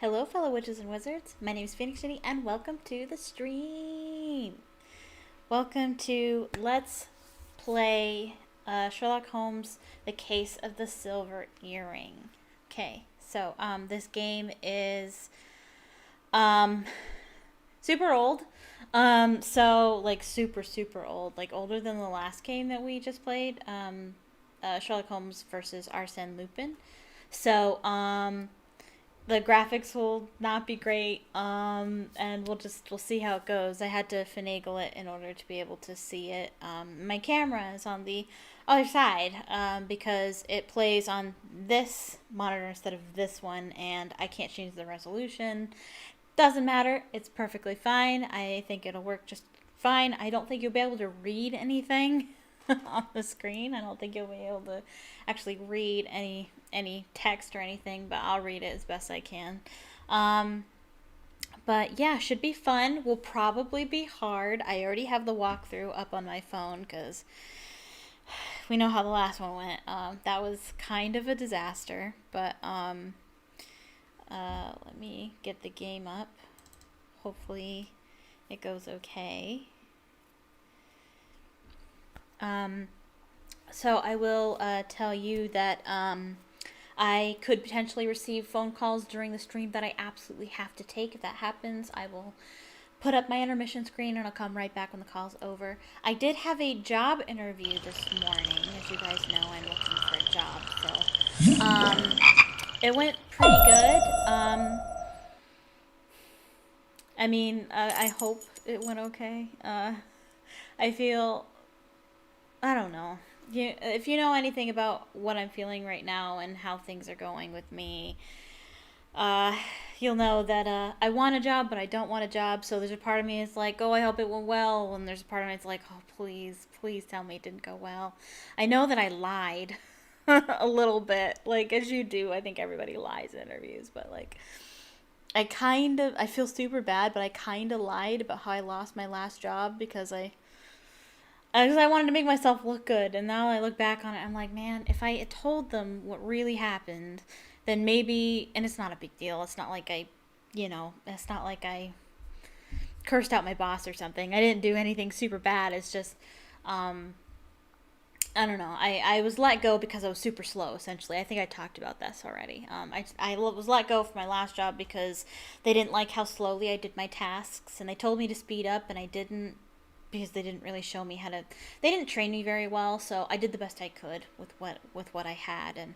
Hello, fellow witches and wizards. My name is PhoenixGinny, and welcome to the stream. Welcome to Let's Play Sherlock Holmes, The Case of the Silver Earring. Okay, so this game is super old. So like super old, like older than the last game that we just played. Sherlock Holmes versus Arsène Lupin. So the graphics will not be great, and we'll see how it goes. I had to finagle it in order to be able to see it. My camera is on the other side, because it plays on this monitor instead of this one, and I can't change the resolution. Doesn't matter, it's perfectly fine. I think it'll work just fine. I don't think you'll be able to read anything on the screen. I don't think you'll be able to actually read any text or anything, but I'll read it as best I can. But yeah, should be fun. Will probably be hard. I already have the walkthrough up on my phone because we know how the last one went. That was kind of a disaster, but let me get the game up. Hopefully it goes okay. So I will tell you that I could potentially receive phone calls during the stream that I absolutely have to take. If that happens, I will put up my intermission screen and I'll come right back when the call's over. I did have a job interview this morning. As you guys know, I'm looking for a job, so it went pretty good. I mean, I hope it went okay. I feel, I don't know. If you know anything about what I'm feeling right now and how things are going with me, you'll know that I want a job, but I don't want a job. So there's a part of me that's like, oh, I hope it went well. And there's a part of me that's like, oh, please tell me it didn't go well. I know that I lied a little bit, like as you do. I think everybody lies in interviews, but like I feel super bad, but I kind of lied about how I lost my last job because I wanted to make myself look good, and now I look back on it, I'm like, man, if I had told them what really happened, then maybe, and it's not a big deal, it's not like it's not like I cursed out my boss or something, I didn't do anything super bad, it's just, I don't know, I was let go because I was super slow, essentially. I think I talked about this already. I was let go from my last job because they didn't like how slowly I did my tasks, and they told me to speed up, and I didn't, because they didn't really show me how to, they didn't train me very well, so I did the best I could with what I had, and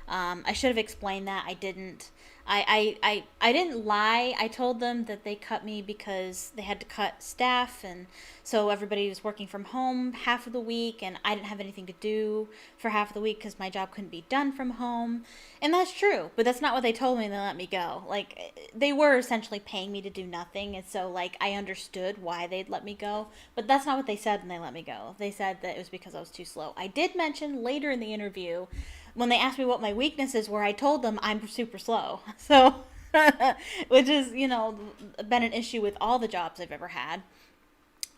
I should have explained that. I didn't. I didn't lie. I told them that they cut me because they had to cut staff, and so everybody was working from home half of the week, and I didn't have anything to do for half of the week because my job couldn't be done from home. And that's true, but that's not what they told me, and they let me go. Like, they were essentially paying me to do nothing, and so, like, I understood why they'd let me go, but that's not what they said when they let me go. They said that it was because I was too slow. I did mention later in the interview, when they asked me what my weaknesses were, I told them I'm super slow. So, which is, been an issue with all the jobs I've ever had.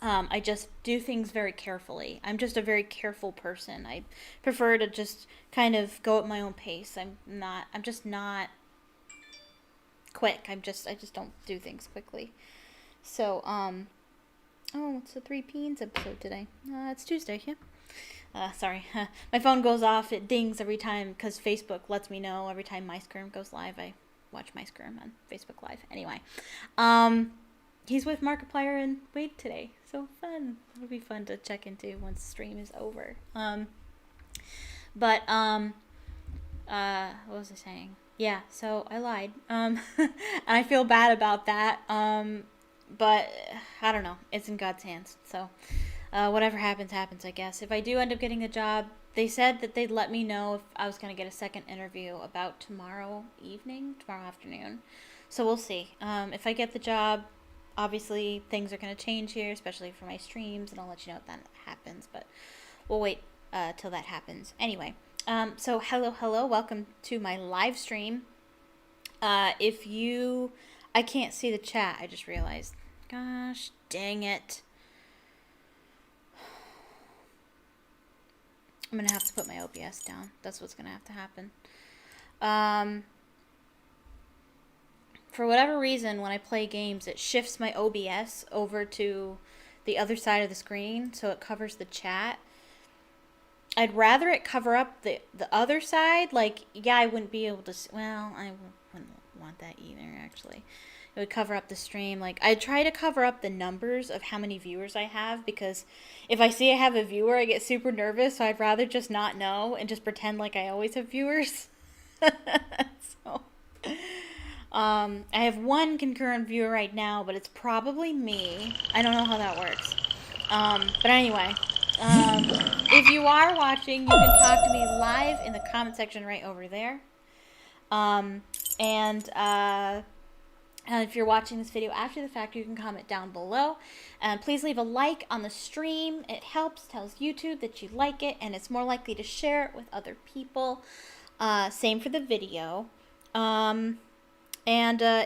I just do things very carefully. I'm just a very careful person. I prefer to just kind of go at my own pace. I'm just not quick. I just don't do things quickly. So, oh, it's a Three Peens episode today. It's Tuesday, yeah. Sorry. My phone goes off. It dings every time because Facebook lets me know every time My Skirm goes live. I watch My Skirm on Facebook Live. Anyway, he's with Markiplier and Wade today. So fun. It'll be fun to check into once the stream is over. What was I saying? Yeah, so I lied. And I feel bad about that. But I don't know. It's in God's hands. So whatever happens, happens, I guess. If I do end up getting a job, they said that they'd let me know if I was going to get a second interview about tomorrow afternoon. So we'll see. If I get the job, obviously things are going to change here, especially for my streams, and I'll let you know if that happens. But we'll wait till that happens. Anyway, so hello, welcome to my live stream. I can't see the chat, I just realized. Gosh, dang it. I'm going to have to put my OBS down. That's what's going to have to happen. for whatever reason, when I play games, it shifts my OBS over to the other side of the screen, so it covers the chat. I'd rather it cover up the other side. Like, yeah, I wouldn't be able to... Well, I wouldn't want that either, actually. It would cover up the stream. Like, I try to cover up the numbers of how many viewers I have, because if I see I have a viewer, I get super nervous, so I'd rather just not know and just pretend like I always have viewers. So, I have one concurrent viewer right now, but it's probably me. I don't know how that works. But anyway, if you are watching, you can talk to me live in the comment section right over there. If you're watching this video after the fact, you can comment down below. Please leave a like on the stream. It helps, tells YouTube that you like it, and it's more likely to share it with other people. Same for the video.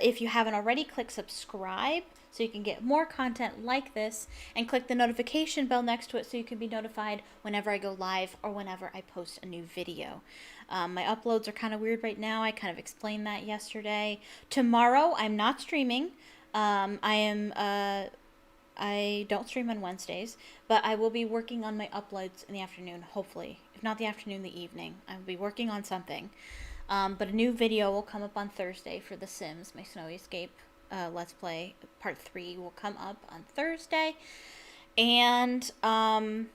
If you haven't already, click subscribe so you can get more content like this, and click the notification bell next to it so you can be notified whenever I go live or whenever I post a new video. My uploads are kind of weird right now. I kind of explained that yesterday. Tomorrow, I'm not streaming. I don't stream on Wednesdays, but I will be working on my uploads in the afternoon, hopefully. If not the afternoon, the evening. I will be working on something. But a new video will come up on Thursday for The Sims, my Snowy Escape Let's Play. Part 3 will come up on Thursday. And I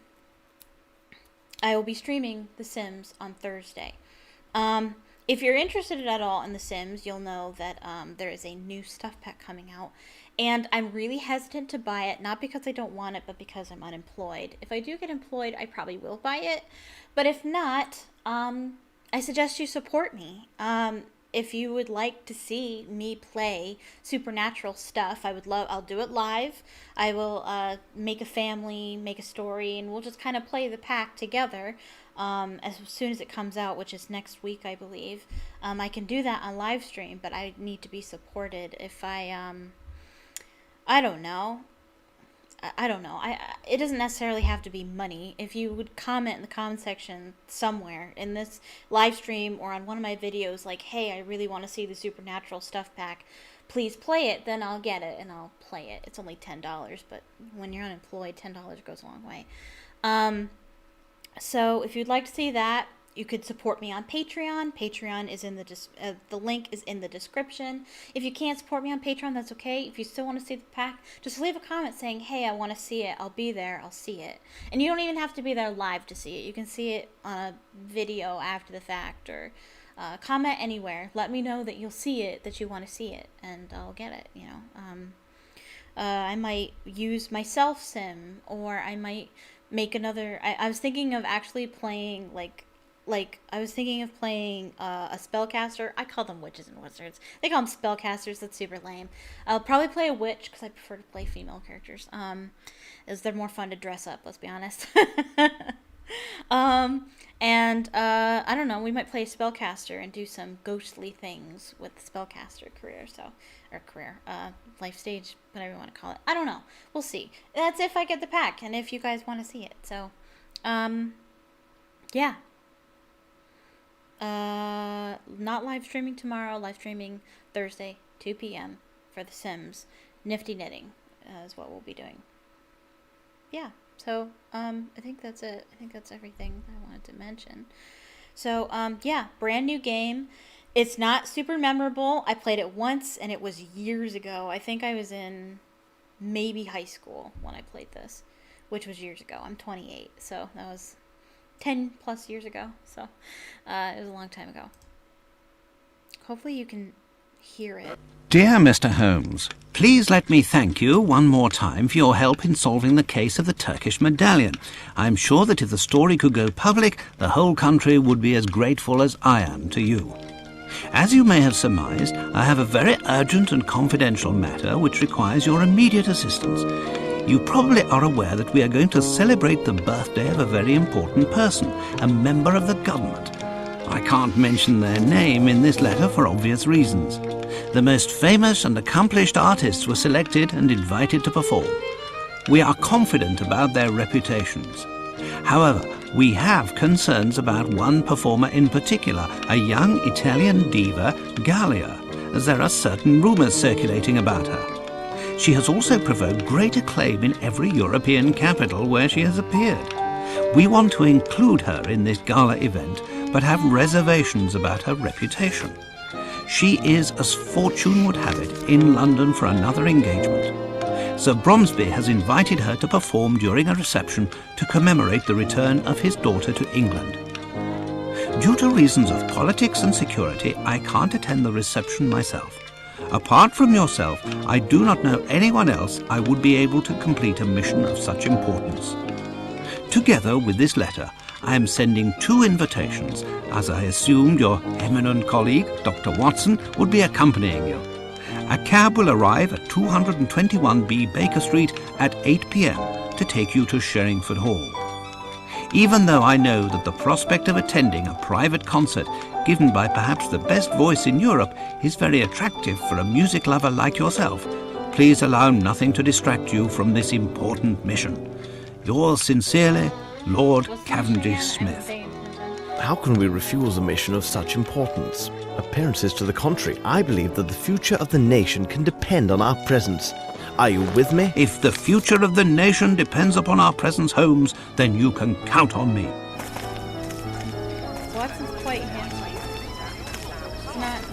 will be streaming The Sims on Thursday. If you're interested at all in The Sims, you'll know that there is a new stuff pack coming out. And I'm really hesitant to buy it, not because I don't want it, but because I'm unemployed. If I do get employed, I probably will buy it. But if not, I suggest you support me. If you would like to see me play supernatural stuff, I'll do it live. I will make a family, make a story, and we'll just kind of play the pack together as soon as it comes out, which is next week, I believe. I can do that on live stream, but I need to be supported. If I don't know. It doesn't necessarily have to be money. If you would comment in the comment section somewhere in this live stream or on one of my videos, like, hey, I really want to see the supernatural stuff pack, please play it, then I'll get it and I'll play it. It's only $10, but when you're unemployed, $10 goes a long way. So if you'd like to see that, you could support me on Patreon. Patreon is in the link is in the description. If you can't support me on Patreon, that's okay. If you still want to see the pack, just leave a comment saying, hey, I want to see it. I'll be there. I'll see it. And you don't even have to be there live to see it. You can see it on a video after the fact, or comment anywhere. Let me know that you'll see it, that you want to see it, and I'll get it, you know. I might use my self sim, or I might make another... I was thinking of actually playing, I was thinking of playing a spellcaster. I call them witches and wizards. They call them spellcasters. That's super lame. I'll probably play a witch because I prefer to play female characters. As they're more fun to dress up, let's be honest. I don't know. We might play a spellcaster and do some ghostly things with the spellcaster life stage, whatever you want to call it. I don't know. We'll see. That's if I get the pack and if you guys want to see it. So, yeah. Not live streaming tomorrow, live streaming Thursday, 2 p.m. for The Sims. Nifty knitting is what we'll be doing. Yeah, so, I think that's it. I think that's everything I wanted to mention. So, yeah, brand new game. It's not super memorable. I played it once, and it was years ago. I think I was in maybe high school when I played this, which was years ago. I'm 28, so that was 10 plus years ago, so it was a long time ago. Hopefully you can hear it. Dear Mr. Holmes, please let me thank you one more time for your help in solving the case of the Turkish medallion. I'm sure that if the story could go public, the whole country would be as grateful as I am to you. As you may have surmised, I have a very urgent and confidential matter which requires your immediate assistance. You probably are aware that we are going to celebrate the birthday of a very important person, a member of the government. I can't mention their name in this letter for obvious reasons. The most famous and accomplished artists were selected and invited to perform. We are confident about their reputations. However, we have concerns about one performer in particular, a young Italian diva, Gallia. as there are certain rumours circulating about her. She has also provoked great acclaim in every European capital where she has appeared. We want to include her in this gala event, but have reservations about her reputation. She is, as fortune would have it, in London for another engagement. Sir Bromsby has invited her to perform during a reception to commemorate the return of his daughter to England. Due to reasons of politics and security, I can't attend the reception myself. Apart from yourself, I do not know anyone else I would be able to complete a mission of such importance. Together with this letter, I am sending 2 invitations, as I assumed your eminent colleague, Dr. Watson, would be accompanying you. A cab will arrive at 221B Baker Street at 8 p.m. to take you to Sherringford Hall. Even though I know that the prospect of attending a private concert given by perhaps the best voice in Europe is very attractive for a music lover like yourself, please allow nothing to distract you from this important mission. Yours sincerely, Lord Cavendish Smith. How can we refuse a mission of such importance? Appearances to the contrary, I believe that the future of the nation can depend on our presence. Are you with me? If the future of the nation depends upon our presence, Holmes, then you can count on me. Watson's quite handsome. He's not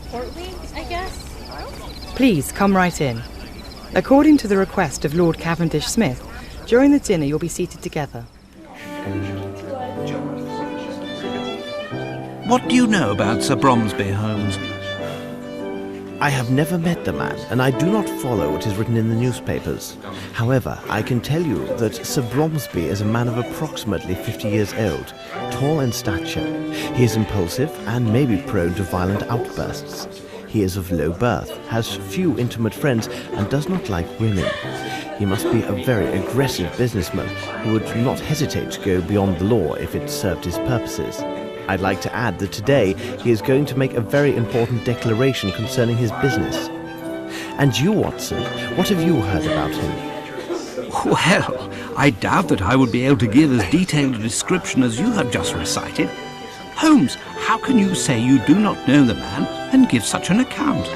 portly, I guess. Please come right in. According to the request of Lord Cavendish Smith, during the dinner you'll be seated together. What do you know about Sir Bromsby, Holmes? I have never met the man, and I do not follow what is written in the newspapers. However, I can tell you that Sir Bromsby is a man of approximately 50 years old, tall in stature. He is impulsive and may be prone to violent outbursts. He is of low birth, has few intimate friends, and does not like women. He must be a very aggressive businessman who would not hesitate to go beyond the law if it served his purposes. I'd like to add that today he is going to make a very important declaration concerning his business. And you, Watson, what have you heard about him? Well, I doubt that I would be able to give as detailed a description as you have just recited. Holmes, how can you say you do not know the man and give such an account?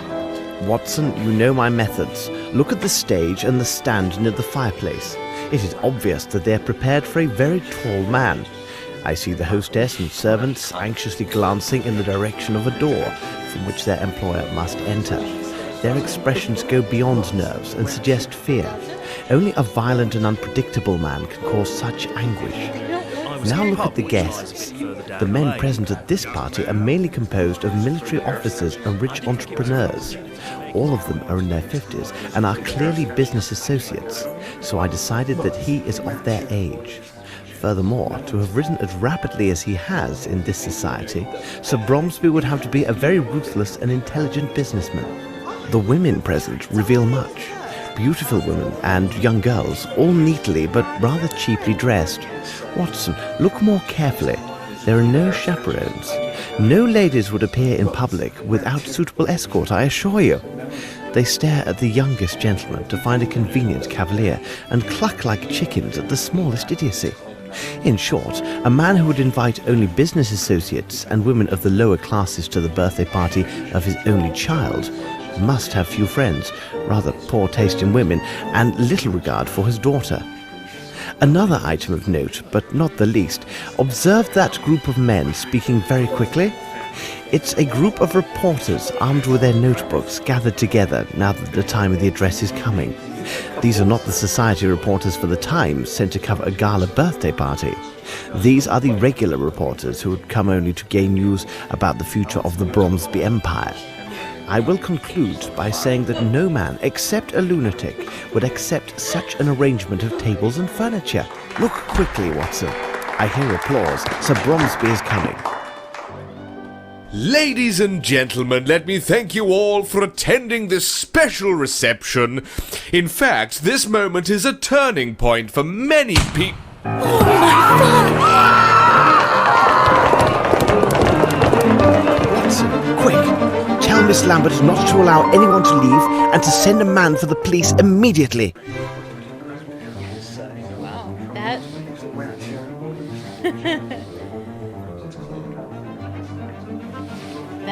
Watson, you know my methods. Look at the stage and the stand near the fireplace. It is obvious that they are prepared for a very tall man. I see the hostess and servants anxiously glancing in the direction of a door from which their employer must enter. Their expressions go beyond nerves and suggest fear. Only a violent and unpredictable man can cause such anguish. Now look at the guests. The men present at this party are mainly composed of military officers and rich entrepreneurs. All of them are in their 50s and are clearly business associates, so I decided that he is of their age. Furthermore, to have risen as rapidly as he has in this society, Sir Bromsby would have to be a very ruthless and intelligent businessman. The women present reveal much. Beautiful women and young girls, all neatly but rather cheaply dressed. Watson, look more carefully. There are no chaperones. No ladies would appear in public without suitable escort, I assure you. They stare at the youngest gentleman to find a convenient cavalier and cluck like chickens at the smallest idiocy. In short, a man who would invite only business associates and women of the lower classes to the birthday party of his only child must have few friends, rather poor taste in women, and little regard for his daughter. Another item of note, but not the least, observe that group of men speaking very quickly. It's a group of reporters armed with their notebooks gathered together now that the time of the address is coming. These are not the society reporters for the Times sent to cover a gala birthday party. These are the regular reporters who had come only to gain news about the future of the Bromsby Empire. I will conclude by saying that no man, except a lunatic, would accept such an arrangement of tables and furniture. Look quickly, Watson. I hear applause. Sir Bromsby is coming. Ladies and gentlemen, let me thank you all for attending this special reception. In fact, this moment is a turning point for many people. Watson, quick! Tell Miss Lambert not to allow anyone to leave and to send a man for the police immediately. Wow, that...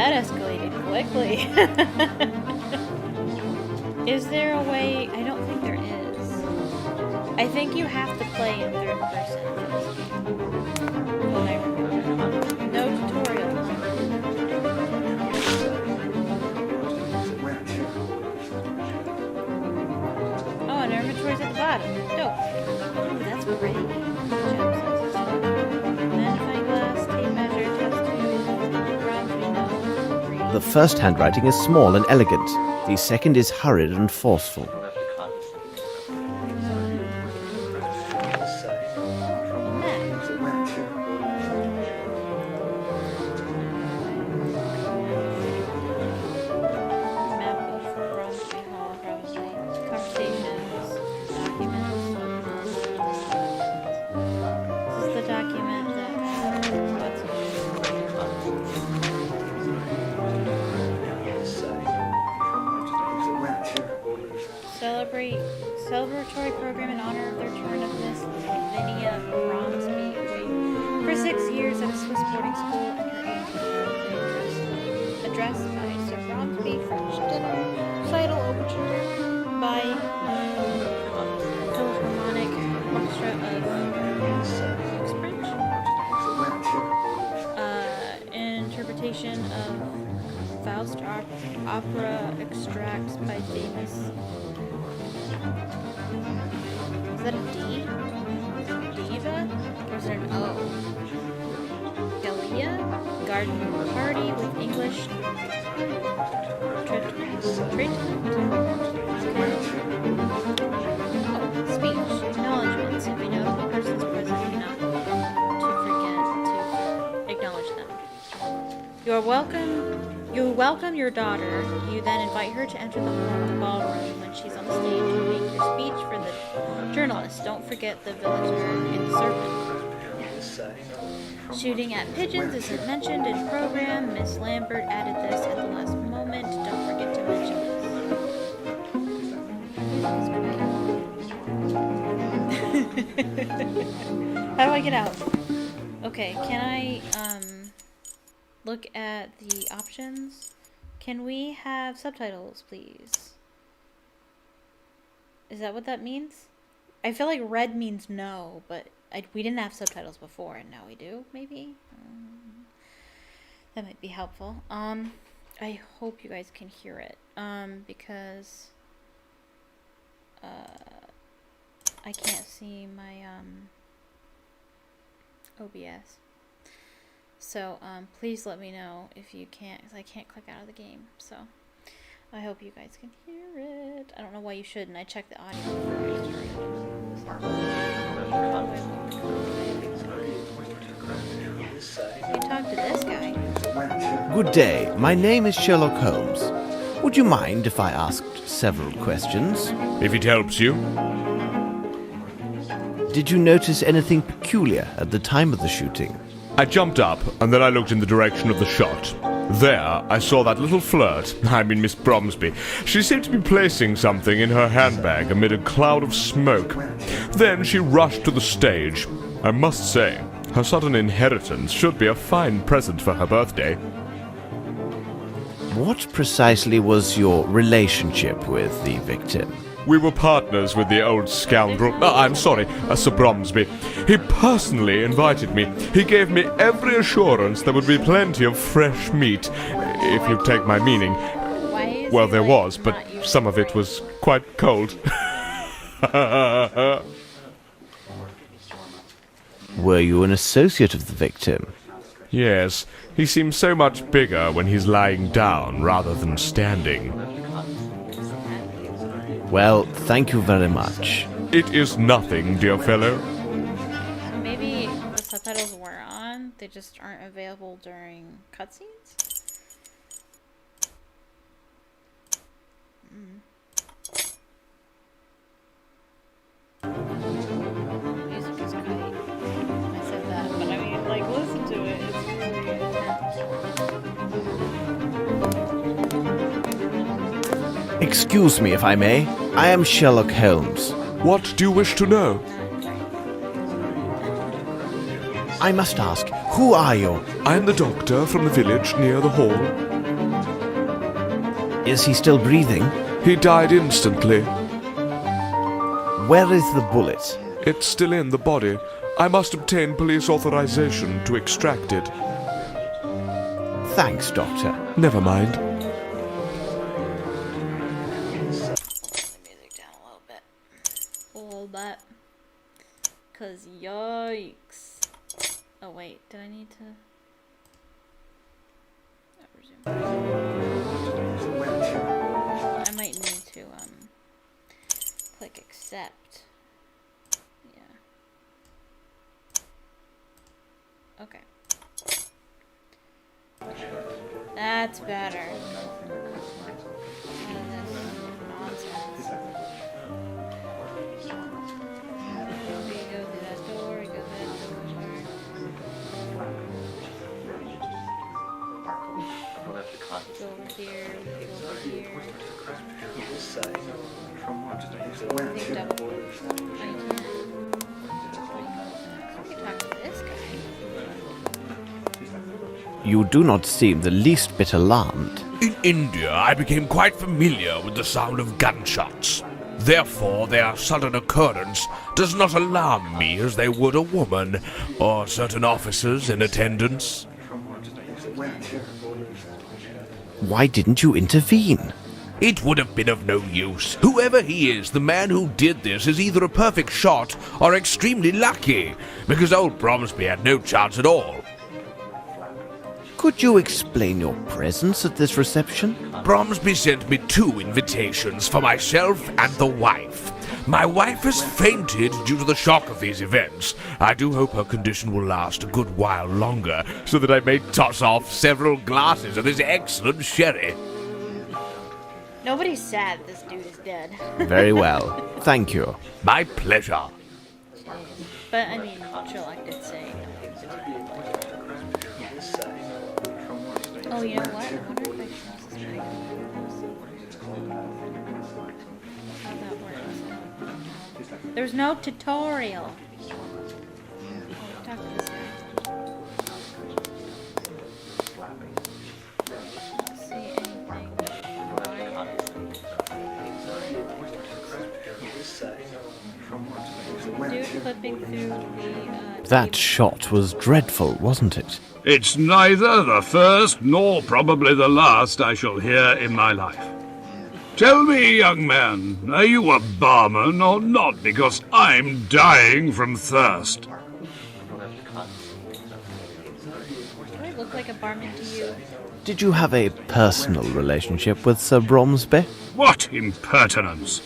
that escalated quickly. Is there a way? I don't think there is. I think you have to play in third person. Well, I remember. No tutorials. Oh, and our inventory's at the bottom. Dope. Ooh, that's pretty. Magnifying glass, tape measure, test tube, bronze window. The first handwriting is small and elegant. The second is hurried and forceful. Map of Bromsby Hall, probably. Conversations, documents. This is the document that celebratory program in honor of the return of Miss Lavinia Bromsby. For 6 years at a Swiss boarding school and her 18th birthday addressed by Sir Bromsby French dinner, recital overture by Philharmonic Orchestra of Uxbridge, interpretation of Faust opera extracts by famous. Is that a D? Diva? Or is it an O? Galia? Garden party with English treatment? Okay. Oh, speech. Acknowledgements. If we know the person's present enough to forget to acknowledge them. You welcome your daughter. You then invite her to enter the ballroom when she's on the stage. You make your speech for the journalist. Don't forget the villager and the servant. Shooting at pigeons isn't mentioned in program. Miss Lambert added this at the last moment. Don't forget to mention this. How do I get out? Okay, can I look at the options? Can we have subtitles, please? Is that what that means? I feel like red means no, but we didn't have subtitles before, and now we do, maybe? That might be helpful. I hope you guys can hear it, because I can't see my OBS. So, please let me know if you can't, because I can't click out of the game. So, I hope you guys can hear it. I don't know why you shouldn't. I checked the audio first. You talk to this guy. Good day. My name is Sherlock Holmes. Would you mind if I asked several questions? If it helps you. Did you notice anything peculiar at the time of the shooting? I jumped up, and then I looked in the direction of the shot. There, I saw that little flirt, Miss Bromsby. She seemed to be placing something in her handbag amid a cloud of smoke. Then she rushed to the stage. I must say, her sudden inheritance should be a fine present for her birthday. What precisely was your relationship with the victim? We were partners with the old scoundrel. I'm sorry, Sir Bromsby. He personally invited me. He gave me every assurance there would be plenty of fresh meat, if you take my meaning. Well, there was, but some of it was quite cold. Were you an associate of the victim? Yes, he seems so much bigger when he's lying down rather than standing. Well, thank you very much. It is nothing, dear fellow. Maybe the subtitles were on, they just aren't available during cutscenes? Music is great. I said that, but I mean, like, listen to it. It's really intense. Excuse me, if I may. I am Sherlock Holmes. What do you wish to know? I must ask, Who are you? I am the doctor from the village near the hall. Is he still breathing? He died instantly. Where is the bullet? It's still in the body. I must obtain police authorization to extract it. Thanks, Doctor. Never mind. Music down a little bit. Cause yikes. Oh wait, do I need to? Oh, resume. I might need to click accept. Yeah. Okay. That's better. None of this nonsense. We go through that door, we go through that door. Go over here, go over here. Think double. I can talk to this guy. You do not seem the least bit alarmed. In India, I became quite familiar with the sound of gunshots. Therefore, their sudden occurrence does not alarm me as they would a woman or certain officers in attendance. Why didn't you intervene? It would have been of no use. Whoever he is, the man who did this is either a perfect shot or extremely lucky, because old Bromsby had no chance at all. Could you explain your presence at this reception? Bromsby sent me 2 invitations for myself and the wife. My wife has fainted due to the shock of these events. I do hope her condition will last a good while longer, so that I may toss off several glasses of this excellent sherry. Nobody's sad this dude is dead. Very well. Thank you. My pleasure. But I mean, Sherlock did say. Oh, you know what? I wonder if I can use this thing. How that works. There's no tutorial. Talk to this guy. Let's see anything. Dude flipping through the. That shot was dreadful, wasn't it? It's neither the first nor probably the last I shall hear in my life. Tell me, young man, are you a barman or not? Because I'm dying from thirst. Do I look like a barman to you? Did you have a personal relationship with Sir Bromsby? What impertinence!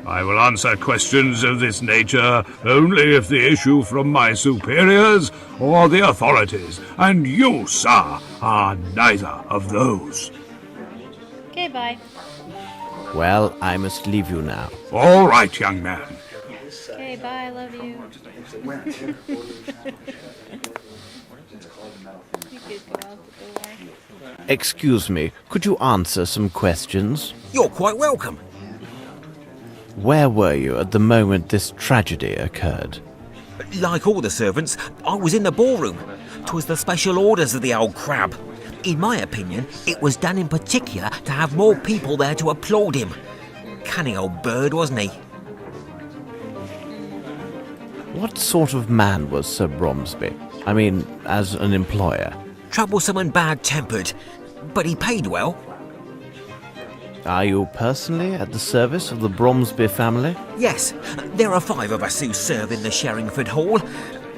I will answer questions of this nature only if they issue from my superiors or the authorities, and you, sir, are neither of those. Okay, bye. Well, I must leave you now. All right, young man. Okay, bye, love you. You could go out the door. Excuse me, could you answer some questions? You're quite welcome. Where were you at the moment this tragedy occurred? Like all the servants, I was in the ballroom. 'Twas the special orders of the old crab. In my opinion, it was done in particular to have more people there to applaud him. Cunning old bird, wasn't he? What sort of man was Sir Bromsby? I mean, as an employer. Troublesome and bad-tempered, but he paid well. Are you personally at the service of the Bromsby family? Yes, there are 5 of us who serve in the Sherringford Hall.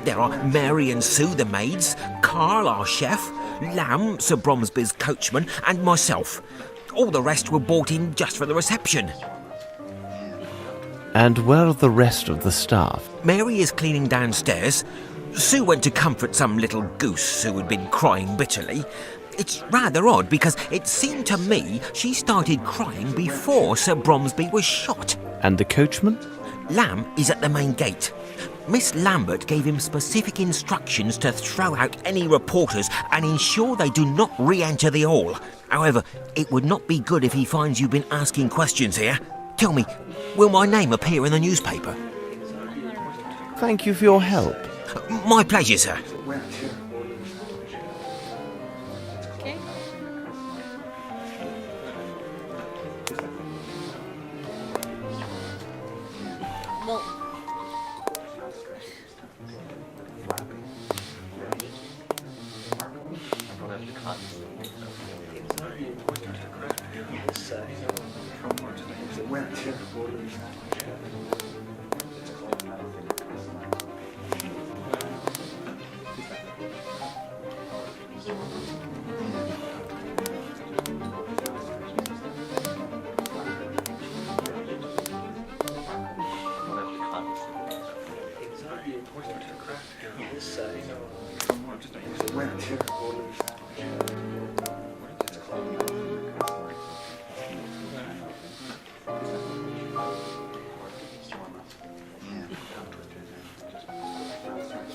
There are Mary and Sue, the maids, Carl, our chef, Lamb, Sir Bromsby's coachman, and myself. All the rest were brought in just for the reception. And where are the rest of the staff? Mary is cleaning downstairs. Sue went to comfort some little goose who had been crying bitterly. It's rather odd because it seemed to me she started crying before Sir Bromsby was shot. And the coachman? Lamb is at the main gate. Miss Lambert gave him specific instructions to throw out any reporters and ensure they do not re-enter the hall. However, it would not be good if he finds you've been asking questions here. Tell me, will my name appear in the newspaper? Thank you for your help. My pleasure, sir. Okay. Well,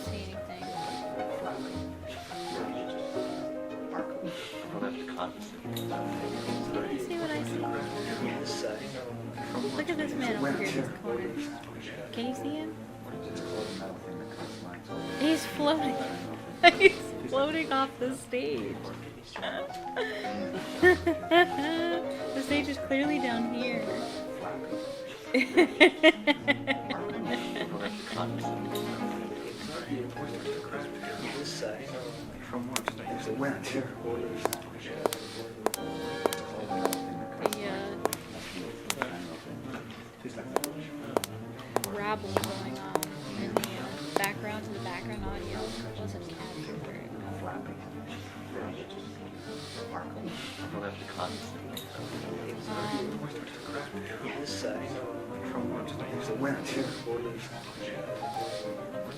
see anything. Can you see what I see? Look at this man over here in this corner. Can you see him? He's floating. He's floating off the stage. The stage is clearly down here. Rabble going on in the background to the background audio wasn't captured very well.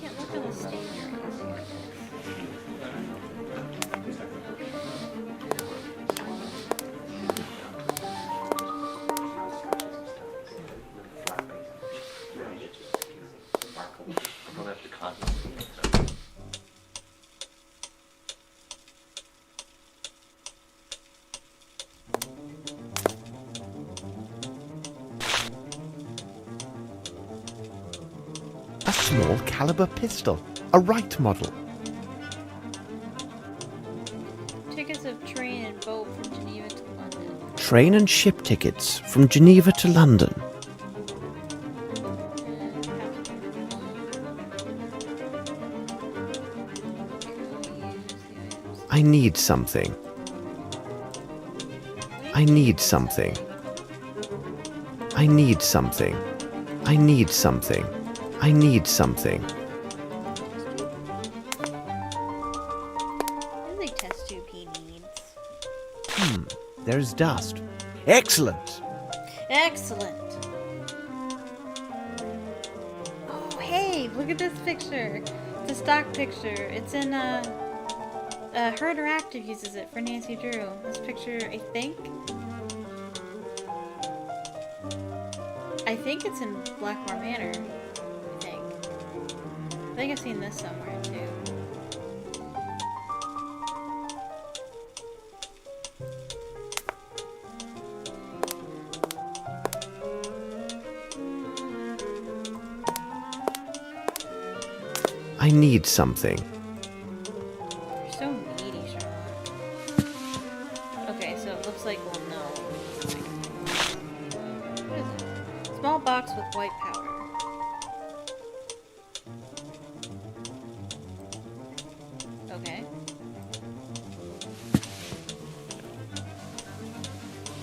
Can't look at the stage or anything. A small caliber pistol, a Wright model. Tickets of train and boat from Geneva to London. Train and ship tickets from Geneva to London. I need something. I need something. I need something. I need something. I need something. I think test tube he needs. There's dust. Excellent. Excellent. Oh, hey, look at this picture. It's a stock picture. It's in Her Interactive uses it for Nancy Drew. This picture, I think it's in Blackmore Manor. I think I've seen this somewhere too. I need something. You're so needy, Sherlock. Okay, so it looks like we'll know. What is it? Small box with white powder. Okay.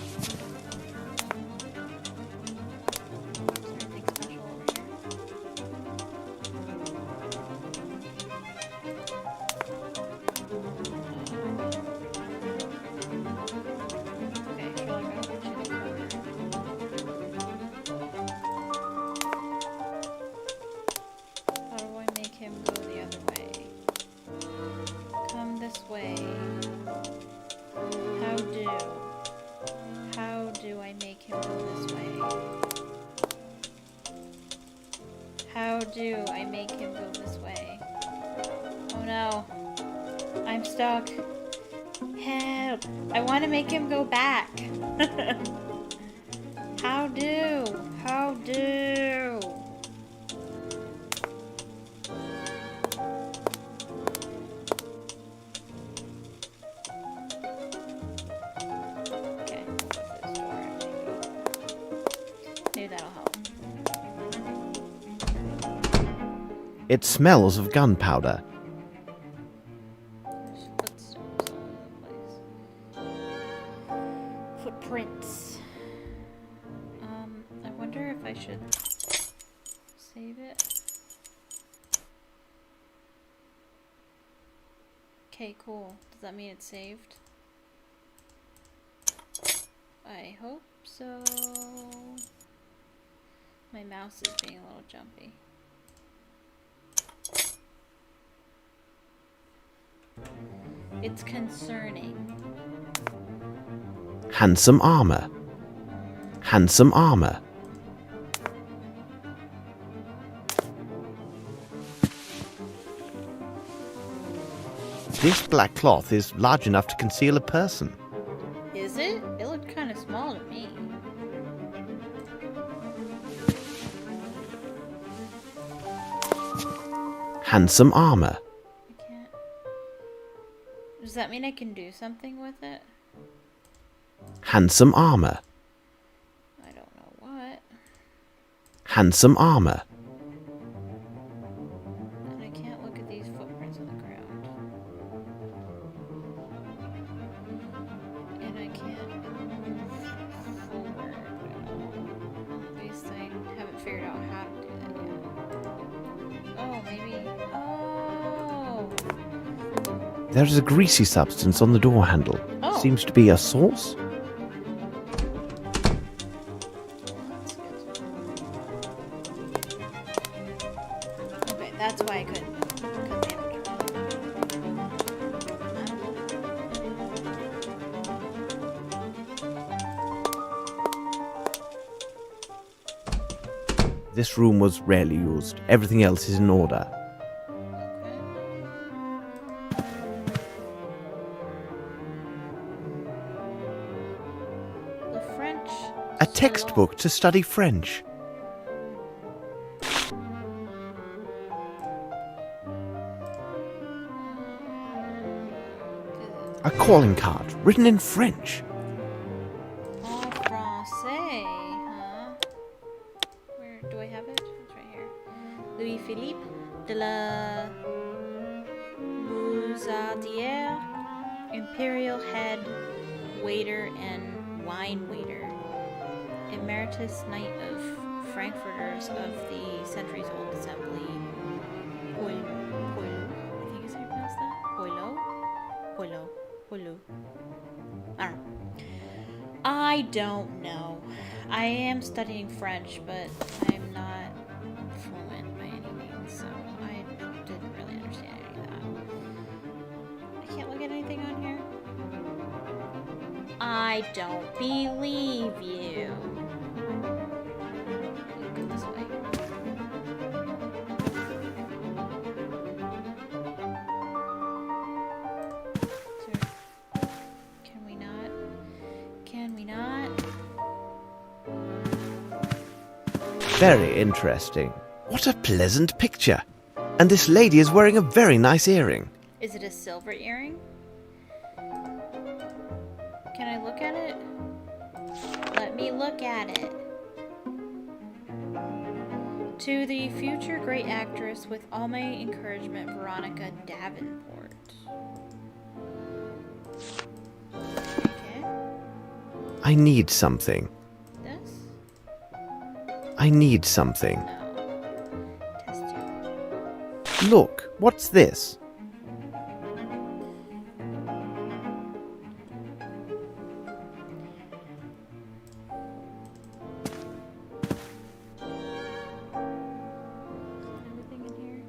Is there anything special over here? Okay, Sherlock, I want you to come over. How do I make him go the other way? Come this way. How do I make him go this way? How do I make him go this way? Oh no. I'm stuck. Help! I want to make him go back. How do? It smells of gunpowder. There's footsteps all over the place. Footprints. I wonder if I should save it. Okay, cool. Does that mean it's saved? I hope so. My mouse is being a little jumpy. It's concerning. Handsome armor. Handsome armor. This black cloth is large enough to conceal a person. Is it? It looked kind of small to me. Handsome armor. I can't. Does that mean I can do something with it? Handsome armor. I don't know what. Handsome armor. And I can't look at these footprints on the ground. And I can't move forward at all. At least I haven't figured out how to do that yet. Oh, maybe. Oh! There is a greasy substance on the door handle. Oh. Seems to be a sauce. Okay, that's why I couldn't. This room was rarely used. Everything else is in order. The French. A textbook to study French. A calling card written in French. En français, huh? Where do I have it? It's right here. Louis Philippe de la Musardière, Imperial Head Waiter and Wine Waiter, Emeritus Knight of Frankfurters of the centuries-old assembly. Poilou. I think is how you pronounce that. Poilou. I don't know. I am studying French, but I'm not fluent by any means, so I didn't really understand any of that. I can't look at anything on here. I don't believe you. Go this way. Can we not? Can we not? Very interesting. What a pleasant picture. And this lady is wearing a very nice earring. Is it a silver earring? Can I look at it? Let me look at it. To the future great actress, with all my encouragement, Veronica Davenport. Okay. I need something. This? I need something. No. Test tube. Look, what's this? Everything in here?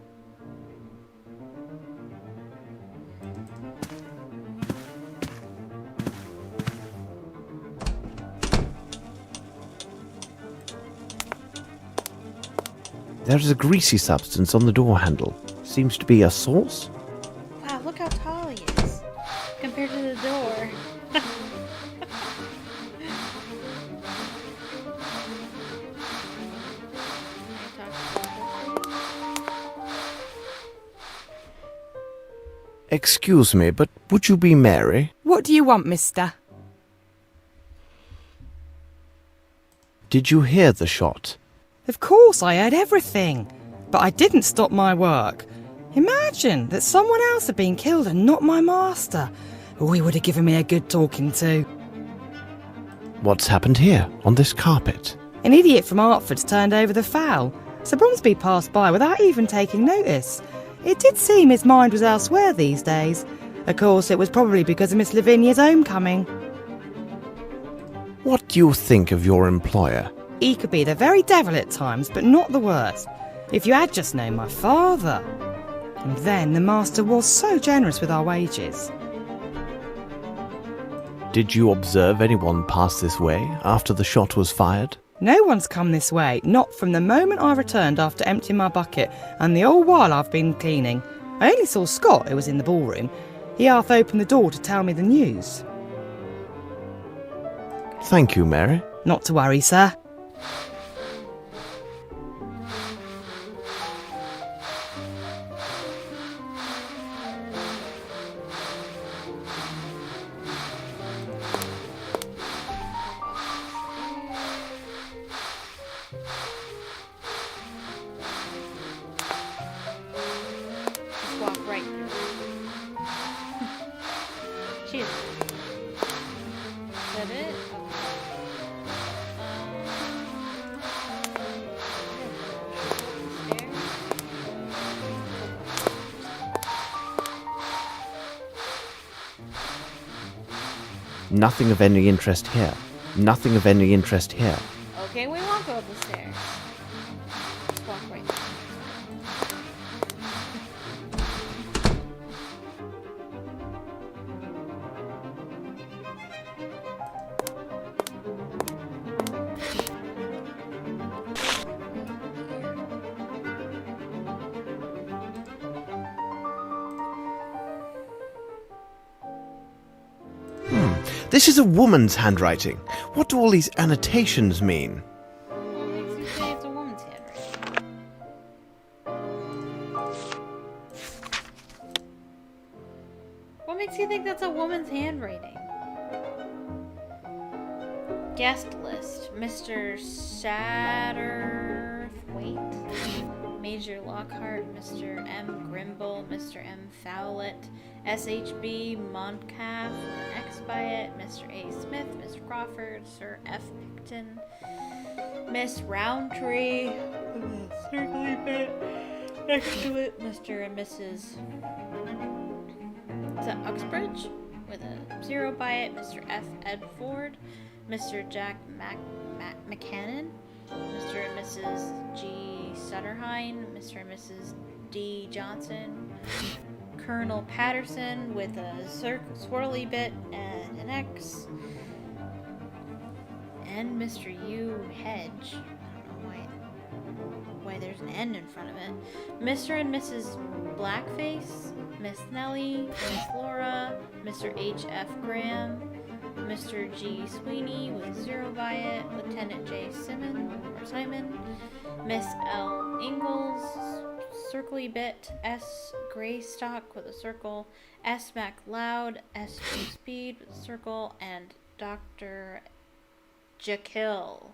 There is a greasy substance on the door handle. Seems to be a sauce? Wow, look how tall he is compared to the door. Excuse me, but would you be Mary? What do you want, mister? Did you hear the shot? Of course, I heard everything. But I didn't stop my work. Imagine that someone else had been killed and not my master. Oh, he would have given me a good talking to. What's happened here, on this carpet? An idiot from Hertford's turned over the fowl. Sir Bromsby passed by without even taking notice. It did seem his mind was elsewhere these days. Of course, it was probably because of Miss Lavinia's homecoming. What do you think of your employer? He could be the very devil at times, but not the worst. If you had just known my father. And then the master was so generous with our wages. Did you observe anyone pass this way after the shot was fired? No one's come this way, not from the moment I returned after emptying my bucket, and the whole while I've been cleaning. I only saw Scott, who was in the ballroom. He half opened the door to tell me the news. Thank you, Mary. Not to worry, sir. Just walk right through. She is. Is that it? Okay. Nothing of any interest here. Nothing of any interest here. Okay, we won't go up the stairs. Just walk right through. This is a woman's handwriting. What do all these annotations mean? What makes you say it's a woman's handwriting? What makes you think that's a woman's handwriting? Guest list: Mr. Satterthwaite, Major Lockhart, Mr. M. Grimble, Mr. M. Fowlett, SHB Montcalf, Expiate, Mr. A. Smith, Mr. Crawford, Sir F. Picton, Miss Roundtree, certainly bit next to it, Mr. and Mrs. Is that Uxbridge? With a 0 by it, Mr. F. Edford, Mr. Jack McCannon, Mr. and Mrs. G. Sutterhine, Mr. and Mrs. D. Johnson, Colonel Patterson with a swirly bit and an X, and Mr. U. Hedge. I don't know why there's an N in front of it. Mr. and Mrs. Blackface, Miss Nellie, Miss Laura, Mr. H. F. Graham, Mr. G. Sweeney with 0 by it, Lieutenant J. Simon, Miss L. Ingalls, circly bit, S. Greystock with a circle, S. MacLeod, S. G. Speed with a circle, and Dr. Jekyll.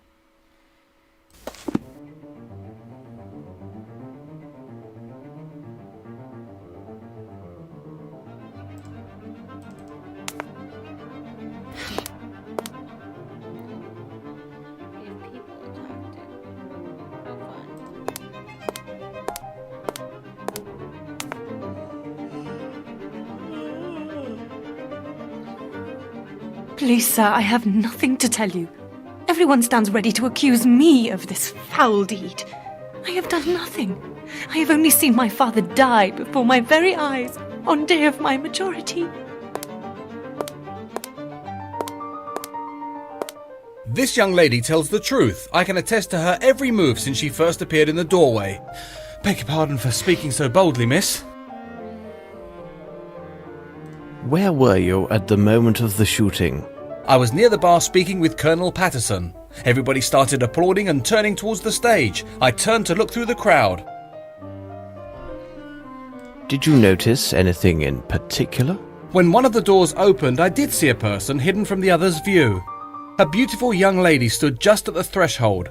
Please, sir, I have nothing to tell you. Everyone stands ready to accuse me of this foul deed. I have done nothing. I have only seen my father die before my very eyes on day of my majority. This young lady tells the truth. I can attest to her every move since she first appeared in the doorway. Beg your pardon for speaking so boldly, miss. Where were you at the moment of the shooting? I was near the bar speaking with Colonel Patterson. Everybody started applauding and turning towards the stage. I turned to look through the crowd. Did you notice anything in particular? When one of the doors opened, I did see a person hidden from the other's view. A beautiful young lady stood just at the threshold.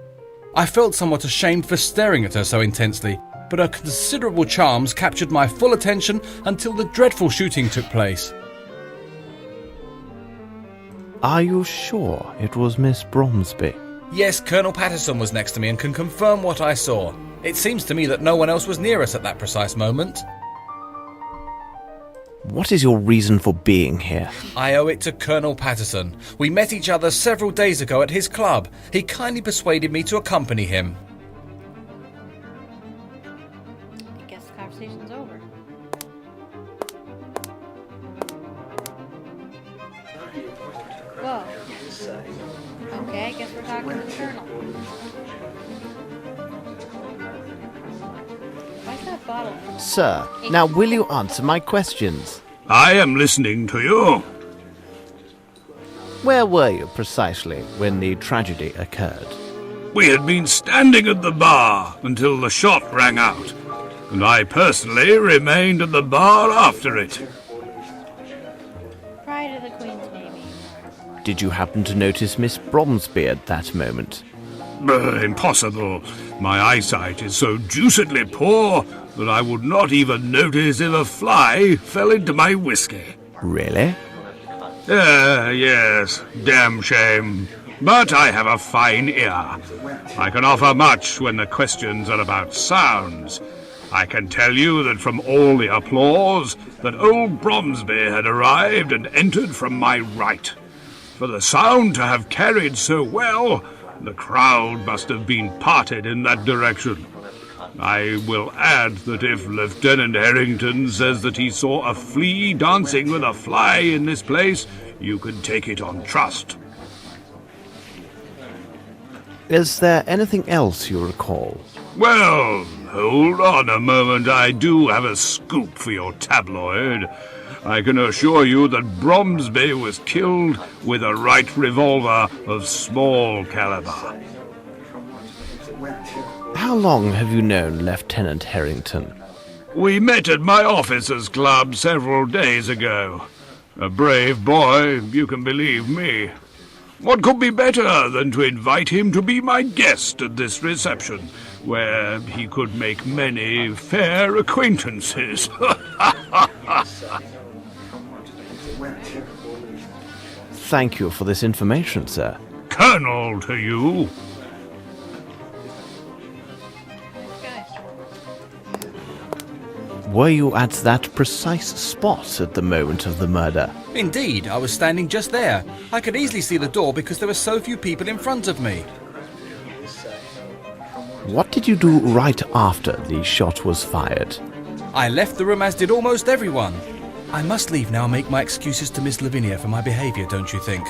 I felt somewhat ashamed for staring at her so intensely, but her considerable charms captured my full attention until the dreadful shooting took place. Are you sure it was Miss Bromsby? Yes, Colonel Patterson was next to me and can confirm what I saw. It seems to me that no one else was near us at that precise moment. What is your reason for being here? I owe it to Colonel Patterson. We met each other several days ago at his club. He kindly persuaded me to accompany him. I guess the conversation's over. Whoa. Okay, I guess we're talking to the Colonel. Why's that bottle? Sir, now will you answer my questions? I am listening to you. Where were you precisely when the tragedy occurred? We had been standing at the bar until the shot rang out, and I personally remained at the bar after it. Pride of the Queen's Navy. Did you happen to notice Miss Bromsby at that moment? Impossible. My eyesight is so deucedly poor that I would not even notice if a fly fell into my whiskey. Really? Yes, damn shame. But I have a fine ear. I can offer much when the questions are about sounds. I can tell you that from all the applause, that old Bromsby had arrived and entered from my right. For the sound to have carried so well, the crowd must have been parted in that direction. I will add that if Lieutenant Harrington says that he saw a flea dancing with a fly in this place, you can take it on trust. Is there anything else you recall? Well, hold on a moment. I do have a scoop for your tabloid. I can assure you that Bromsby was killed with a right revolver of small caliber. How long have you known Lieutenant Harrington? We met at my officers' club several days ago. A brave boy, you can believe me. What could be better than to invite him to be my guest at this reception, where he could make many fair acquaintances? Thank you for this information, sir. Colonel to you. Were you at that precise spot at the moment of the murder? Indeed, I was standing just there. I could easily see the door because there were so few people in front of me. What did you do right after the shot was fired? I left the room as did almost everyone. I must leave now and make my excuses to Miss Lavinia for my behaviour, don't you think?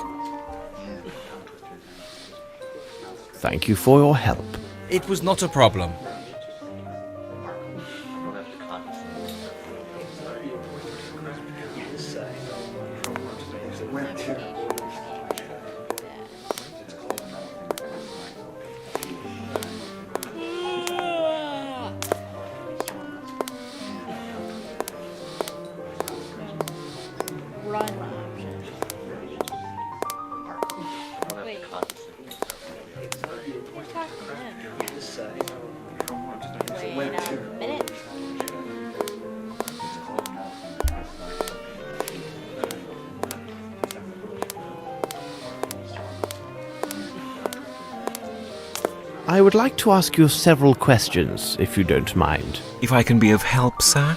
Thank you for your help. It was not a problem. Run option. Wait. You're talking to him. Wait a minute. I would like to ask you several questions, if you don't mind. If I can be of help, sir?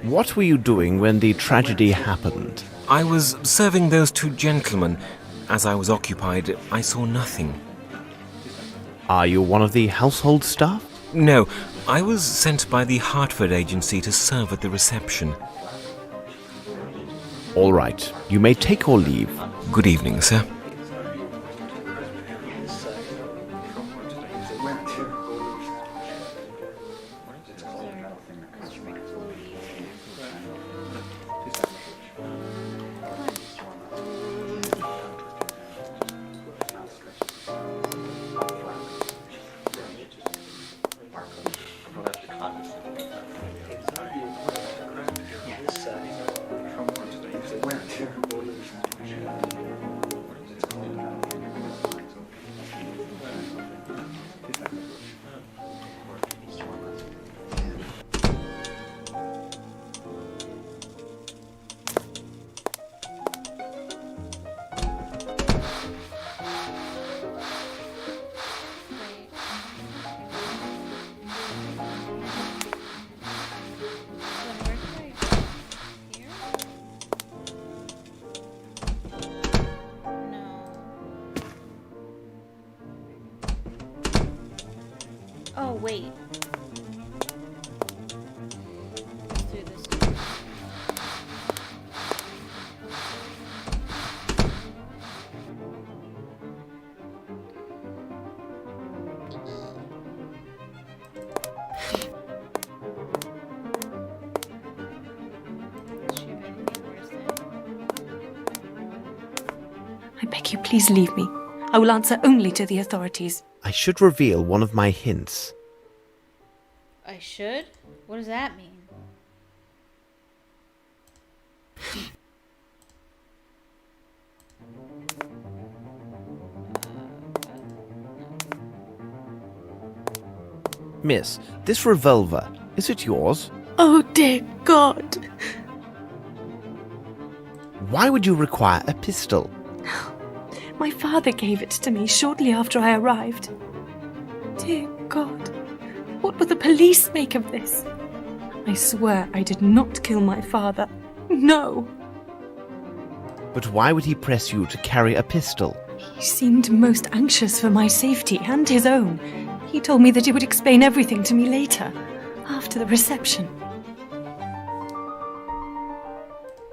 What were you doing when the tragedy happened? I was serving those two gentlemen. As I was occupied, I saw nothing. Are you one of the household staff? No, I was sent by the Hartford agency to serve at the reception. All right, you may take your leave. Good evening, sir. I beg you, please leave me. I will answer only to the authorities. I should reveal one of my hints. I should? What does that mean? Miss, this revolver, is it yours? Oh, dear God. Why would you require a pistol? My father gave it to me shortly after I arrived. Dear God, what will the police make of this? I swear I did not kill my father. No. But why would he press you to carry a pistol? He seemed most anxious for my safety and his own. He told me that he would explain everything to me later, after the reception.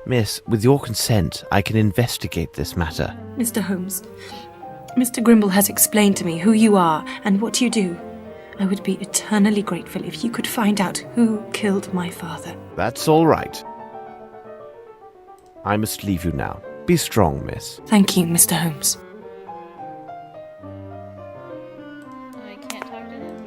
Miss, with your consent, I can investigate this matter. Mr. Holmes, Mr. Grimble has explained to me who you are and what you do. I would be eternally grateful if you could find out who killed my father. That's all right. I must leave you now. Be strong, miss. Thank you, Mr. Holmes. I can't talk to him.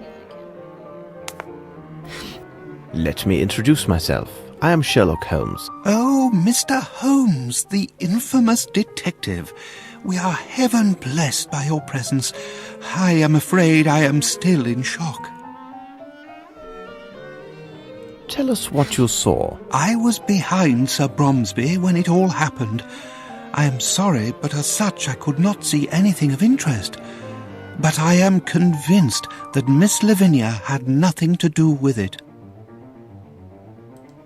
Let me introduce myself. I am Sherlock Holmes. Oh, Mr. Holmes, the infamous detective. We are heaven blessed by your presence. I am afraid I am still in shock. Tell us what you saw. I was behind Sir Bromsby when it all happened. I am sorry, but as such I could not see anything of interest. But I am convinced that Miss Lavinia had nothing to do with it.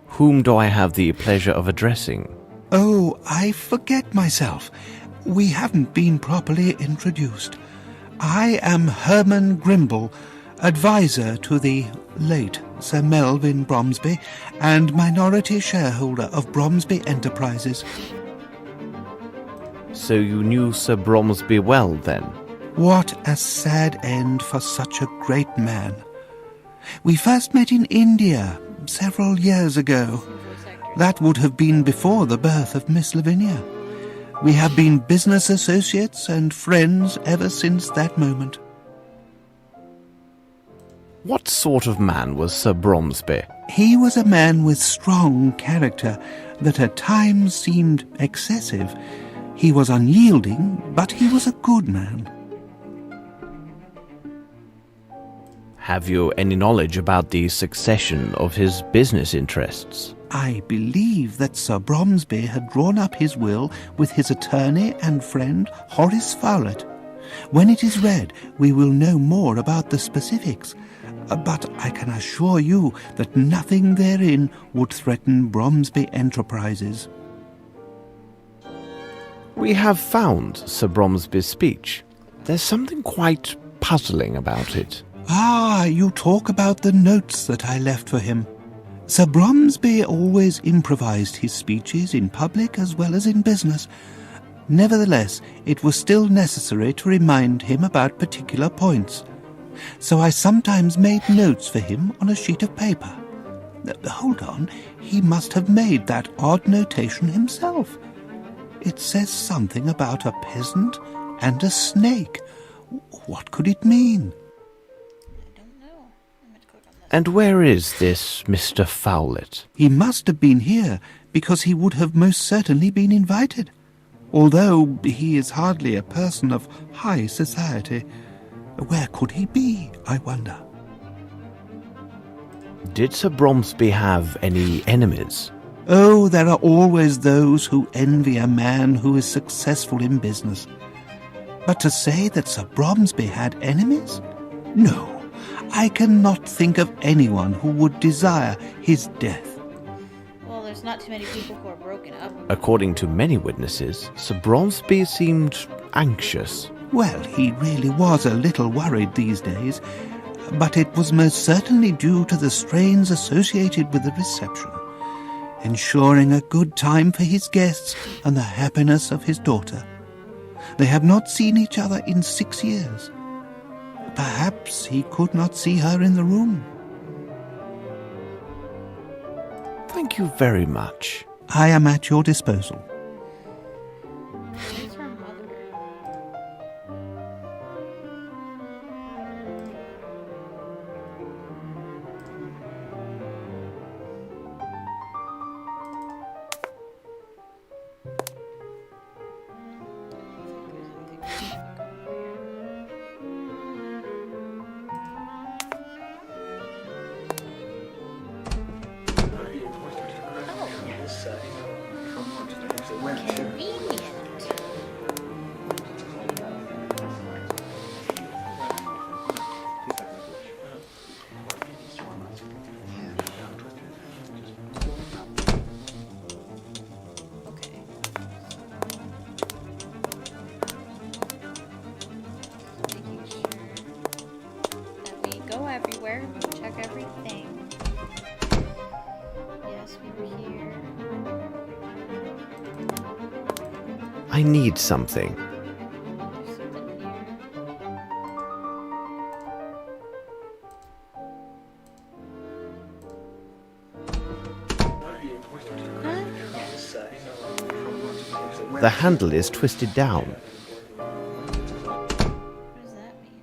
Whom do I have the pleasure of addressing? Oh, I forget myself. We haven't been properly introduced. I am Herman Grimble, advisor to the late Sir Melvyn Bromsby and minority shareholder of Bromsby Enterprises. So you knew Sir Bromsby well, then? What a sad end for such a great man. We first met in India several years ago. That would have been before the birth of Miss Lavinia. We have been business associates and friends ever since that moment. What sort of man was Sir Bromsby? He was a man with strong character that at times seemed excessive. He was unyielding, but he was a good man. Have you any knowledge about the succession of his business interests? I believe that Sir Bromsby had drawn up his will with his attorney and friend Horace Fowlett. When it is read, we will know more about the specifics. But I can assure you that nothing therein would threaten Bromsby Enterprises. We have found Sir Bromsby's speech. There's something quite puzzling about it. Ah, you talk about the notes that I left for him. Sir Bromsby always improvised his speeches in public as well as in business. Nevertheless, it was still necessary to remind him about particular points. So I sometimes made notes for him on a sheet of paper. Hold on, he must have made that odd notation himself. It says something about a peasant and a snake. What could it mean? And where is this Mr. Fowlett? He must have been here, because he would have most certainly been invited. Although he is hardly a person of high society. Where could he be, I wonder? Did Sir Bromsby have any enemies? Oh, there are always those who envy a man who is successful in business. But to say that Sir Bromsby had enemies? No. I cannot think of anyone who would desire his death. Well, there's not too many people who are broken up. According to many witnesses, Sir Bromsby seemed anxious. Well, he really was a little worried these days, but it was most certainly due to the strains associated with the reception, ensuring a good time for his guests and the happiness of his daughter. They have not seen each other in 6 years. Perhaps he could not see her in the room. Thank you very much. I am at your disposal. Who's her mother? I need something. There's something here. Huh? The handle is twisted down. What does that mean?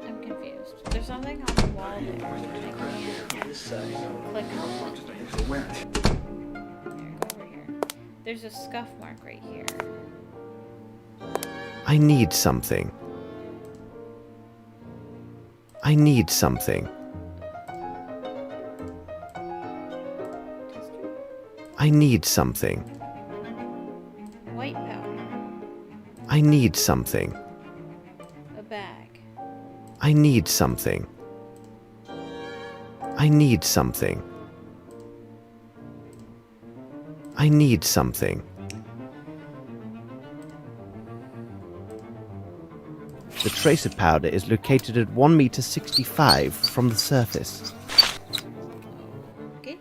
I'm confused. There's something on the wall there. I can't click on it. Here, go over here. There's a scuff mark right here. I need something. I need something. I need something. White powder. I need something. A bag. I need something. I need something. I need something. The tracer powder is located at 1.65 meters from the surface. Okay.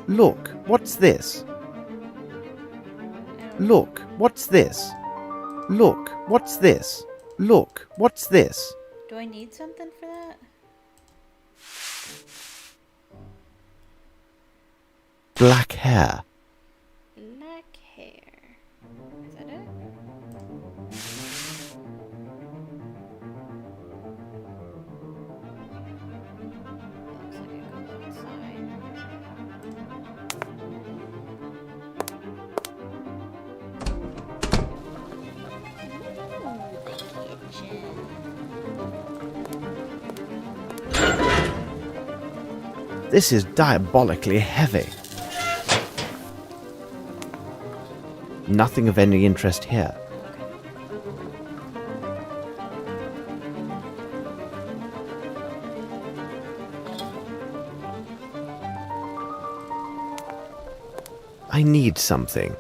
Look, what's this? Look, what's this? Look, what's this? Look, what's this? Do I need something for that? Black hair. Black hair. Is that it? Looks like it goes inside. Ooh, the kitchen. This is diabolically heavy. Nothing of any interest here. I need something.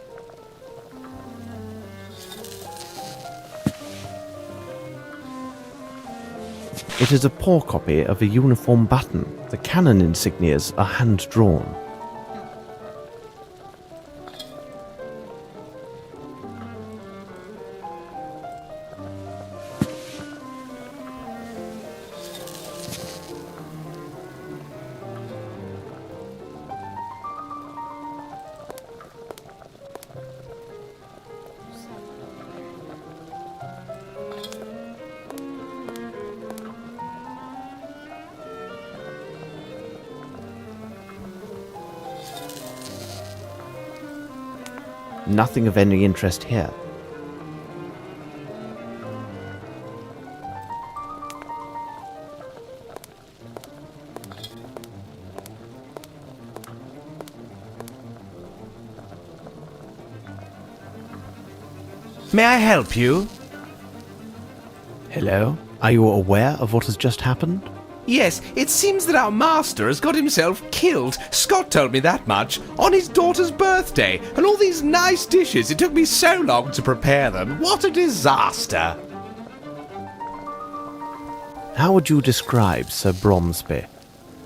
It is a poor copy of a uniform button. The cannon insignias are hand-drawn. Nothing of any interest here. May I help you? Hello? Are you aware of what has just happened? Yes, it seems that our master has got himself killed. Scott told me that much. On his daughter's birthday. And all these nice dishes. It took me so long to prepare them. What a disaster. How would you describe Sir Bromsby?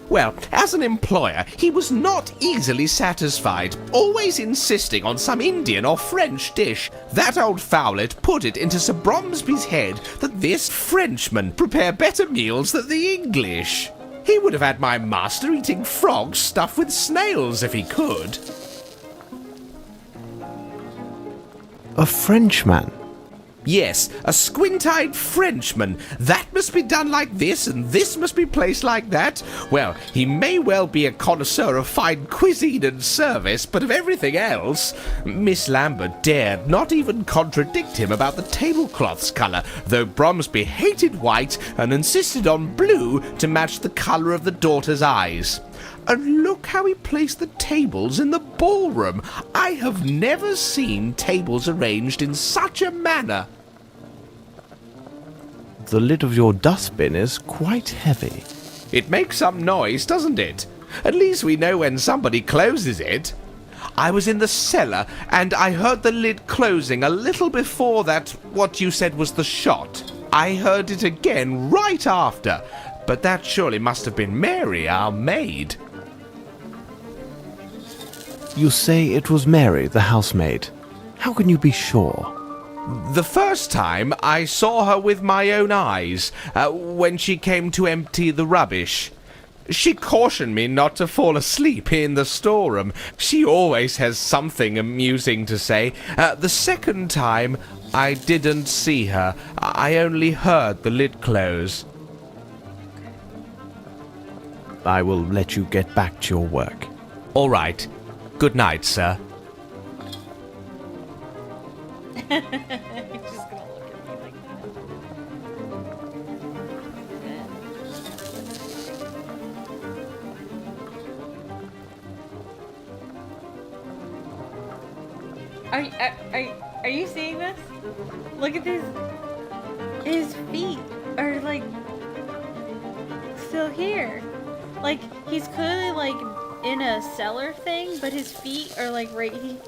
Well, as an employer, he was not easily satisfied, always insisting on some Indian or French dish. That old fowlet put it into Sir Bromsby's head that this Frenchman prepare better meals than the English. He would have had my master eating frogs stuffed with snails if he could. A Frenchman? Yes, a squint-eyed Frenchman. That must be done like this, and this must be placed like that. Well, he may well be a connoisseur of fine cuisine and service, but of everything else, Miss Lambert dared not even contradict him about the tablecloth's colour, though Bromsby hated white and insisted on blue to match the colour of the daughter's eyes. And look how he placed the tables in the ballroom. I have never seen tables arranged in such a manner. The lid of your dustbin is quite heavy. It makes some noise, doesn't it? At least we know when somebody closes it. I was in the cellar, and I heard the lid closing a little before that, what you said was the shot. I heard it again right after, but that surely must have been Mary, our maid. You say it was Mary, the housemaid. How can you be sure? The first time I saw her with my own eyes, when she came to empty the rubbish. She cautioned me not to fall asleep in the storeroom. She always has something amusing to say. The second time, I didn't see her. I only heard the lid close. I will let you get back to your work. All right. Good night, sir. He's just gonna look at me like that. Are you seeing this? Look at this. His feet are like still here. Like he's clearly like in a cellar thing, but his feet are like right here.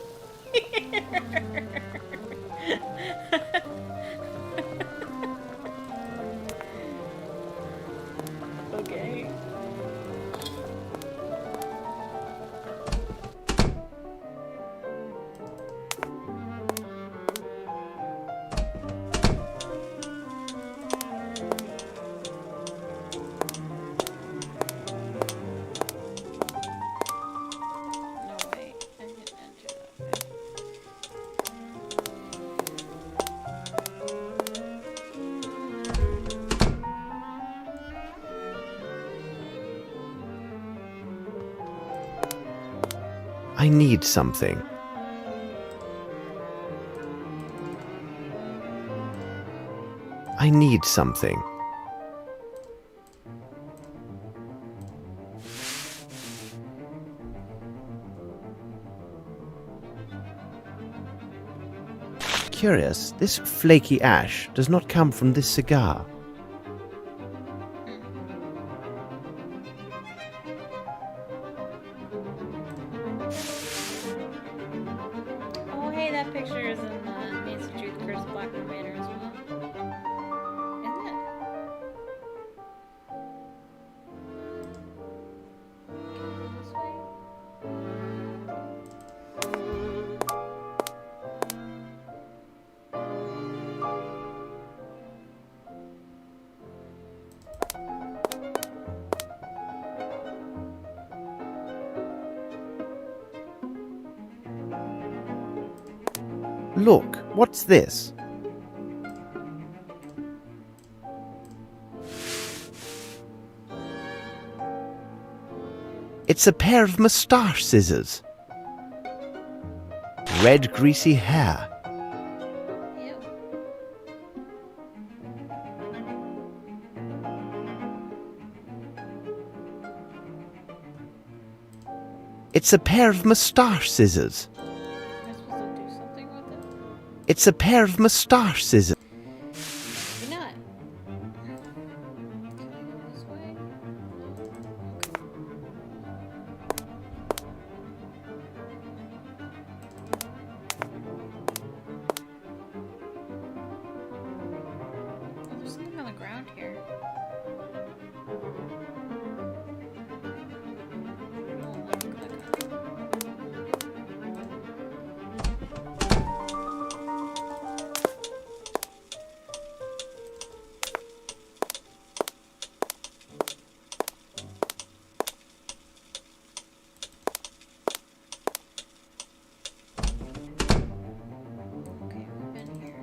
Okay. No, wait. I didn't enter that. I need something. I need something. Curious, this flaky ash does not come from this cigar. Oh, hey, that picture is in Nancy Truth Curse Black Manor as well. Isn't it? This way? Look, what's this? It's a pair of moustache scissors. Red greasy hair. Ew. It's a pair of moustache scissors. Am I supposed to do something with it? It's a pair of moustache scissors. Maybe not. This way? Oh, there's something on the ground here. Oh, let me click on it. Okay, we've been here.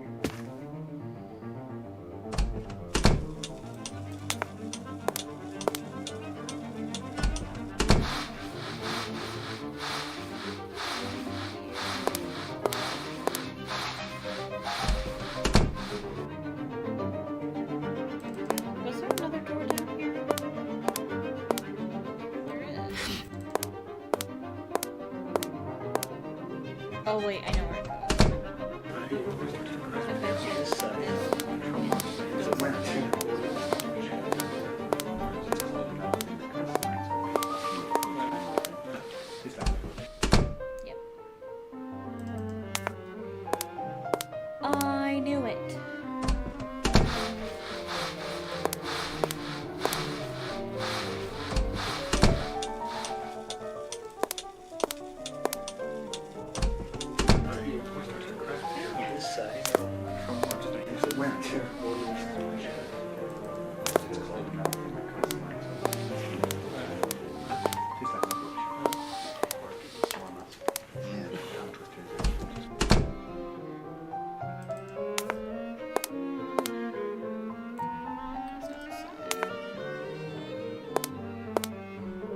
Was there another door down here? There is. Oh wait, I know where it goes. I bet you this Yep. I knew it.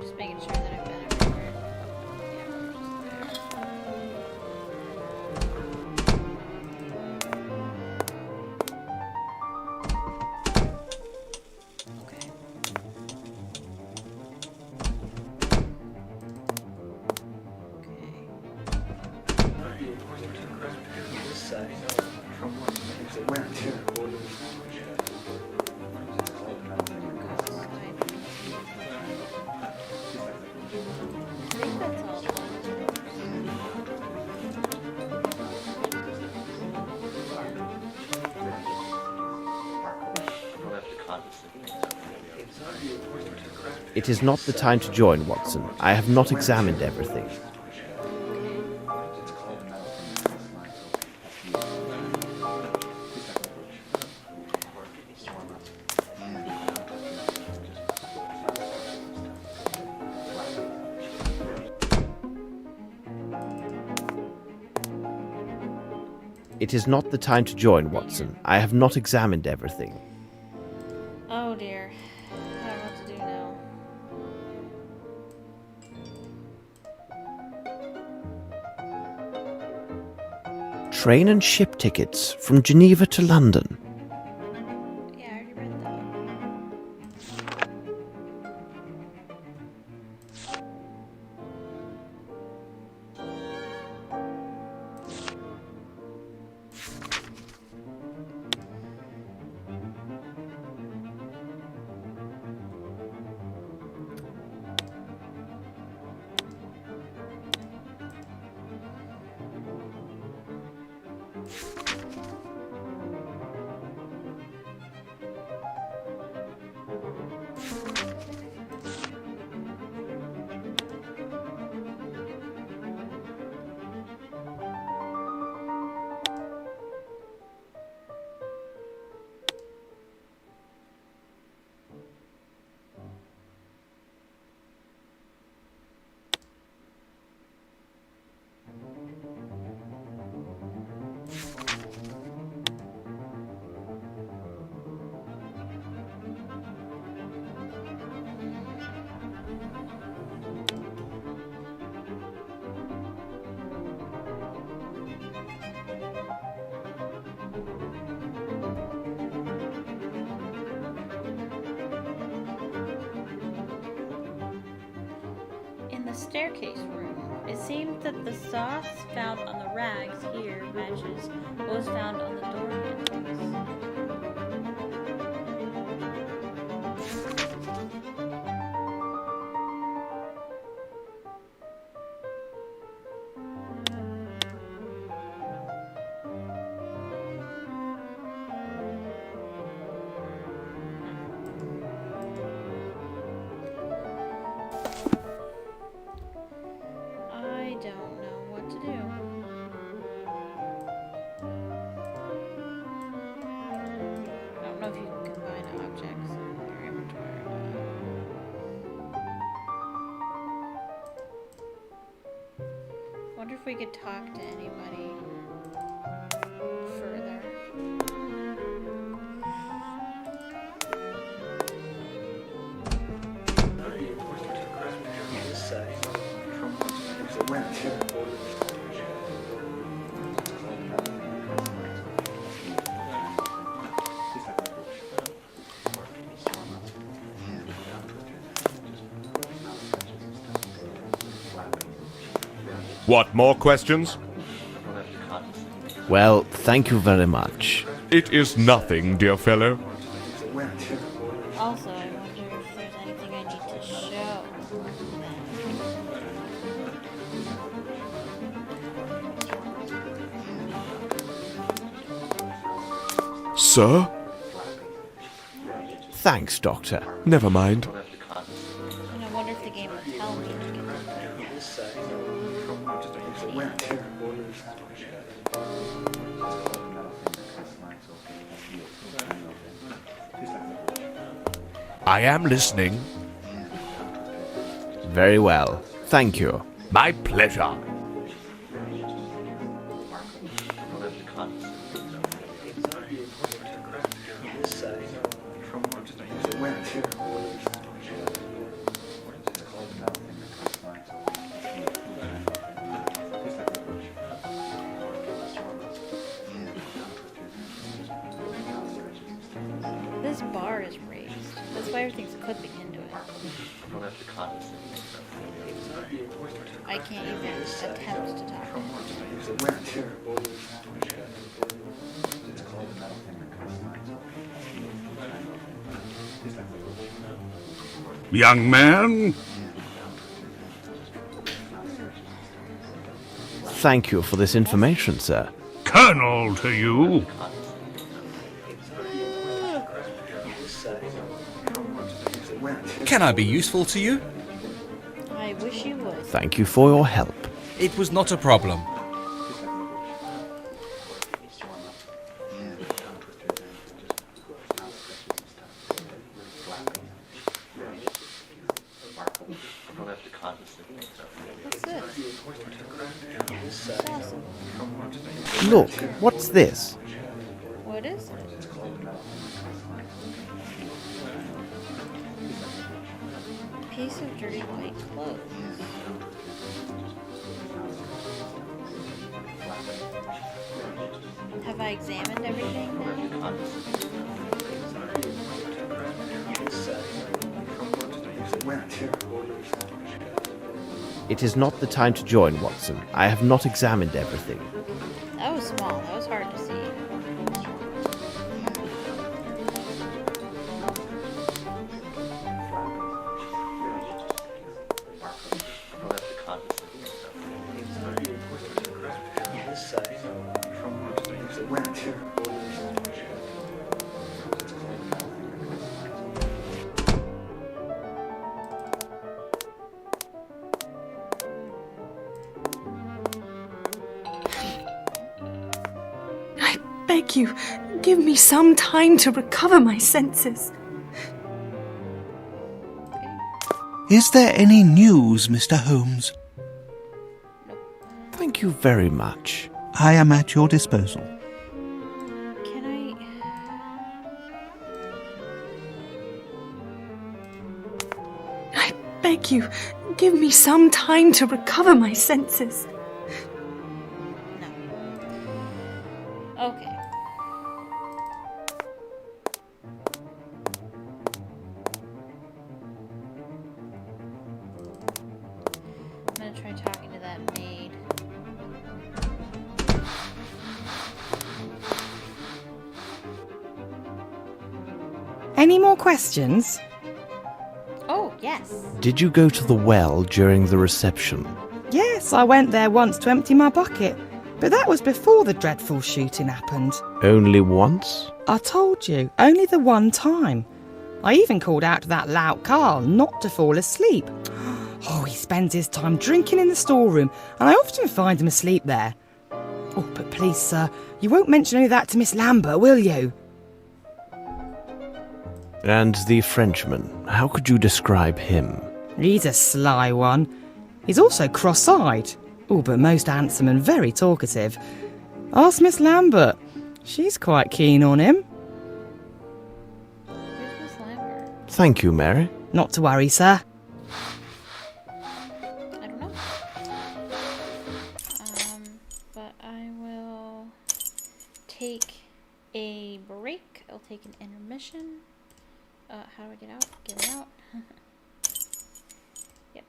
Just making sure that I've been everywhere. Yeah, we're just there. Okay. I think that's all. It is not the time to join, Watson. I have not examined everything. It is not the time to join, Watson. I have not examined everything. Oh dear. I don't know what to do now. Train and ship tickets from Geneva to London. Yeah, I already read that. In the staircase room, it seemed that the sauce found on the rags here matches what was found on the door handles. I don't know what to do. I don't know if you can combine objects in your inventory or not. Wonder if we could talk to anybody further. What, more questions? Well, thank you very much. It is nothing, dear fellow. Also, I wonder if there's anything I need to show. Sir? Thanks, Doctor. Never mind. And I wonder if the game will tell me. I am listening. Very well. Thank you. My pleasure. This bar is raised. That's why everything's clipping into it. I can't even attempt to talk. Young man, Thank you for this information, sir. Colonel to you. Can I be useful to you? I wish you would. Thank you for your help. It was not a problem. What's this? It's awesome. Look, what's this? What is it? Piece of dirty white clothes. Have I examined everything now? It is not the time to join, Watson. I have not examined everything. That was small. That was hard to see. I beg you, give me some time to recover my senses. Is there any news, Mr. Holmes? Thank you very much. I am at your disposal. Can I... I beg you, give me some time to recover my senses. No. Okay. I'm gonna try talking to that maid. Any more questions? Oh, yes. Did you go to the well during the reception? Yes, I went there once to empty my bucket, but that was before the dreadful shooting happened. Only once? I told you, only the one time. I even called out to that lout Carl not to fall asleep. Oh, he spends his time drinking in the storeroom, and I often find him asleep there. Oh, but please, sir, you won't mention any of that to Miss Lambert, will you? And the Frenchman, how could you describe him? He's a sly one. He's also cross-eyed. Oh, but most handsome and very talkative. Ask Miss Lambert. She's quite keen on him. Where's Miss Lambert? Thank you, Mary. Not to worry, sir. I don't know. But I will take a break. I'll take an intermission. How do I get out? Get out. Yep.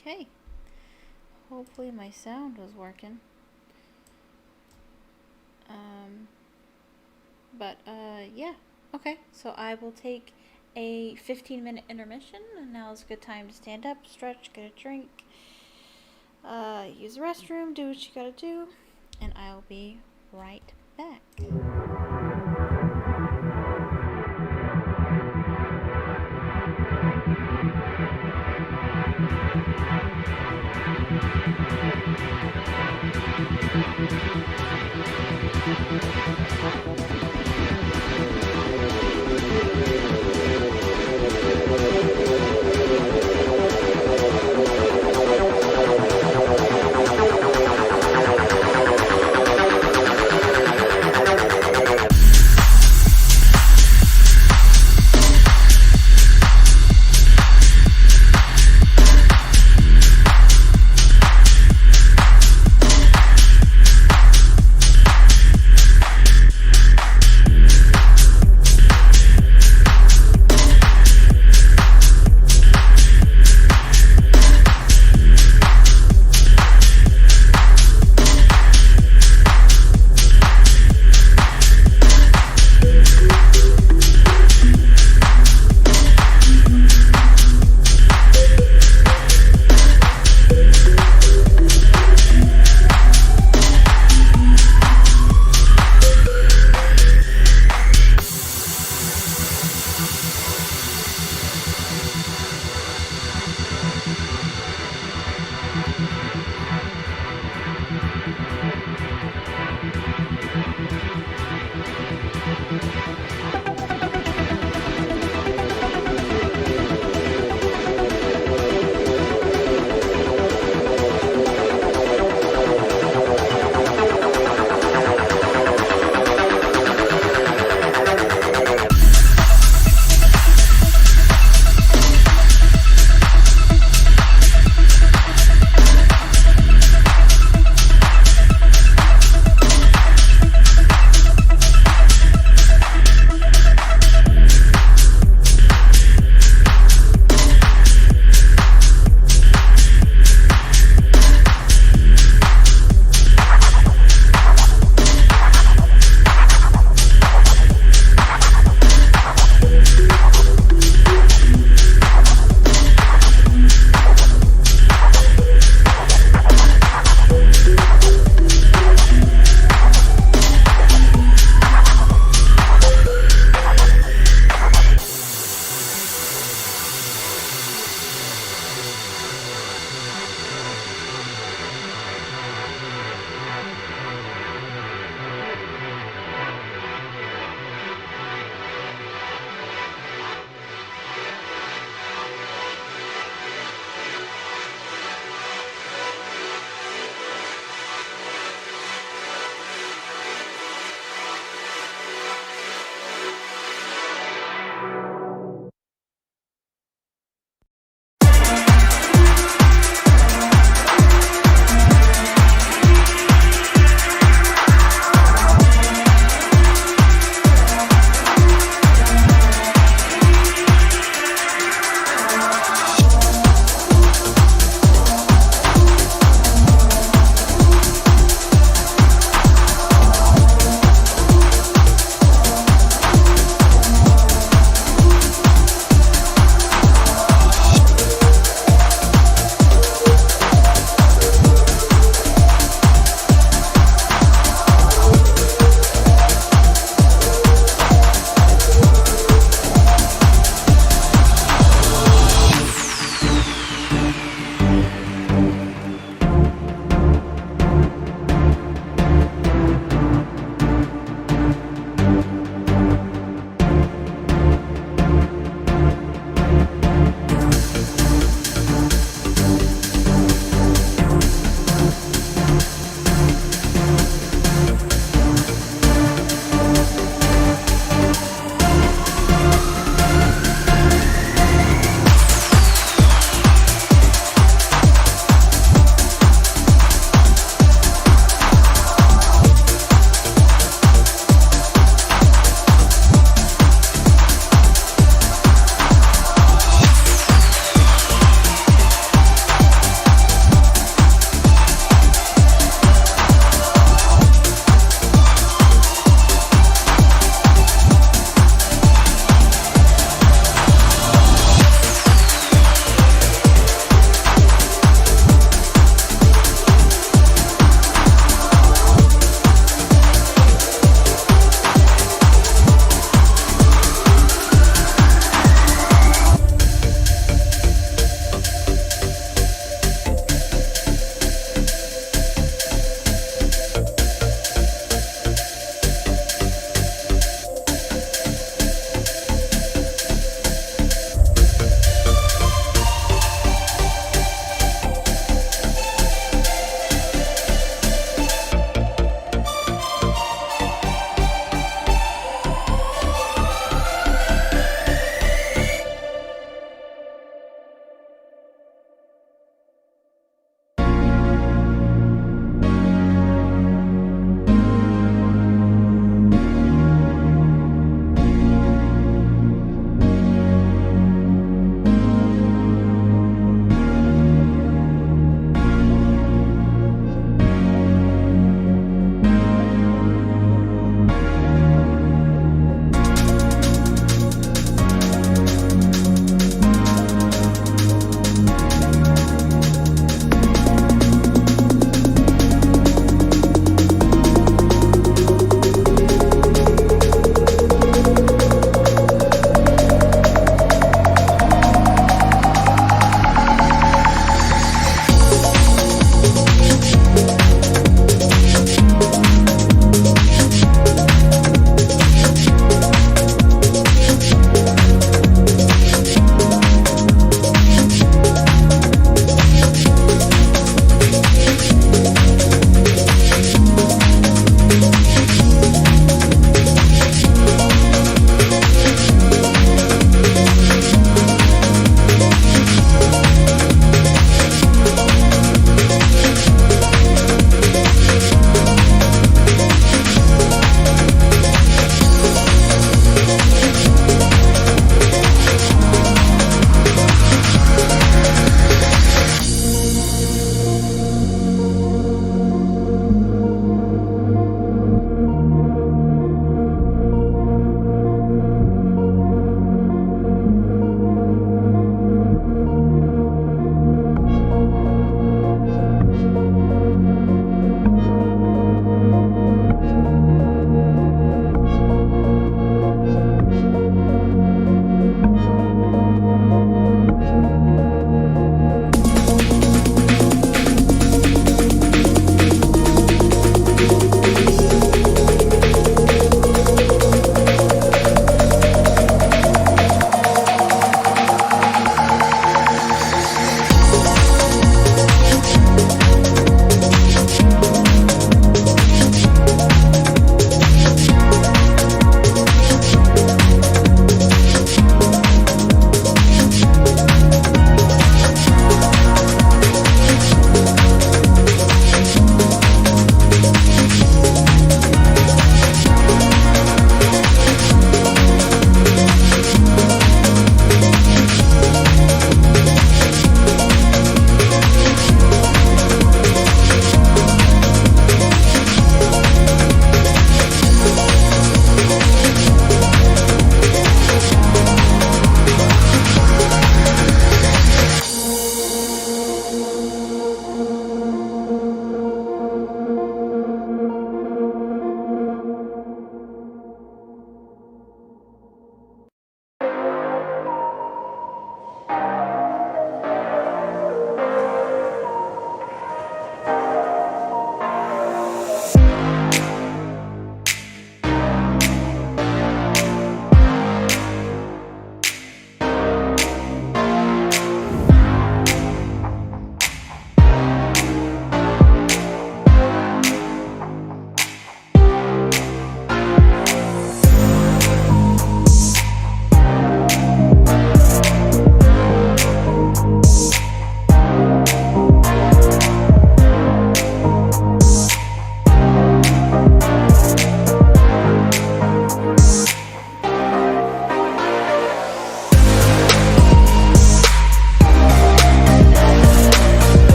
Okay. Hopefully my sound was working. Yeah. Okay. So I will take a 15-minute intermission, and now is a good time to stand up, stretch, get a drink, use the restroom, do what you gotta do, and I'll be right back.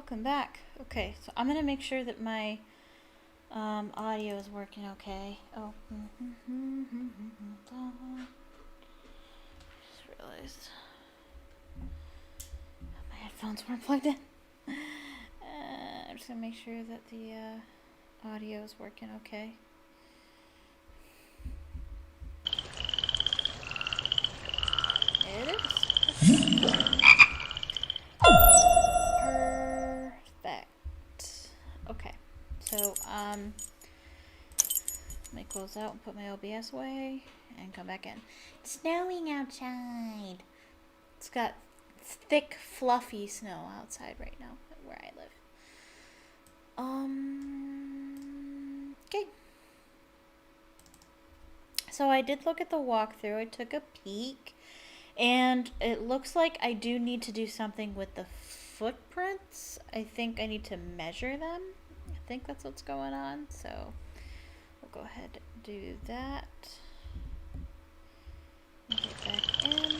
welcome back. Okay, so I'm gonna make sure that my audio is working okay. Oh, just realized my headphones weren't plugged in. I'm just gonna make sure that the audio is working okay. It is. Perfect. Okay. So, let me close out and put my OBS away and come back in. It's snowing outside. It's got thick, fluffy snow outside right now where I live. Okay. So I did look at the walkthrough. I took a peek. And it looks like I do need to do something with the footprints. I think I need to measure them. I think that's what's going on. So we'll go ahead and do that. Get back in.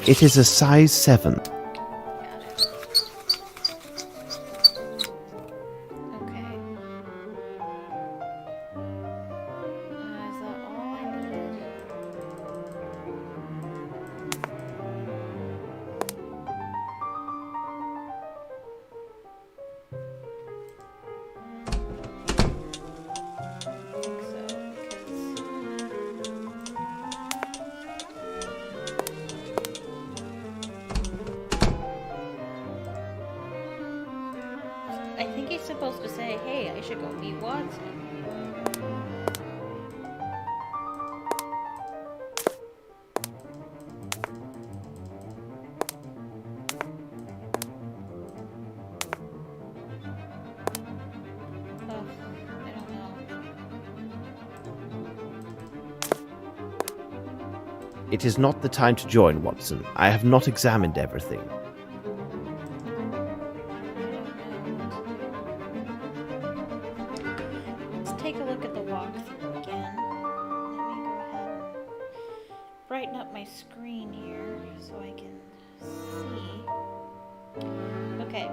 It is a size 7. Okay. Is that all I needed? I think so, I think he's supposed to say, hey, I should go meet Watson. Oh, I don't know. It is not the time to join, Watson. I have not examined everything. Let's take a look at the walkthrough again. Let me go ahead and brighten up my screen here so I can see. Okay.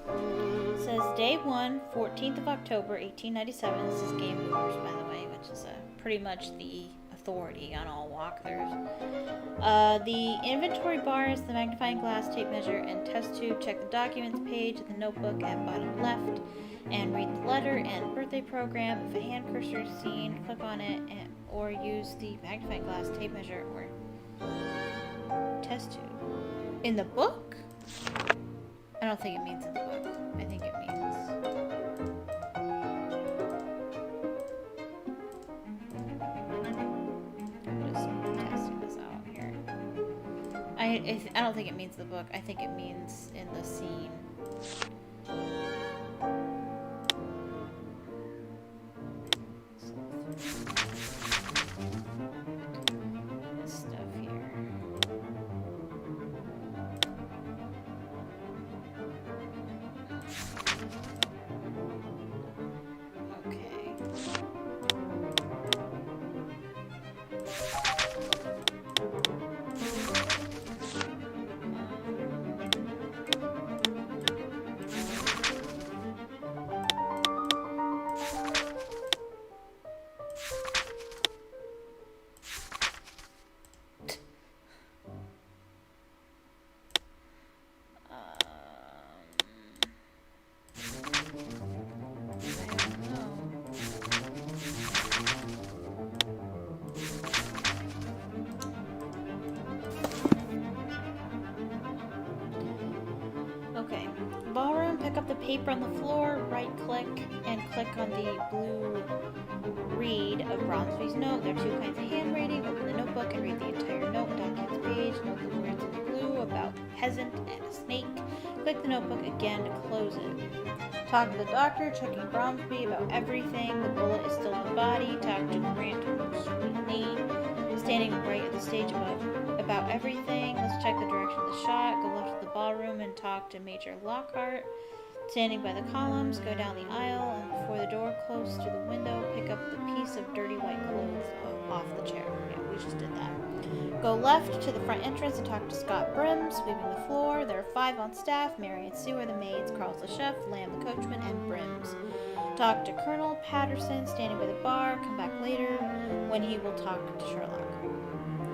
It says day 1, 14th of October, 1897. This is Game Movers, by the way, which is pretty much the authority on all walkthroughs. The inventory bar is the magnifying glass, tape measure, and test tube. Check the documents page of the notebook at bottom left and read the letter and birthday program. If a hand cursor is seen, click on it or use the magnifying glass, tape measure, or test tube. In the book? I don't think it means in the book. I think it means... I'm just testing this out here. I don't think it means the book. I think it means in the scene. This stuff here. Okay. the paper on the floor, right-click, and click on the blue read of Bromsby's note. There are two kinds of handwriting. Open the notebook and read the entire note. Document's page. Note the words in blue about peasant and a snake. Click the notebook again to close it. Talk to the doctor, checking Bromsby about everything. The bullet is still in the body. Talk to Grant Sweeney, standing right at the stage about everything. Let's check the direction of the shot. Go left to the ballroom and talk to Major Lockhart. Standing by the columns, go down the aisle, and before the door close to the window, pick up the piece of dirty white clothes off the chair. Yeah, we just did that. Go left to the front entrance and talk to Scott Brim, sweeping the floor. There are 5 on staff. Mary and Sue are the maids, Carl's the chef, Lamb the coachman, and Brims. Talk to Colonel Patterson, standing by the bar. Come back later when he will talk to Sherlock.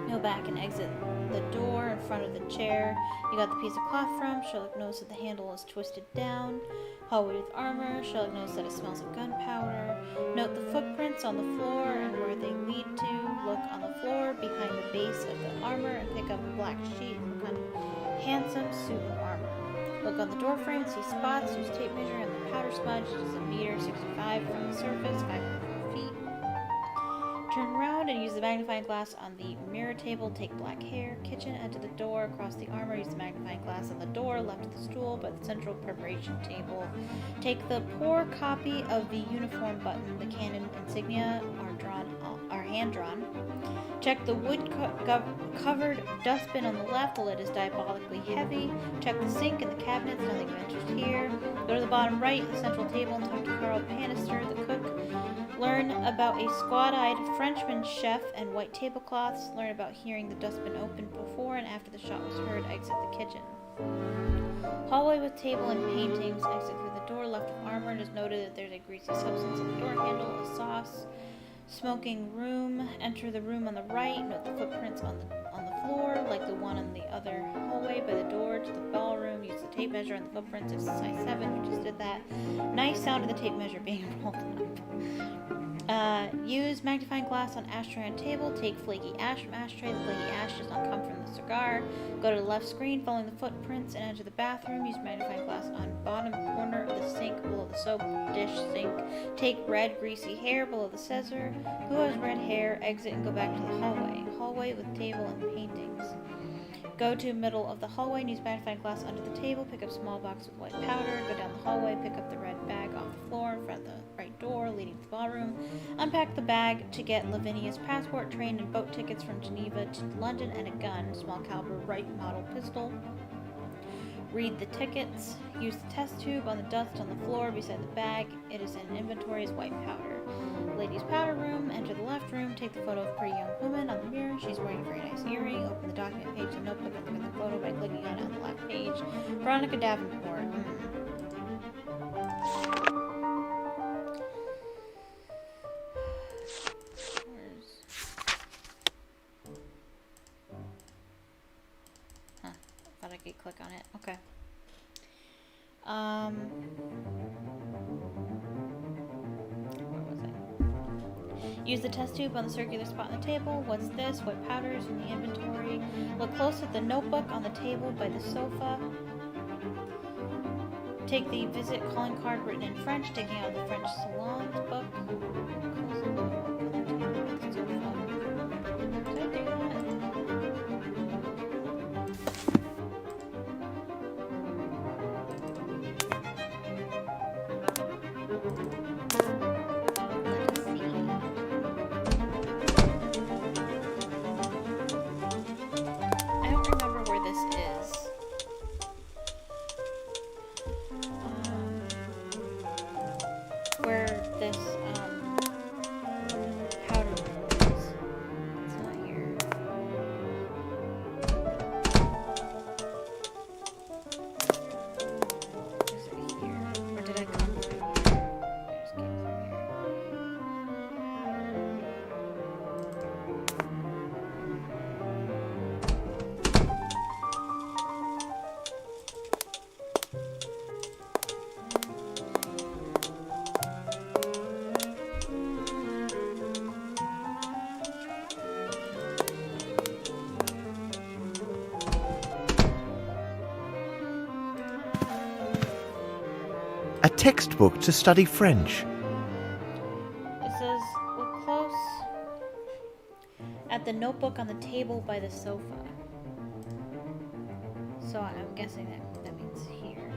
Go back and exit the door in front of the chair you got the piece of cloth from. Sherlock knows that the handle is twisted down. Hallway with armor. Sherlock knows that it smells of gunpowder. Note the footprints on the floor and where they lead to. Look on the floor behind the base of the armor and pick up a black sheet. Look on handsome suit of armor. Look on the door frame and see spots. Use tape measure and the powder smudge. It is a meter 65 from the surface, 5 feet. Turn around and use the magnifying glass on the mirror table. Take black hair. Kitchen, enter the door. Across the armor, use the magnifying glass on the door. Left of the stool by the central preparation table. Take the poor copy of the uniform button. The cannon insignia are hand-drawn. Check the wood-covered dustbin on the left. The lid is diabolically heavy. Check the sink and the cabinets. Nothing of interest here. Go to the bottom right, the central table, and talk to Carl Panister, the cook. Learn about a squat-eyed Frenchman chef and white tablecloths. Learn about hearing the dustbin open before and after the shot was heard. Exit the kitchen. Hallway with table and paintings. Exit through the door. Left of armor. It is noted that there's a greasy substance in the door handle. A sauce. Smoking room. Enter the room on the right. Note the footprints on the floor, like the one on the other hallway by the door to the ballroom. Use the tape measure on the footprints. It's size 7. We just did that. Nice sound of the tape measure being rolled up. Use magnifying glass on ashtray and table. Take flaky ash from ashtray. The flaky ash does not come from the cigar. Go to the left screen, following the footprints, and enter the bathroom. Use magnifying glass on bottom corner of the sink below the soap dish sink. Take red greasy hair below the scissor. Who has red hair? Exit and go back to the hallway. Hallway with table and paintings. Go to middle of the hallway and use magnifying glass under the table. Pick up small box with white powder. Go down the hallway. Pick up the red bag off the floor in front of the right door leading to the ballroom. Unpack the bag to get Lavinia's passport, train and boat tickets from Geneva to London, and a gun, small caliber Wright model pistol. Read the tickets. Use the test tube on the dust on the floor beside the bag. It is in inventory as white powder. Ladies' powder room. Enter the left room. Take the photo of a pretty young woman on the mirror. She's wearing a very nice earring. Open the document page of the notebook and look at the photo by clicking on it on the left page. Veronica Davenport. Thought I could click on it. Okay. Where was it? Use the test tube on the circular spot on the table. What's this? White powders in the inventory. Look close at the notebook on the table by the sofa. Take the visit calling card written in French, taking out the French salons book. Close the notebook on the table by the sofa. Did I do that? Where this textbook to study French. It says, look close at the notebook on the table by the sofa. So I'm guessing that means here.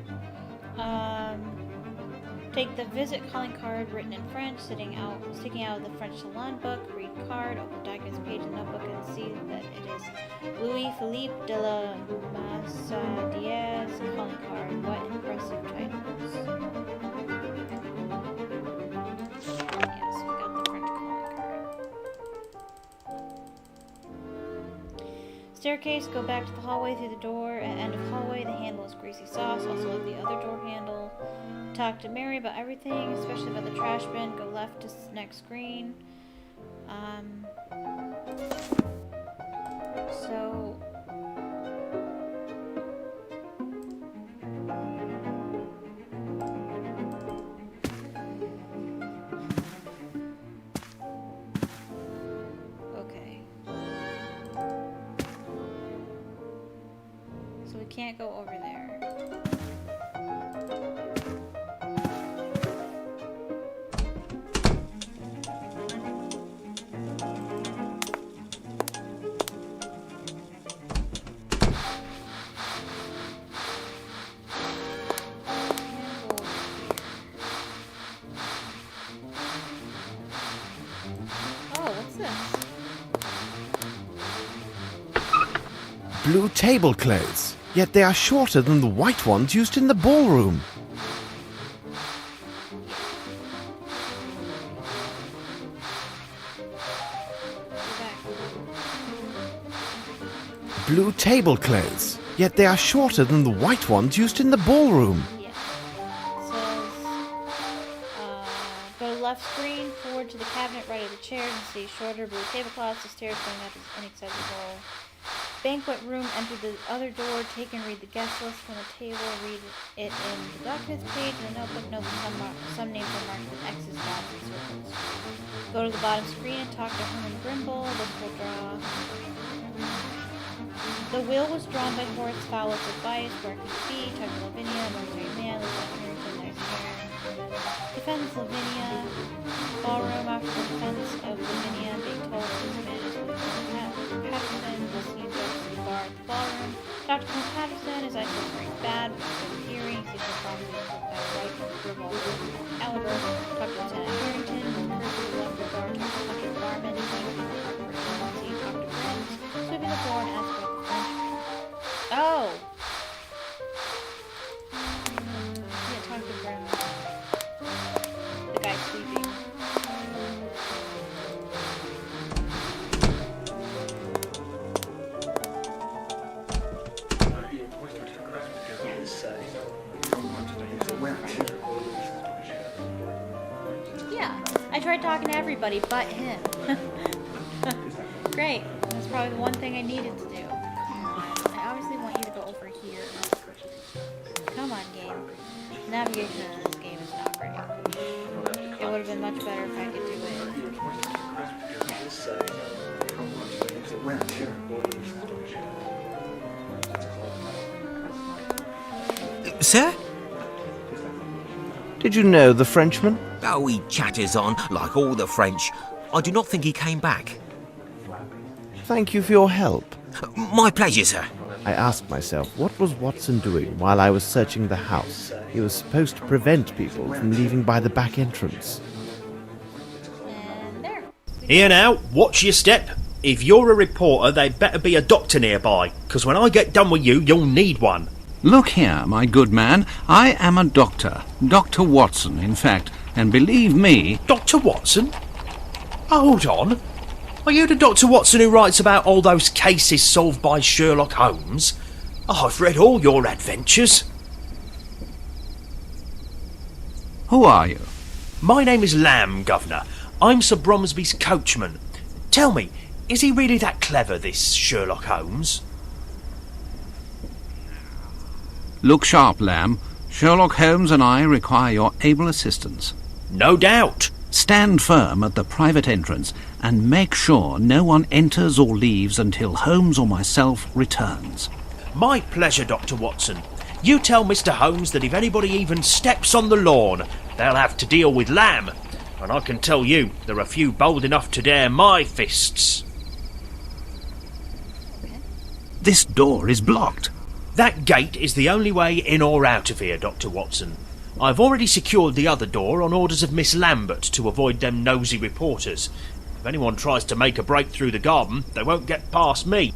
Take the visit calling card written in French, sticking out of the French salon book. Read card, open documents page in the notebook, and see that it is Louis Philippe de la Massadiez calling card. What impressive titles! Yes, we got the French calling card. Staircase, go back to the hallway through the door. At end of hallway, the handle is greasy sauce. Also like the other door handle. Talk to Mary about everything, especially about the trash bin. Go left to next screen. So... Okay. So we can't go over there. Blue tablecloths, yet they are shorter than the white ones used in the ballroom. Blue tablecloths, yet they are shorter than the white ones used in the ballroom. Yeah. It says, go to left screen, forward to the cabinet, right of the chairs, and see shorter blue tablecloths. The stairs going up is inaccessible. Banquet room, enter the other door, take and read the guest list from the table, read it in the documents page, in the notebook, note that some names are marked with X's, dots, and circles. Go to the bottom screen and talk to Herman Grimble. This will draw... The will was drawn by Horace Fowler's advice, where it could be, talk to Lavinia, military man, Lieutenant Harrington, nice hair. Defends Lavinia. Ballroom after the defense of Lavinia, being told his man is Lieutenant Patterson, listening to the bar at the ballroom. Dr. Colonel Patterson is actually very bad, but for hearing, sees no problem with the right Gribble caliber. Talk to Lieutenant Harrington, Kirby left the bar, talk to Hunter Barman, and talk to friends, sweeping the floor and ask about the Frenchman. Oh! Yeah, talk to Brennan. The guy sweeping. Yeah, I tried talking to everybody but him. Great. That's probably the one thing I needed to do. Come on. I obviously want you to go over here. Come on, game. Navigation in this game is not great. It would have been much better if I could do it. Sir? Did you know the Frenchman? Oh, he chatters on, like all the French. I do not think he came back. Thank you for your help. My pleasure, sir. I asked myself, what was Watson doing while I was searching the house? He was supposed to prevent people from leaving by the back entrance. And there. Here now, watch your step. If you're a reporter, there'd better be a doctor nearby, because when I get done with you, you'll need one. Look here, my good man, I am a doctor. Dr. Watson, in fact, and believe me... Dr. Watson? Hold on. Are you the Dr. Watson who writes about all those cases solved by Sherlock Holmes? I've read all your adventures. Who are you? My name is Lamb, Governor. I'm Sir Bromsby's coachman. Tell me, is he really that clever, this Sherlock Holmes? Look sharp, Lamb. Sherlock Holmes and I require your able assistance. No doubt. Stand firm at the private entrance and make sure no one enters or leaves until Holmes or myself returns. My pleasure, Dr. Watson. You tell Mr. Holmes that if anybody even steps on the lawn, they'll have to deal with Lamb. And I can tell you, there are few bold enough to dare my fists. This door is blocked. That gate is the only way in or out of here, Dr. Watson. I've already secured the other door on orders of Miss Lambert to avoid them nosy reporters. If anyone tries to make a break through the garden, they won't get past me.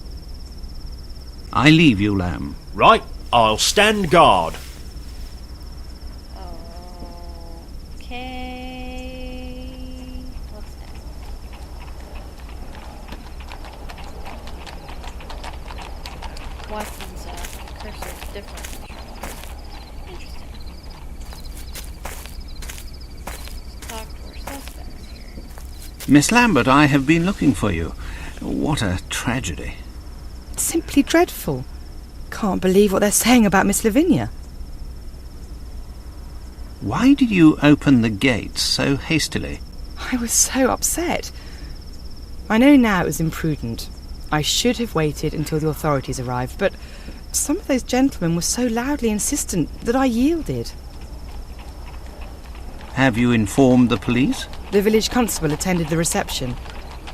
I leave you, Lamb. Right, I'll stand guard. Okay. What's next? Watson's cursor is different from Sherlock. Interesting. Let's talk to our suspects here. Miss Lambert, I have been looking for you. What a tragedy. Simply dreadful. Can't believe what they're saying about Miss Lavinia. Why did you open the gate so hastily? I was so upset. I know now it was imprudent. I should have waited until the authorities arrived, but some of those gentlemen were so loudly insistent that I yielded. Have you informed the police? The village constable attended the reception.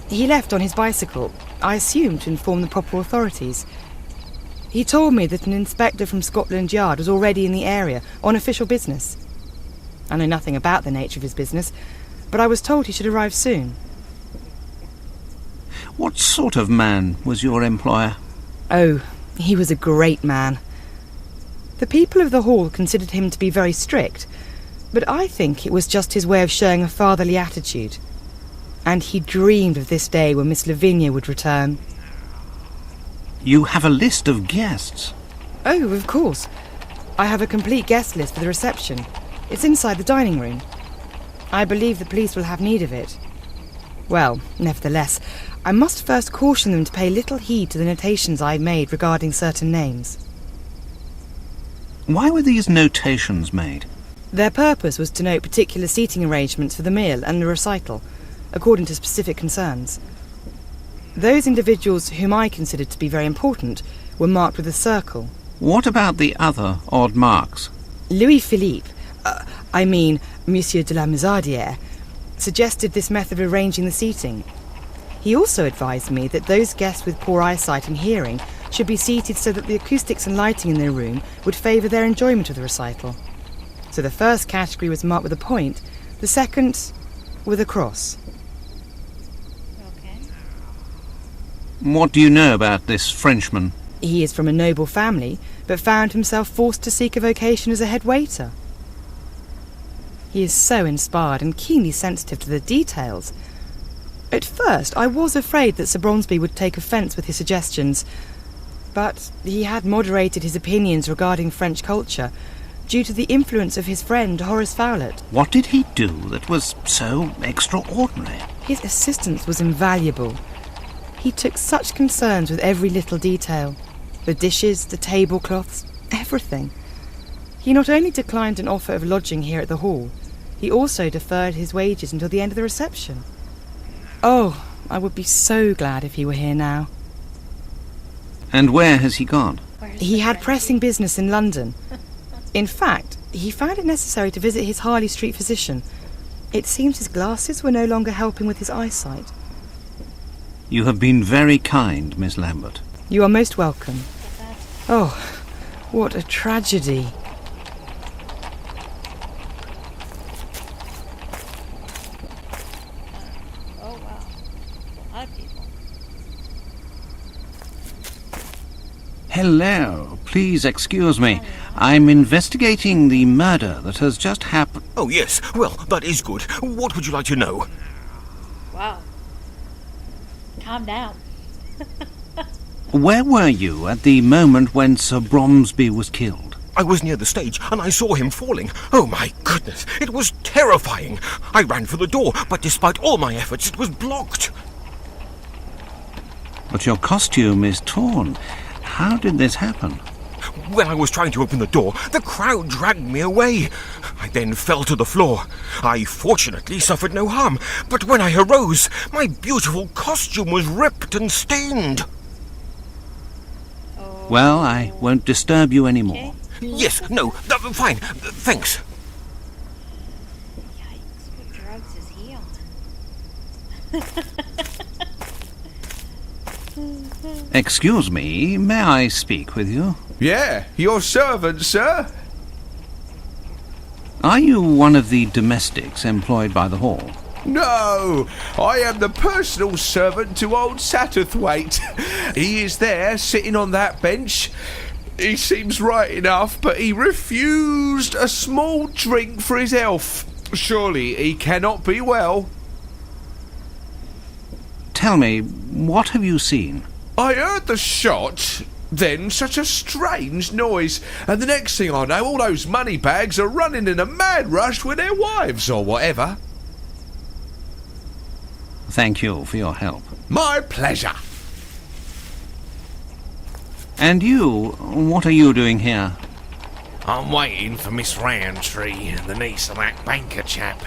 He left on his bicycle, I assume to inform the proper authorities. He told me that an inspector from Scotland Yard was already in the area on official business. I know nothing about the nature of his business, but I was told he should arrive soon. What sort of man was your employer? Oh, he was a great man. The people of the hall considered him to be very strict, but I think it was just his way of showing a fatherly attitude. And he dreamed of this day when Miss Lavinia would return. You have a list of guests. Oh, of course. I have a complete guest list for the reception. It's inside the dining room. I believe the police will have need of it. Well, nevertheless, I must first caution them to pay little heed to the notations I made regarding certain names. Why were these notations made? Their purpose was to note particular seating arrangements for the meal and the recital, according to specific concerns. Those individuals whom I considered to be very important were marked with a circle. What about the other odd marks? Louis-Philippe, Monsieur de la Mazardière, suggested this method of arranging the seating. He also advised me that those guests with poor eyesight and hearing should be seated so that the acoustics and lighting in their room would favour their enjoyment of the recital. So the first category was marked with a point, the second with a cross. Okay. What do you know about this Frenchman? He is from a noble family, but found himself forced to seek a vocation as a head waiter. He is so inspired and keenly sensitive to the details. At first, I was afraid that Sir Bromsby would take offence with his suggestions, but he had moderated his opinions regarding French culture due to the influence of his friend Horace Fowlett. What did he do that was so extraordinary? His assistance was invaluable. He took such concerns with every little detail. The dishes, the tablecloths, everything. He not only declined an offer of lodging here at the hall, he also deferred his wages until the end of the reception. Oh, I would be so glad if he were here now. And where has he gone? He had pressing business in London. In fact, he found it necessary to visit his Harley Street physician. It seems his glasses were no longer helping with his eyesight. You have been very kind, Miss Lambert. You are most welcome. Oh, what a tragedy. Oh, wow. A lot of people. Hello. Please excuse me. I'm investigating the murder that has just happened. Oh, yes. Well, that is good. What would you like to know? Wow. Calm down. Where were you at the moment when Sir Bromsby was killed? I was near the stage, and I saw him falling. Oh, my goodness, it was terrifying. I ran for the door, but despite all my efforts, it was blocked. But your costume is torn. How did this happen? When I was trying to open the door, the crowd dragged me away. I then fell to the floor. I fortunately suffered no harm, but when I arose, my beautiful costume was ripped and stained. Well, I won't disturb you anymore. Yes, no, fine, thanks. Yikes, what drugs is he on? Excuse me, may I speak with you? Yeah, your servant, sir. Are you one of the domestics employed by the hall? No, I am the personal servant to old Satterthwaite. He is there, sitting on that bench. He seems right enough, but he refused a small drink for his health. Surely he cannot be well. Tell me, what have you seen? I heard the shot, then such a strange noise, and the next thing I know, all those money bags are running in a mad rush with their wives or whatever. Thank you for your help. My pleasure. And you, what are you doing here? I'm waiting for Miss Roundtree, the niece of that banker chap.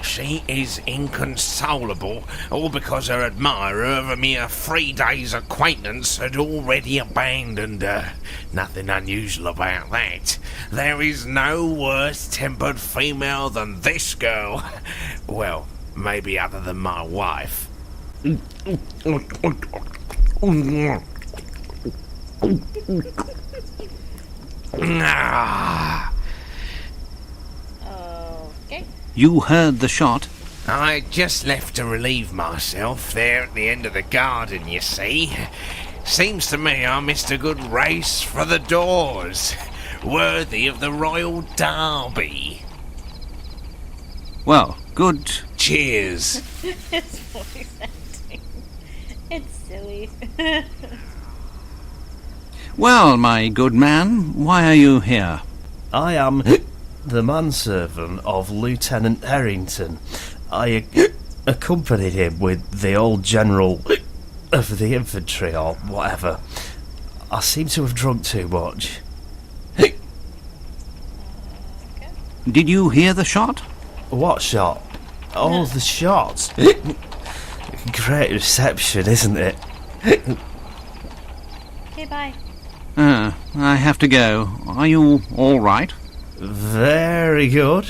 She is inconsolable, all because her admirer of a mere 3 days' acquaintance had already abandoned her. Nothing unusual about that. There is no worse-tempered female than this girl. Well, maybe other than my wife. Okay. You heard the shot? I just left to relieve myself there at the end of the garden, you see. Seems to me I missed a good race for the doors. Worthy of the Royal Derby. Well, good. Cheers. His voice acting. It's silly. Well, my good man, why are you here? I am the manservant of Lieutenant Harrington. I accompanied him with the old general of the infantry or whatever. I seem to have drunk too much. Did you hear the shot? What shot? Oh, the shot. Great reception, isn't it? Okay, bye. I have to go. Are you all right? Very good.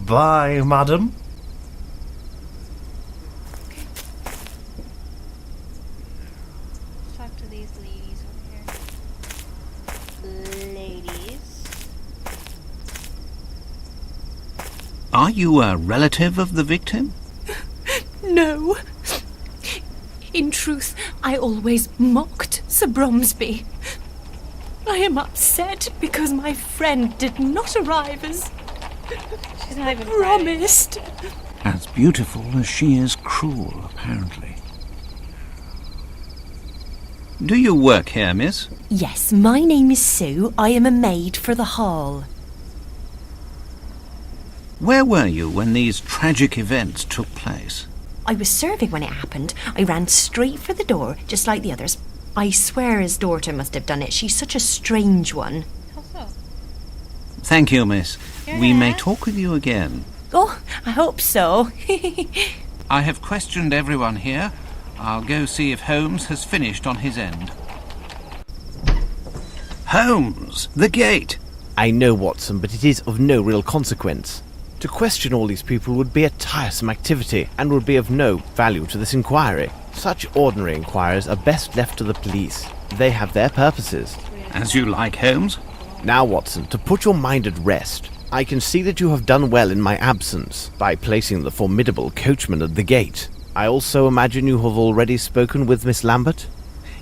Bye, madam. Let's talk to these ladies over here. Ladies. Are you a relative of the victim? No. In truth, I always mocked Sir Bromsby. I am upset because my friend did not arrive as She's not even promised. As beautiful as she is cruel, apparently. Do you work here, miss? Yes, my name is Sue. I am a maid for the hall. Where were you when these tragic events took place? I was serving when it happened. I ran straight for the door, just like the others. I swear his daughter must have done it. She's such a strange one. How so? Thank you, miss. We may Yeah. talk with you again. Oh, I hope so. I have questioned everyone here. I'll go see if Holmes has finished on his end. Holmes! The gate! I know, Watson, but it is of no real consequence. To question all these people would be a tiresome activity and would be of no value to this inquiry. Such ordinary inquiries are best left to the police. They have their purposes. As you like, Holmes. Now, Watson, to put your mind at rest, I can see that you have done well in my absence by placing the formidable coachman at the gate. I also imagine you have already spoken with Miss Lambert?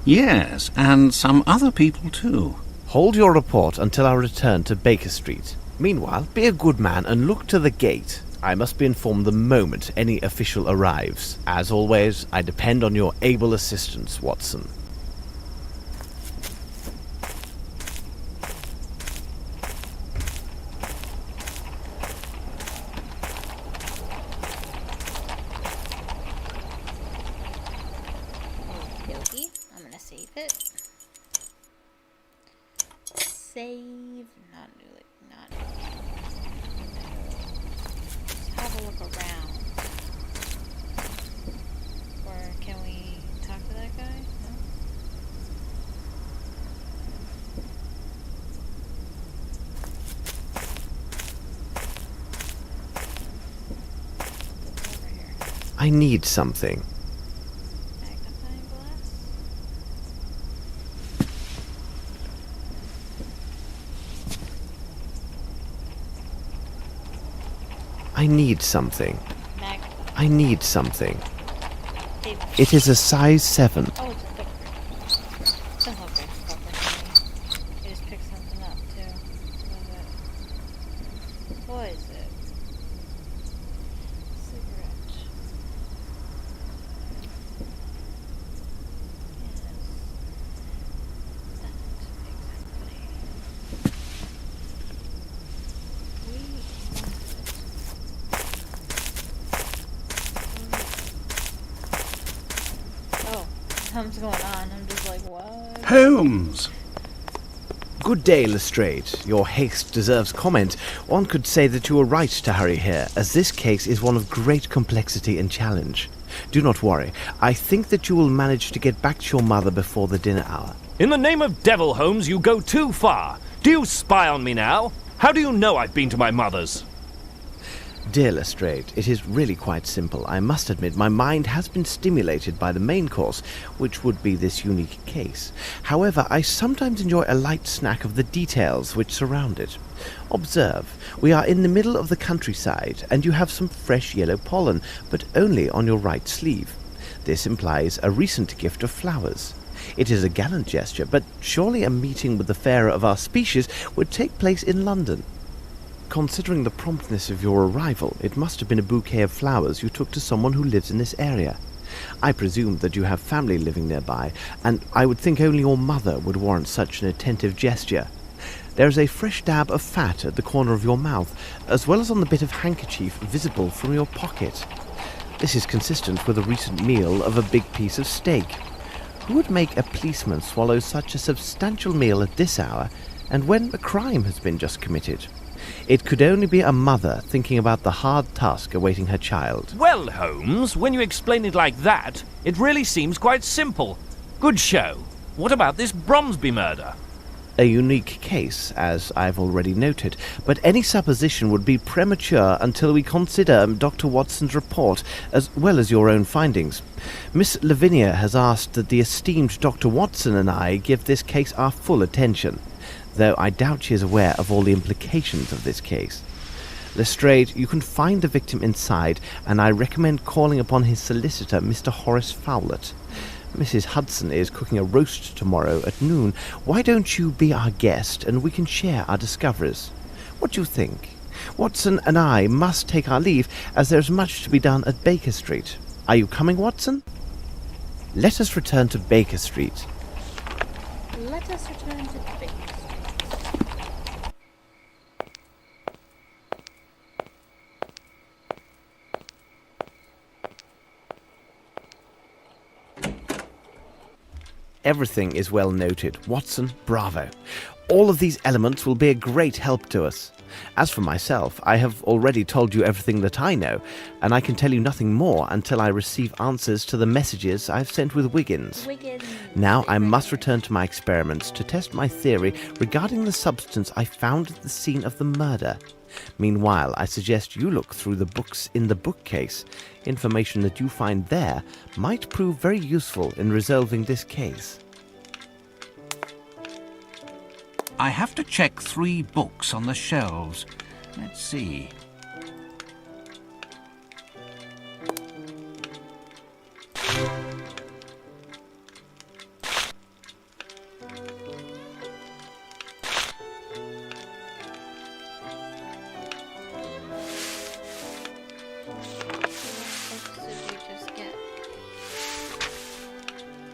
Yes, and some other people too. Hold your report until I return to Baker Street. Meanwhile, be a good man and look to the gate. I must be informed the moment any official arrives. As always, I depend on your able assistance, Watson. Okey-dokey. I'm gonna save it. Save. Not new. Not. Let's have a look around. Or can we talk to that guy? No. I need something. Magnifying glass. I need something. Magnifying. I need something. Hey, It is a size 7. oh, it's a thick. Doesn't look like it's proper to me. You just picked something up too. What is it? Cigarette. Yes. That exactly. We oh, something's going on. I'm just like, what? Holmes! Good day, Lestrade. Your haste deserves comment. One could say that you were right to hurry here, as this case is one of great complexity and challenge. Do not worry. I think that you will manage to get back to your mother before the dinner hour. In the name of devil, Holmes, you go too far. Do you spy on me now? How do you know I've been to my mother's? Dear Lestrade, it is really quite simple. I must admit my mind has been stimulated by the main course, which would be this unique case. However, I sometimes enjoy a light snack of the details which surround it. Observe, we are in the middle of the countryside, and you have some fresh yellow pollen, but only on your right sleeve. This implies a recent gift of flowers. It is a gallant gesture, but surely a meeting with the fairer of our species would take place in London. Considering the promptness of your arrival, it must have been a bouquet of flowers you took to someone who lives in this area. I presume that you have family living nearby, and I would think only your mother would warrant such an attentive gesture. There is a fresh dab of fat at the corner of your mouth, as well as on the bit of handkerchief visible from your pocket. This is consistent with a recent meal of a big piece of steak. Who would make a policeman swallow such a substantial meal at this hour, and when a crime has been just committed? It could only be a mother thinking about the hard task awaiting her child. Well, Holmes, when you explain it like that, it really seems quite simple. Good show. What about this Bromsby murder? A unique case, as I've already noted, but any supposition would be premature until we consider Dr. Watson's report, as well as your own findings. Miss Lavinia has asked that the esteemed Dr. Watson and I give this case our full attention, though I doubt she is aware of all the implications of this case. Lestrade, you can find the victim inside, and I recommend calling upon his solicitor, Mr. Horace Fowlett. Mrs. Hudson is cooking a roast tomorrow at noon. Why don't you be our guest, and we can share our discoveries? What do you think? Watson and I must take our leave, as there is much to be done at Baker Street. Are you coming, Watson? Let us return to Baker Street. Let us return to Baker Street. Everything is well noted. Watson, bravo. All of these elements will be a great help to us. As for myself, I have already told you everything that I know, and I can tell you nothing more until I receive answers to the messages I've sent with Wiggins. Now I must return to my experiments to test my theory regarding the substance I found at the scene of the murder. Meanwhile, I suggest you look through the books in the bookcase. Information that you find there might prove very useful in resolving this case. I have to check 3 books on the shelves. Let's see.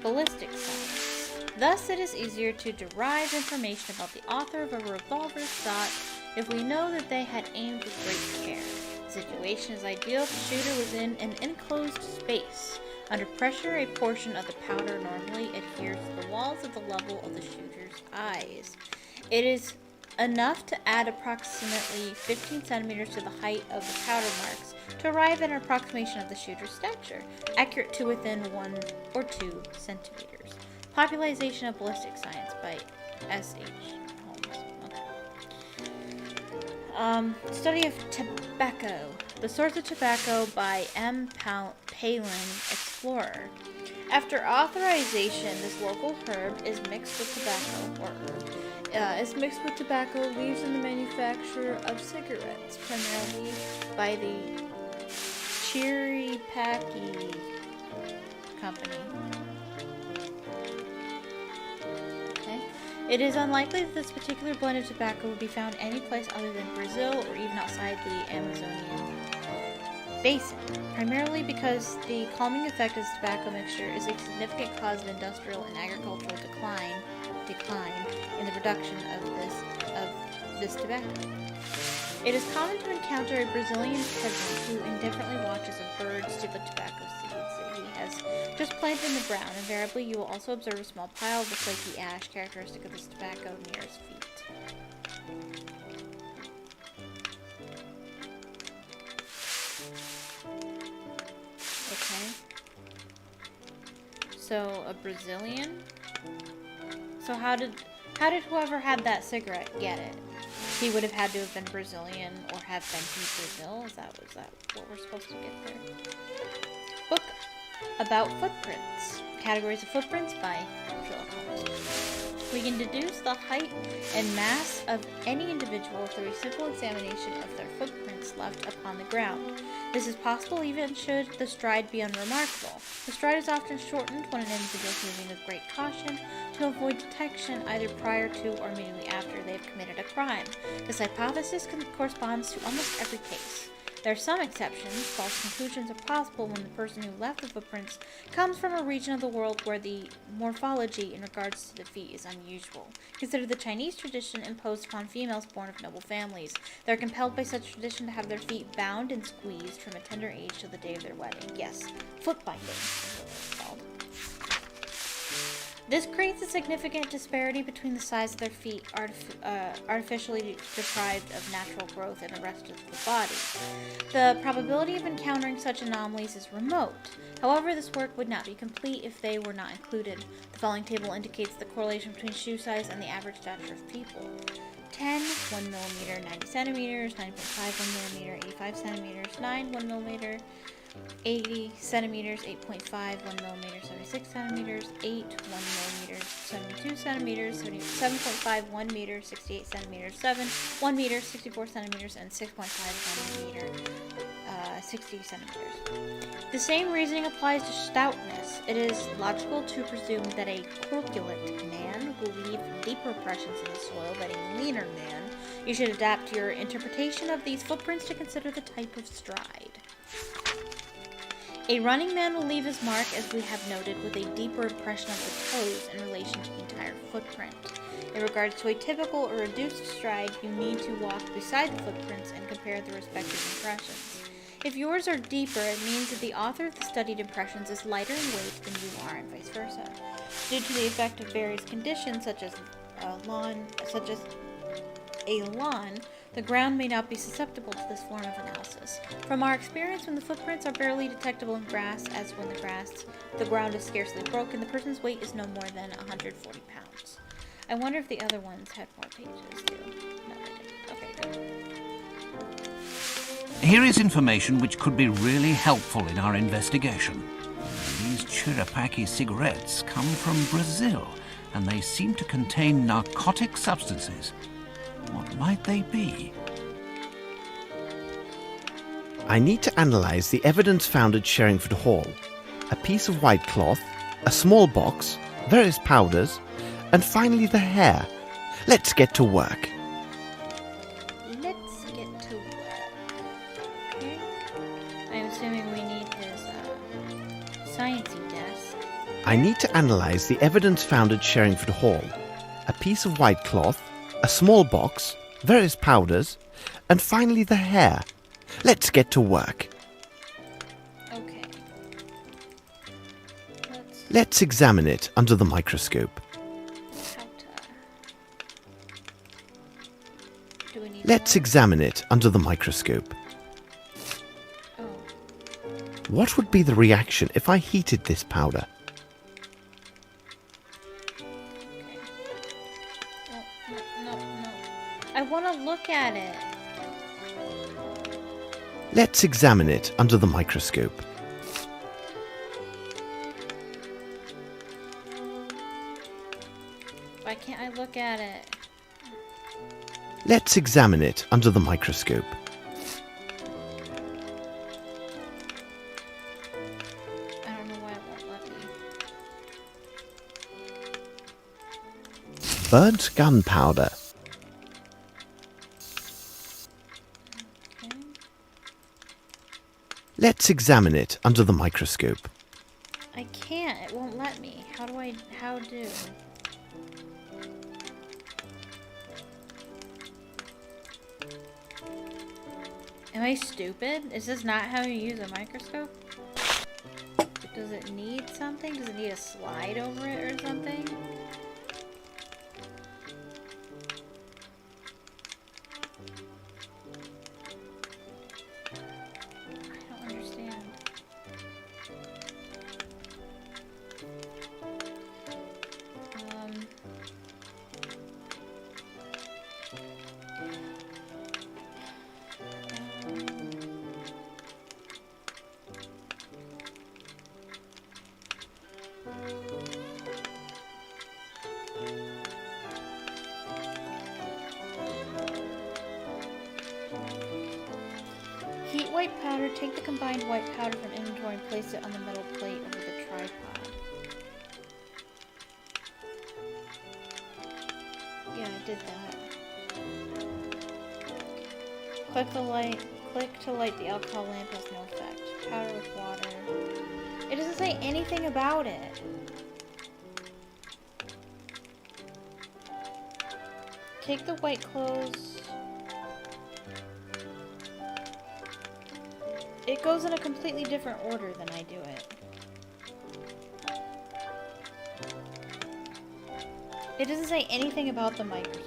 Ballistic science. Thus, it is easier to derive information about the author of a revolver shot if we know that they had aimed with great care. The situation is ideal if the shooter was in an enclosed space. Under pressure, a portion of the powder normally adheres to the walls at the level of the shooter's eyes. It is enough to add approximately 15 centimeters to the height of the powder marks to arrive at an approximation of the shooter's stature, accurate to within 1 or 2 centimeters. Popularization of Ballistic Science by S.H. Holmes. Okay. Study of Tobacco. The Source of Tobacco by M. Palin explorer. After authorization, this local herb is mixed with tobacco, leaves in the manufacture of cigarettes, primarily by the Chiripaki Company. Okay. It is unlikely that this particular blend of tobacco would be found any place other than Brazil or even outside the Amazonian basin, primarily because the calming effect of this tobacco mixture is a significant cause of industrial and agricultural decline in the production of this tobacco. It is common to encounter a Brazilian peasant who indifferently watches a bird steal the tobacco seeds that he has just planted in the ground. Invariably, you will also observe a small pile of the flaky ash characteristic of this tobacco near his feet. Okay. So, a Brazilian? So how did whoever had that cigarette get it? He would have had to have been Brazilian or have been from Brazil? Is that what we're supposed to get there? Book about footprints. Categories of footprints by Sherlock Holmes. We can deduce the height and mass of any individual through a simple examination of their footprints left upon the ground. This is possible even should the stride be unremarkable. The stride is often shortened when an individual is moving with great caution to avoid detection either prior to or immediately after they have committed a crime. This hypothesis corresponds to almost every case. There are some exceptions. False conclusions are possible when the person who left the footprints comes from a region of the world where the morphology in regards to the feet is unusual. Consider the Chinese tradition imposed upon females born of noble families. They are compelled by such tradition to have their feet bound and squeezed from a tender age till the day of their wedding. Yes, foot binding is what it's called. This creates a significant disparity between the size of their feet, artificially deprived of natural growth, and the rest of the body. The probability of encountering such anomalies is remote. However, this work would not be complete if they were not included. The following table indicates the correlation between shoe size and the average stature of people. 10, 1 millimeter, 90 centimeters, 9.5, 1 millimeter, 85 centimeters, 9, 1 millimeter, 80 centimeters, 8.5, 1 millimeter, 76 centimeters, 8, 1 millimeter, 72 centimeters, 7.5, 1 meter, 68 centimeters, 7, 1 meter, 64 centimeters, and 6.5, 1 meter, 60 centimeters. The same reasoning applies to stoutness. It is logical to presume that a corpulent man will leave deeper impressions in the soil than a leaner man. You should adapt your interpretation of these footprints to consider the type of stride. A running man will leave his mark, as we have noted, with a deeper impression of the toes in relation to the entire footprint. In regards to a typical or reduced stride, you need to walk beside the footprints and compare the respective impressions. If yours are deeper, it means that the author of the studied impressions is lighter in weight than you are, and vice versa. Due to the effect of various conditions, such as a lawn, the ground may not be susceptible to this form of analysis. From our experience, when the footprints are barely detectable in grass, as when the ground is scarcely broken, the person's weight is no more than 140 pounds. I wonder if the other ones had more pages, too. No, they didn't. Okay, good. Here is information which could be really helpful in our investigation. These Chiripaki cigarettes come from Brazil, and they seem to contain narcotic substances. What might they be? I need to analyse the evidence found at Sherringford Hall. A piece of white cloth, a small box, various powders, and finally the hair. Let's get to work. Let's get to work. Okay. I'm assuming we need his sciencey desk. I need to analyse the evidence found at Sherringford Hall. A piece of white cloth, a small box, various powders, and finally the hair. Let's get to work. Okay. Let's examine it under the microscope. Let's examine it under the microscope. Oh. What would be the reaction if I heated this powder? No. I want to look at it. Let's examine it under the microscope. Let's examine it under the microscope. I don't know why it won't let me. Burnt gunpowder. Okay. Let's examine it under the microscope. I can't. It won't let me. How do? Am I stupid? Is this not how you use a microscope? Does it need something? Does it need a slide over it or something? I don't understand. Heat white powder. Take the combined white powder from inventory and place it on the metal plate over the tripod. Yeah, I did that. Click to light the alcohol lamp has no effect. Powder with water. It doesn't say anything about it. Take the white clothes. It goes in a completely different order than I do it. It doesn't say anything about the microscope.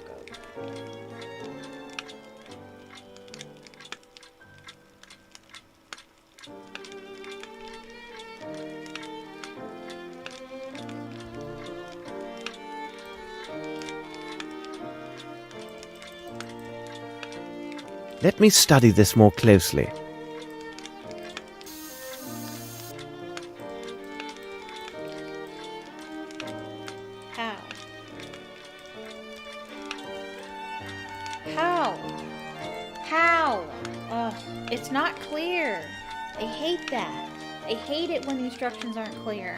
Let me study this more closely. How? How? How? Ugh, it's not clear. I hate that. I hate it when the instructions aren't clear.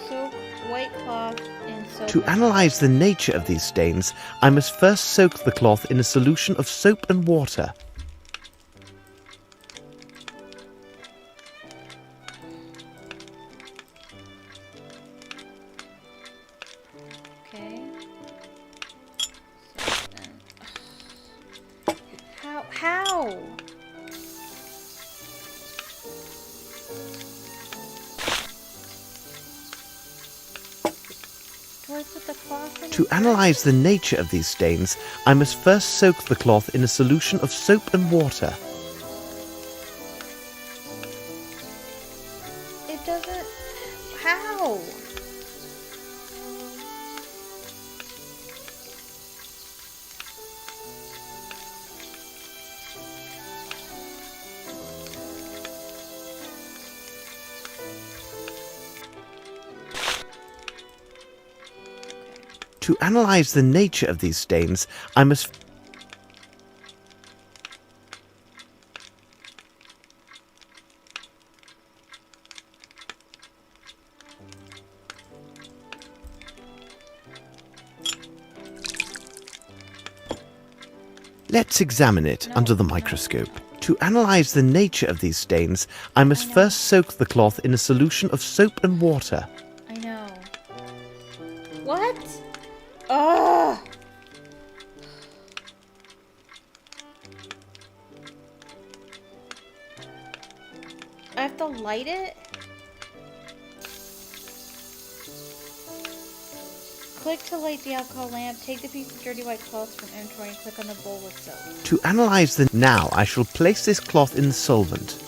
Soak white cloth in soap. To analyze the nature of these stains, I must first soak the cloth in a solution of soap and water. Okay. So then, how? Do I put the cloth in? To analyze the nature of these stains, I must first soak the cloth in a solution of soap and water. It doesn't. How? To analyze the nature of these stains, I must... Let's examine it under the microscope. To analyze the nature of these stains, I must first soak the cloth in a solution of soap and water. I know. What? Ugh! I have to light it? Click to light the alcohol lamp. Take the piece of dirty white cloth from inventory and click on the bowl with soap. To analyze the... Now I shall place this cloth in the solvent.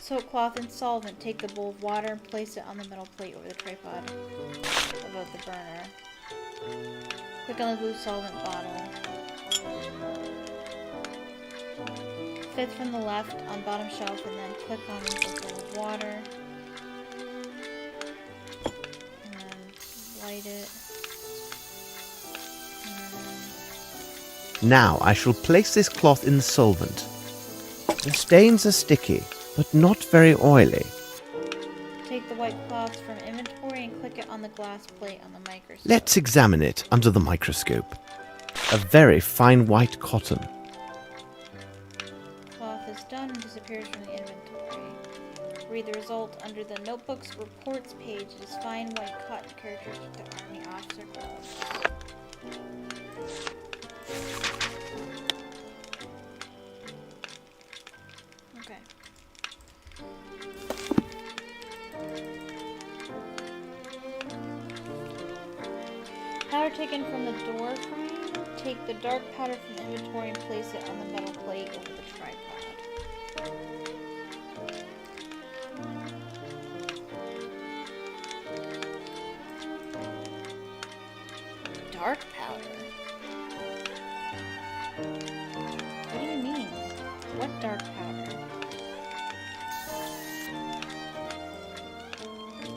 Soap cloth and solvent. Take the bowl of water and place it on the metal plate over the tripod above the burner. Click on the blue solvent bottle. Fifth from the left on bottom shelf and then click on the bowl of water. write it. Now I shall place this cloth in the solvent. The stains are sticky, but not very oily. Take the white cloth from inventory and click it on the glass plate on the microscope. Let's examine it under the microscope. A very fine white cotton. Cloth is done and disappears from the inventory. Read the result under the notebook's reports page. It is fine white cotton characteristic to Army officer gloves. Okay. Powder taken from the door frame. Take the dark powder from the inventory and place it on the metal plate over the tripod. Dark powder? What do you mean? What dark powder?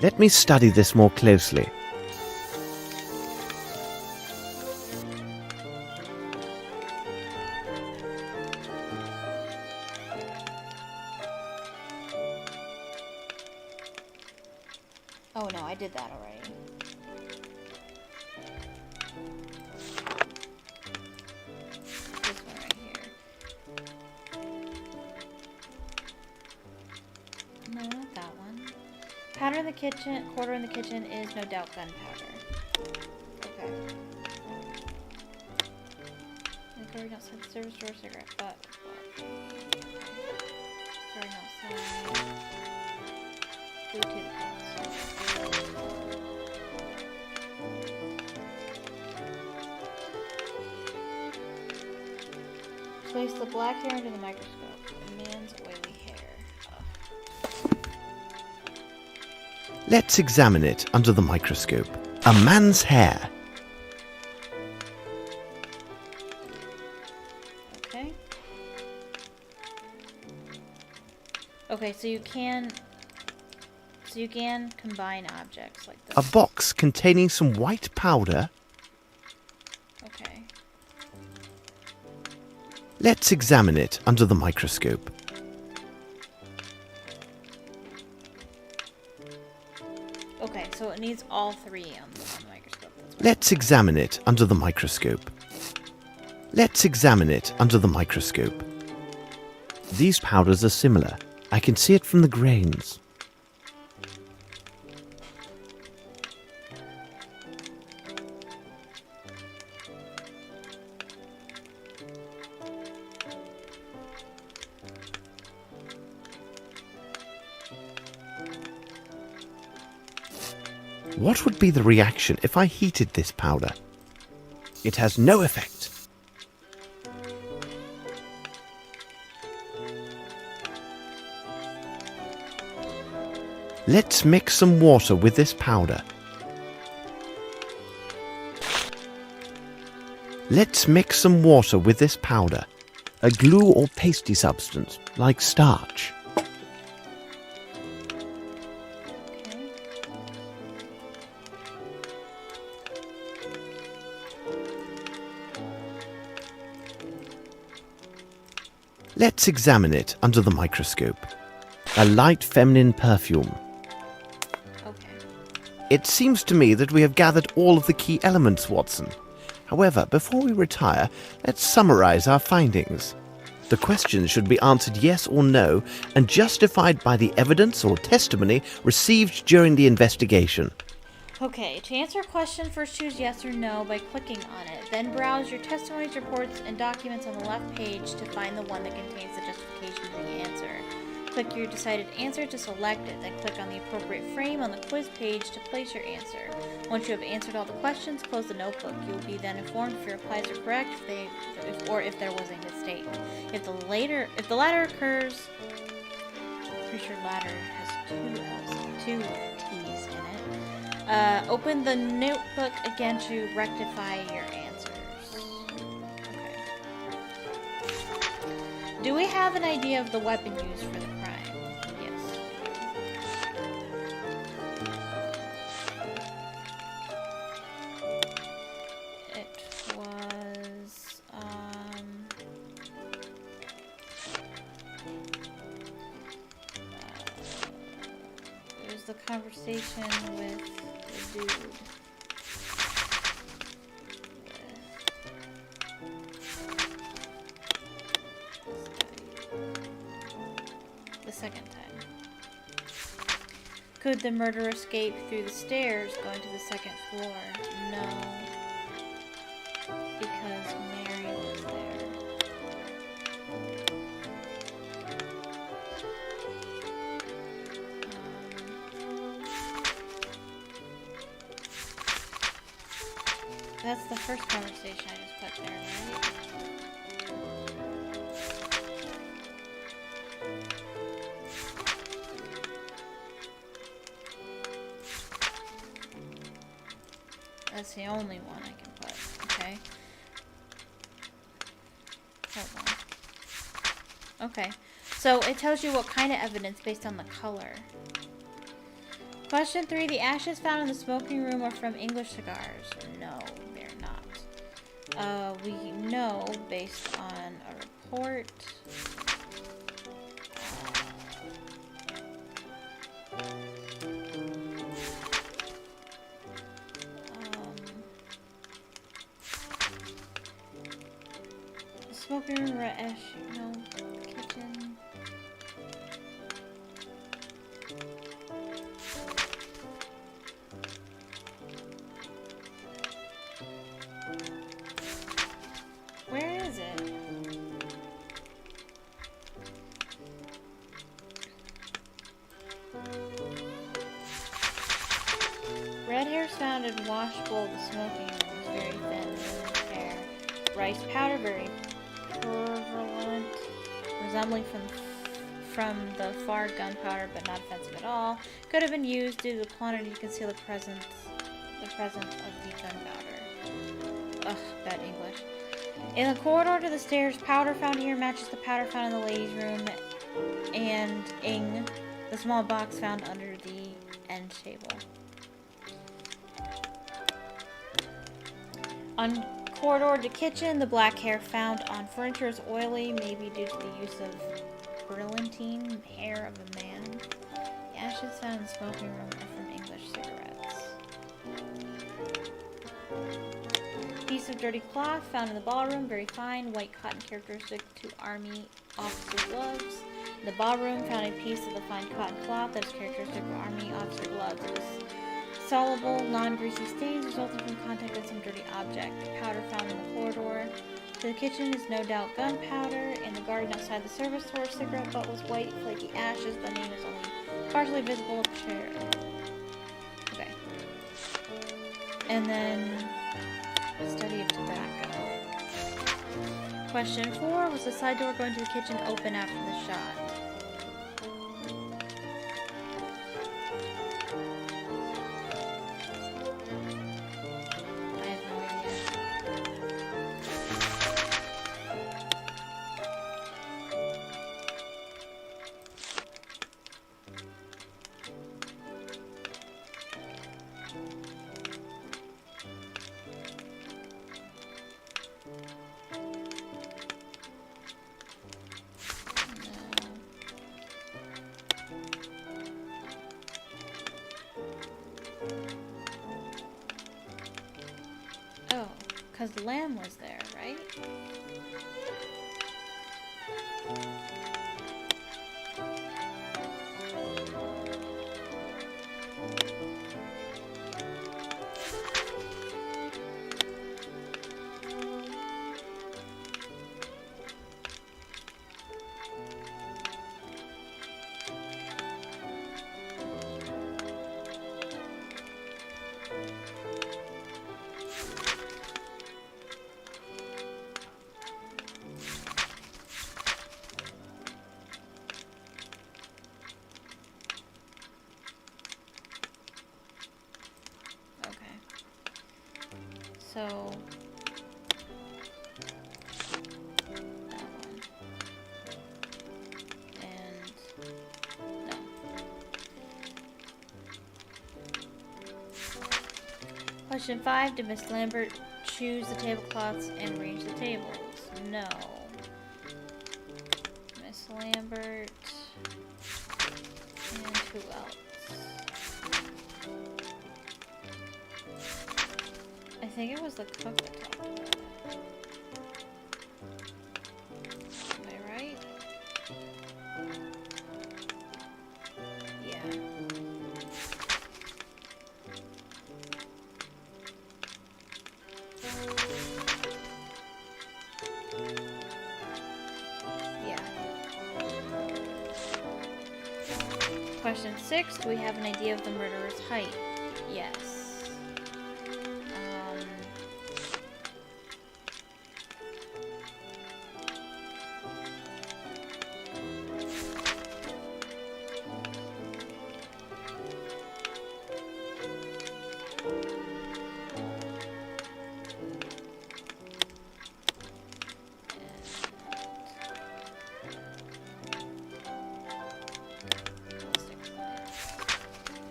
Let me study this more closely. Oh no, I did that already. This one right here. No, not that one. Powder in the kitchen, quarter in the kitchen is no doubt gunpowder. Okay. Going outside the service door, cigarette butt. Going outside. Blue tablecloths. Place the black hair under the microscope. A man's oily hair. Let's examine it under the microscope. A man's hair. Okay. Okay, so you can combine objects like this. A box containing some white powder. Okay. Let's examine it under the microscope. Okay, so it needs all three on the microscope. Let's examine it under the microscope. Let's examine it under the microscope. These powders are similar. I can see it from the grains. What would be the reaction if I heated this powder? It has no effect. Let's mix some water with this powder. Let's mix some water with this powder. A glue or pasty substance, like starch. Let's examine it under the microscope. A light feminine perfume. It seems to me that we have gathered all of the key elements, Watson. However, before we retire, let's summarize our findings. The questions should be answered yes or no and justified by the evidence or testimony received during the investigation. Okay, to answer a question, first choose yes or no by clicking on it. Then browse your testimonies, reports, and documents on the left page to find the one that contains the justification for the answer. Click your decided answer to select it, then click on the appropriate frame on the quiz page to place your answer. Once you have answered all the questions, close the notebook. You will be then informed if your replies are correct, if there was a mistake. If the latter occurs, pretty sure latter has two T's in it. Open the notebook again to rectify your answers. Okay. Do we have an idea of the weapon used for the crime? Yes. Conversation with the dude. The second time. Could the murderer escape through the stairs going to the second floor? No. Because Mary was there. That's the first conversation I just put there, right? That's the only one I can put, okay? Hold on. Okay, so it tells you what kind of evidence based on the color. Question 3, the ashes found in the smoking room are from English cigars. No, they're not. We know based on a report. Smoking room, ash, no, kitchen. Where is it? Red hair is found in washbowl of the smoking room. It's very thin, orange hair. Rice powder, very prevalent, resembling from the far gunpowder, but not offensive at all. Could have been used due to the quantity to conceal the presence of the gunpowder. Ugh, bad English. In the corridor to the stairs, powder found here matches the powder found in the ladies' room, and the small box found under the end table. On corridor to kitchen, the black hair found on furniture is oily, maybe due to the use of brilliantine hair of a man. The ashes found in the smoking room are from English cigarettes. Piece of dirty cloth found in the ballroom, very fine, white cotton characteristic to army officer gloves. In the ballroom, found a piece of the fine cotton cloth that is characteristic of army officer gloves. It was soluble, non-greasy stains resulting from contact with some dirty object. The powder found in the corridor to the kitchen is no doubt gunpowder. In the garden outside the service door, cigarette butt was white, flaky ashes. The name is only partially visible. Chair. Okay. And then study of tobacco. Question 4, was the side door going to the kitchen open after the shot? I have no idea. Oh, because Lamb was there, right? So that one. And no. Question 5. Did Miss Lambert choose the tablecloths and arrange the tables? No. Miss Lambert. And who else? think it was the cook that talked about it. Am I right? Yeah. Yeah. Question 6. Do we have an idea of the murderer's height? Yes.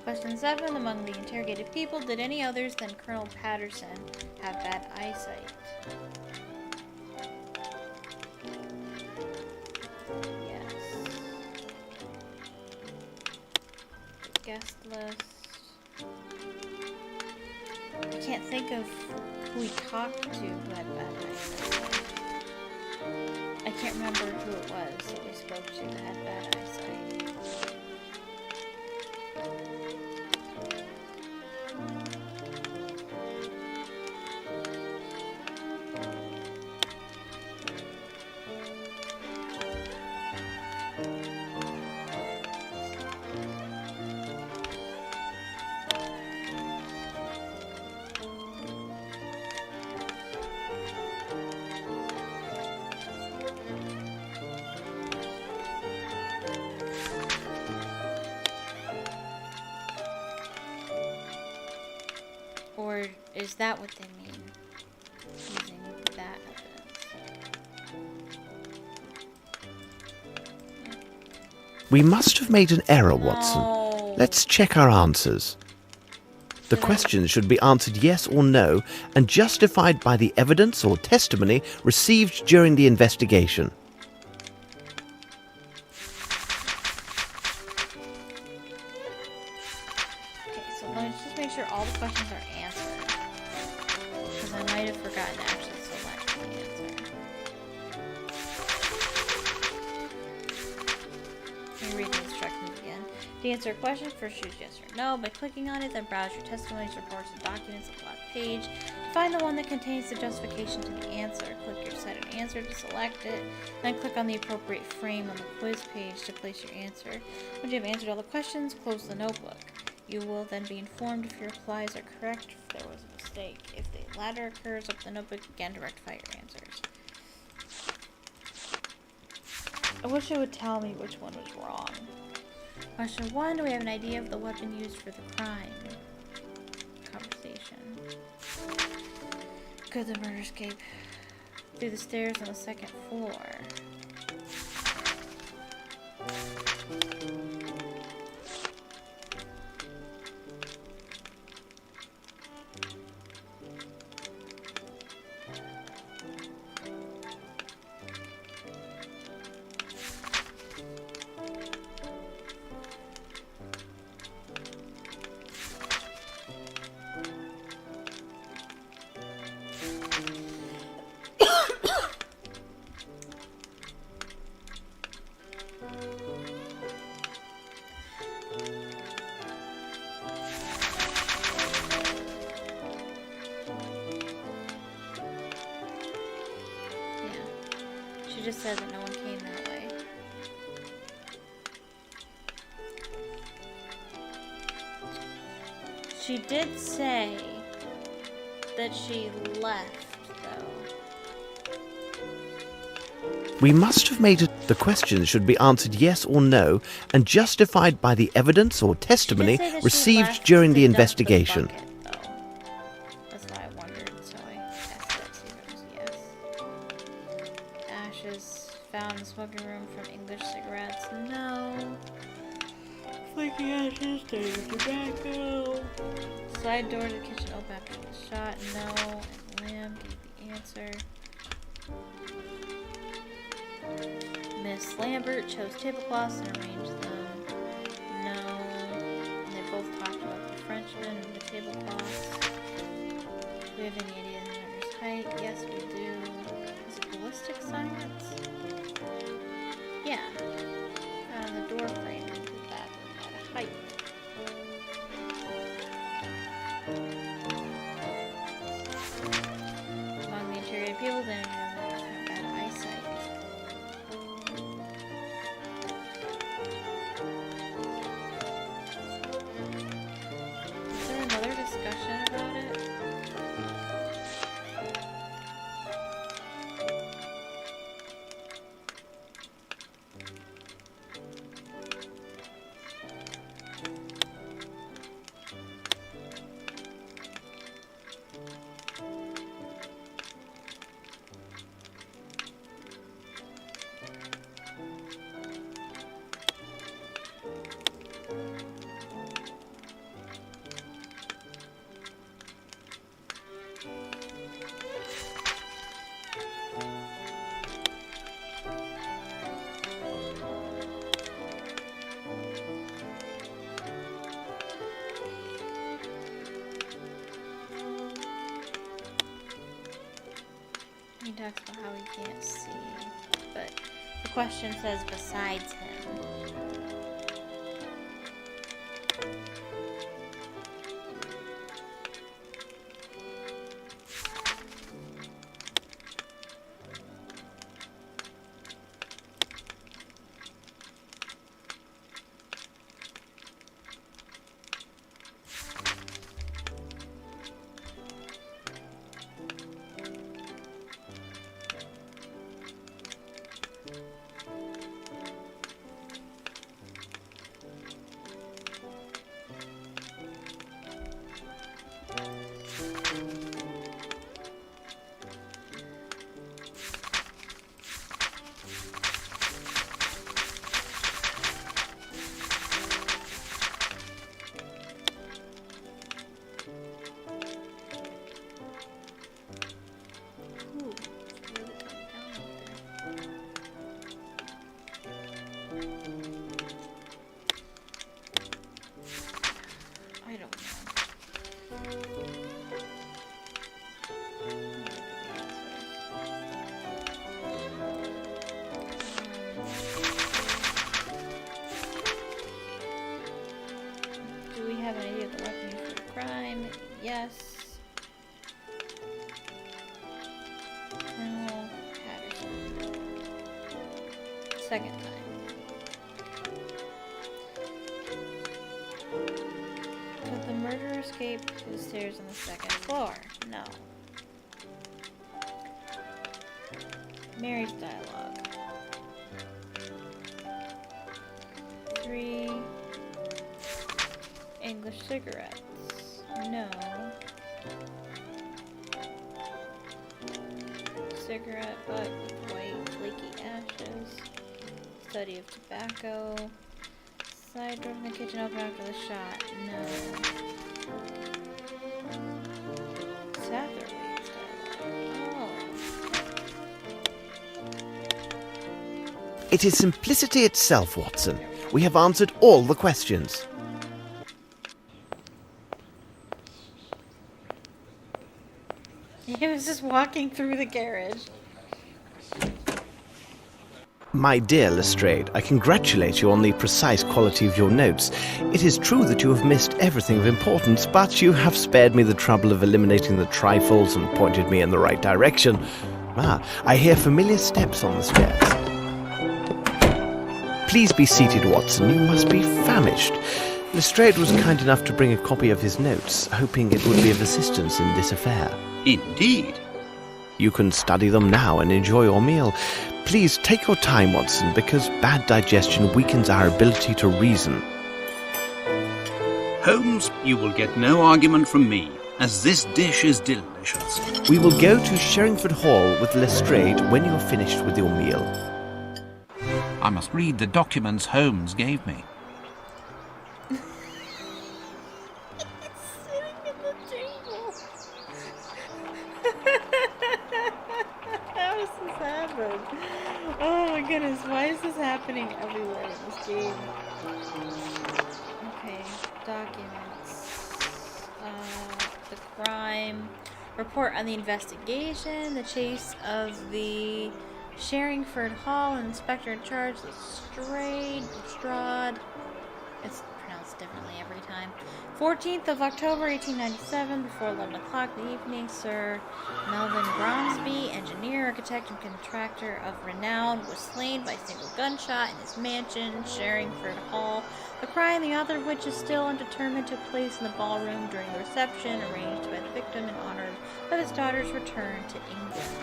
Question 7. Among the interrogated people, did any others than Colonel Patterson have bad eyesight? Yes. Guest list. I can't think of who we talked to who had bad eyesight. I can't remember who it was that we spoke to that had bad eyesight. Or is that what they mean? Using that evidence. We must have made an error, Watson. No. Let's check our answers. The questions should be answered yes or no and justified by the evidence or testimony received during the investigation. Okay, so let's just make sure all the questions are answered. Because I might have forgotten to actually select the answer. Let me read the instructions again. To answer a question, first choose yes or no. By clicking on it, then browse your testimonies, reports, and documents on the left page. Find the one that contains the justification to the answer. Click your cited answer to select it. Then click on the appropriate frame on the quiz page to place your answer. Once you have answered all the questions, close the notebook. You will then be informed if your replies are correct, if there was a mistake. If the latter occurs, open the notebook again to rectify your answers. I wish it would tell me which one was wrong. Question 1. Do we have an idea of the weapon used for the crime? Conversation. Could the murder escape through the stairs on the second floor? She just said that no one came that way. She did say that she left, though. We must have made it. The questions should be answered yes or no and justified by the evidence or testimony received during the investigation. That's why I wondered, so I asked that to see if it was yes. Ashes found in the smoking room from English cigarettes. No. Flaky ashes, dirty tobacco. Side door to the kitchen open after the shot. No. And Lamb gave the answer. Miss Lambert chose tablecloths and arranged them. No. And they both talked about the Frenchman and the tablecloths. we have any idea of the number's height? Yes, we do. Is it ballistic science? Yeah. The door frame did that at a height. Among the interior people, then have bad eyesight. Is there another discussion about it? He talks about how he can't see, but the question says besides him. I don't know. Do we have an idea of the weapon used for the crime? Yes. Colonel Patterson. Second time. Did the murderer escape to the stairs on the second floor? No. Mary's dialogue. 3 English cigarettes. No. Cigarette butt with white flaky ashes. Study of tobacco. Side door from the kitchen open after the shot. No. Satterley's dialogue. It is simplicity itself, Watson. We have answered all the questions. He was just walking through the garage. My dear Lestrade, I congratulate you on the precise quality of your notes. It is true that you have missed everything of importance, but you have spared me the trouble of eliminating the trifles and pointed me in the right direction. Ah, I hear familiar steps on the stairs. Please be seated, Watson. You must be famished. Lestrade was kind enough to bring a copy of his notes, hoping it would be of assistance in this affair. Indeed. You can study them now and enjoy your meal. Please take your time, Watson, because bad digestion weakens our ability to reason. Holmes, you will get no argument from me, as this dish is delicious. We will go to Sherringford Hall with Lestrade when you're finished with your meal. I must read the documents Holmes gave me. Oh my goodness, why is this happening everywhere in this game? Okay, documents. The crime. Report on the investigation, the chase of the Sherringford Hall, and inspector in charge, Lestrade. It's pronounced differently every time. 14th of October, 1897, before 11 o'clock in the evening, Sir Melvin Bromsby, engineer, architect, and contractor of renown, was slain by a single gunshot in his mansion, Sherringford Hall. The crime, the author of which is still undetermined, took place in the ballroom during the reception arranged by the victim in honor of his daughter's return to England.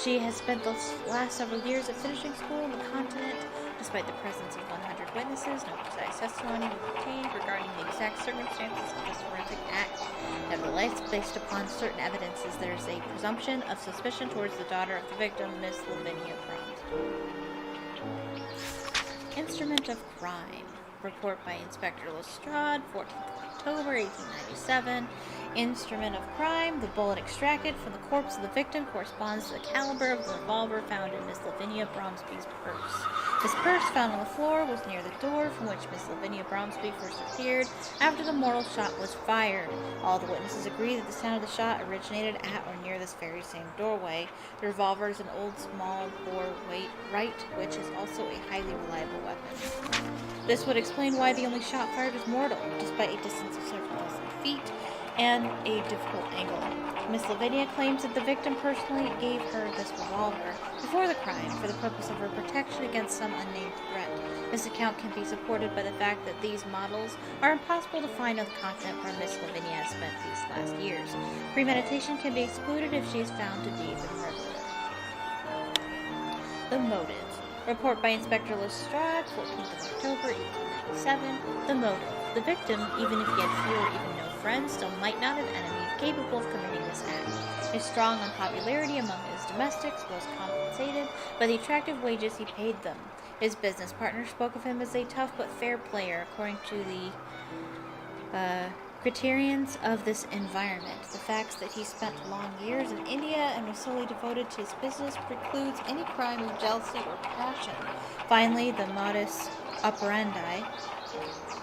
She has spent the last several years at finishing school on the continent. Despite the presence of 100 witnesses, no precise testimony was obtained regarding the exact circumstances of this horrific act. Nevertheless, based upon certain evidences, there is a presumption of suspicion towards the daughter of the victim, Miss Lavinia Bromsby. Instrument of crime. Report by Inspector Lestrade, 14th of October, 1897. Instrument of crime. The bullet extracted from the corpse of the victim corresponds to the caliber of the revolver found in Miss Lavinia Bromsby's purse. This purse, found on the floor, was near the door from which Miss Lavinia Bromsby first appeared after the mortal shot was fired. All the witnesses agree that the sound of the shot originated at or near this very same doorway. The revolver is an old small-bore Wright, which is also a highly reliable weapon. This would explain why the only shot fired was mortal, despite a distance of several dozen feet and a difficult angle. Miss Lavinia claims that the victim personally gave her this revolver before the crime for the purpose of her protection against some unnamed threat. This account can be supported by the fact that these models are impossible to find on the continent where Miss Lavinia has spent these last years. Premeditation can be excluded if she is found to be the murderer. The motive. Report by Inspector Lestrade, 14th of October, 1897. The motive. The victim, even if he had few or even no friends, still might not have enemies capable of committing this act. His strong unpopularity among his domestics was compensated by the attractive wages he paid them. His business partner spoke of him as a tough but fair player, according to the criterions of this environment. The fact that he spent long years in India and was solely devoted to his business precludes any crime of jealousy or passion. Finally, the modus operandi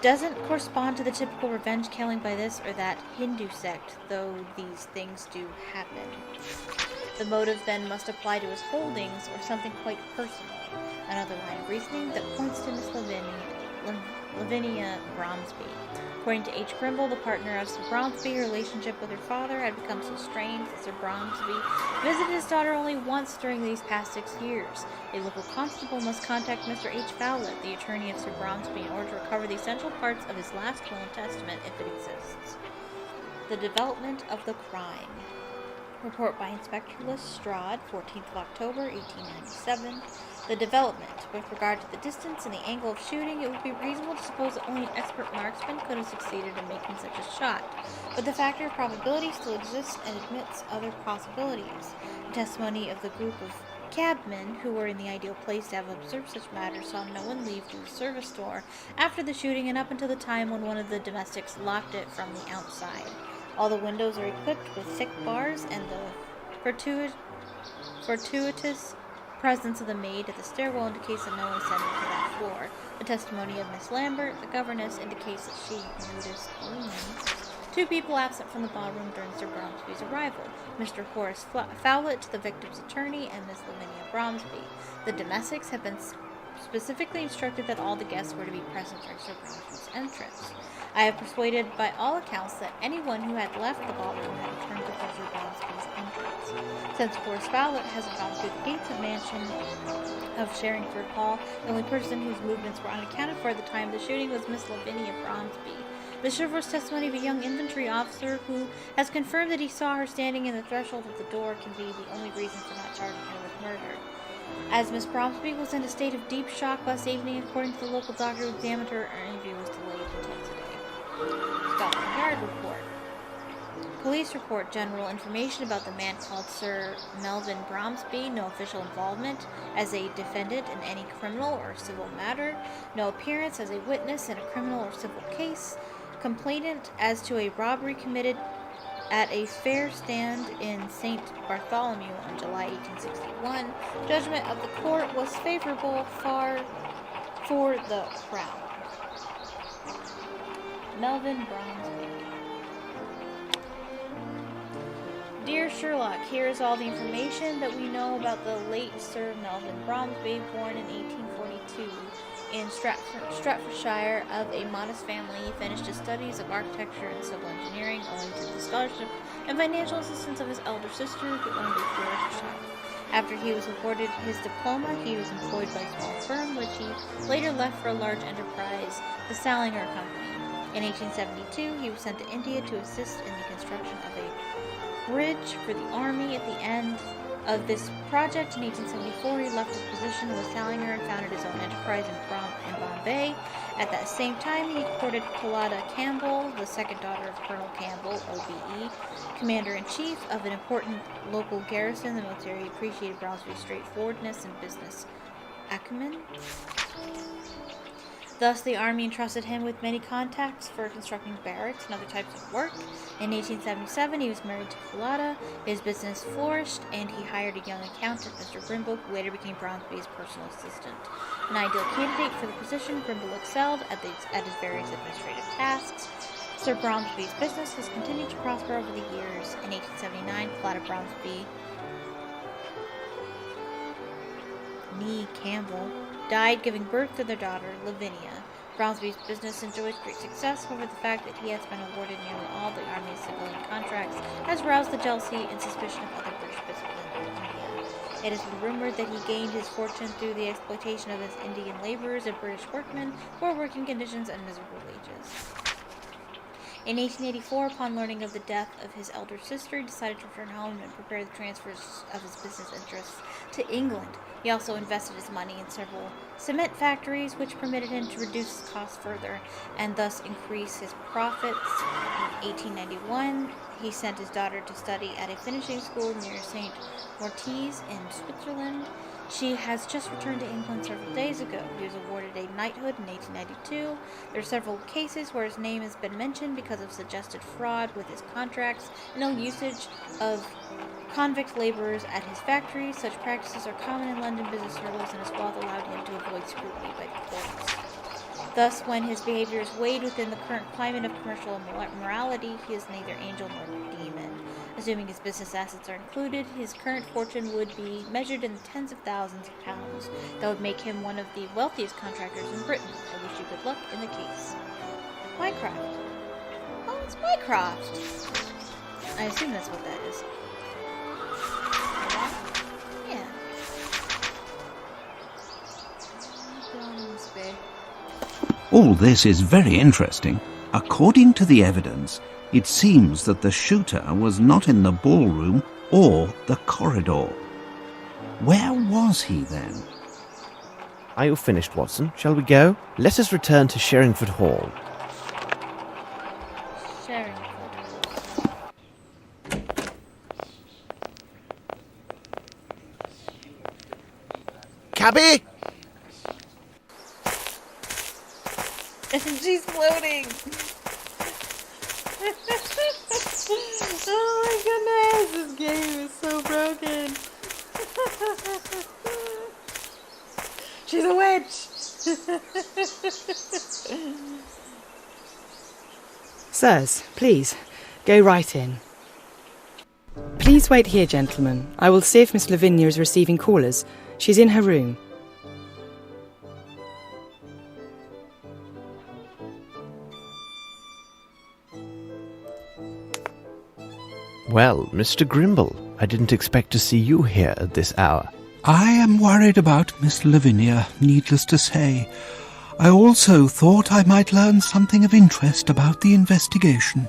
doesn't correspond to the typical revenge killing by this or that Hindu sect, though these things do happen. The motive then must apply to his holdings or something quite personal. Another line of reasoning that points to Miss Lavinia Bromsby. According to H. Grimble, the partner of Sir Bromsby, her relationship with her father had become so strained that Sir Bromsby visited his daughter only once during these past 6 years. A local constable must contact Mr. H. Fowlett, the attorney of Sir Bromsby, in order to recover the essential parts of his last will and testament, if it exists. The development of the crime. Report by Inspector Lestrade, 14th of October, 1897. The development. With regard to the distance and the angle of shooting, it would be reasonable to suppose that only an expert marksman could have succeeded in making such a shot. But the factor of probability still exists and admits other possibilities. The testimony of the group of cabmen who were in the ideal place to have observed such matters saw no one leave to the service door after the shooting and up until the time when one of the domestics locked it from the outside. All the windows are equipped with thick bars, and the fortuitous presence of the maid at the stairwell indicates that no one ascended to that floor. The testimony of Miss Lambert, the governess, indicates that she noticed only 2 people absent from the ballroom during Sir Bromsby's arrival: Mr. Horace Fowlett, the victim's attorney, and Miss Lavinia Bromsby. The domestics have been specifically instructed that all the guests were to be present during Sir Bromsby's entrance. I have persuaded by all accounts that anyone who had left the ballroom had returned to Sir Bromsby's entrance. Since Horace Fowlett hasn't gone through the gates of mansion of Sherringford Hall, the only person whose movements were unaccounted for at the time of the shooting was Miss Lavinia Bromsby. The chivalrous testimony of a young infantry officer who has confirmed that he saw her standing in the threshold of the door can be the only reason for not charging her with murder. As Miss Bromsby was in a state of deep shock last evening, according to the local doctor who examined her, her interview was delayed until today. Scotland Yard report. Police report general information about the man called Sir Melvin Bromsby. No official involvement as a defendant in any criminal or civil matter. No appearance as a witness in a criminal or civil case. Complainant as to a robbery committed at a fair stand in St. Bartholomew on July 1861. Judgment of the court was favorable for the crown. Melvin Bromsby. Sherlock, here is all the information that we know about the late Sir Melvin Bromsby, born in 1842 in Staffordshire of a modest family. He finished his studies of architecture and civil engineering owing to the scholarship and financial assistance of his elder sister, who owned a florist shop. After he was awarded his diploma, he was employed by a small firm, which he later left for a large enterprise, the Salinger Company. In 1872, he was sent to India to assist in the construction of a bridge for the army. At the end of this project, in 1874, he left his position with Salinger and founded his own enterprise in Bombay. At that same time, he courted Collada Campbell, the second daughter of Colonel Campbell, OBE, commander-in-chief of an important local garrison. The military appreciated Bromsby's straightforwardness and business acumen. Thus, the army entrusted him with many contacts for constructing barracks and other types of work. In 1877, he was married to Collada. His business flourished, and he hired a young accountant, Mr. Grimble, who later became Bromsby's personal assistant. An ideal candidate for the position, Grimble excelled at his various administrative tasks. Sir Bromsby's business has continued to prosper over the years. In 1879, Collada Bromsby, née Campbell, died giving birth to their daughter, Lavinia. Bromsby's business enjoys great success. However, the fact that he has been awarded nearly all the Army's civilian contracts has roused the jealousy and suspicion of other British businessmen in India. It has been rumored that he gained his fortune through the exploitation of his Indian laborers and British workmen, poor working conditions, and miserable wages. In 1884, upon learning of the death of his elder sister, he decided to return home and prepare the transfers of his business interests to England. He also invested his money in several cement factories, which permitted him to reduce his costs further and thus increase his profits. In 1891, he sent his daughter to study at a finishing school near St. Moritz in Switzerland. She has just returned to England several days ago. He was awarded a knighthood in 1892. There are several cases where his name has been mentioned because of suggested fraud with his contracts and ill usage of convict laborers at his factories. Such practices are common in London business circles, and his wealth allowed him to avoid scrutiny by the courts. Thus, when his behavior is weighed within the current climate of commercial immorality, he is neither angel nor demon. Assuming his business assets are included, his current fortune would be measured in the tens of thousands of pounds. That would make him one of the wealthiest contractors in Britain. I wish you good luck in the case. Mycroft. Oh, it's Mycroft. I assume that's what that is. Yeah. All this is very interesting. According to the evidence, it seems that the shooter was not in the ballroom or the corridor. Where was he then? Are you finished, Watson? Shall we go? Let us return to Sherringford Hall. Cabby! She's floating! Oh my goodness, this game is so broken. She's a witch. Sirs, please, go right in. Please wait here, gentlemen. I will see if Miss Lavinia is receiving callers. She's in her room. Well, Mr. Grimble, I didn't expect to see you here at this hour. I am worried about Miss Lavinia, needless to say. I also thought I might learn something of interest about the investigation.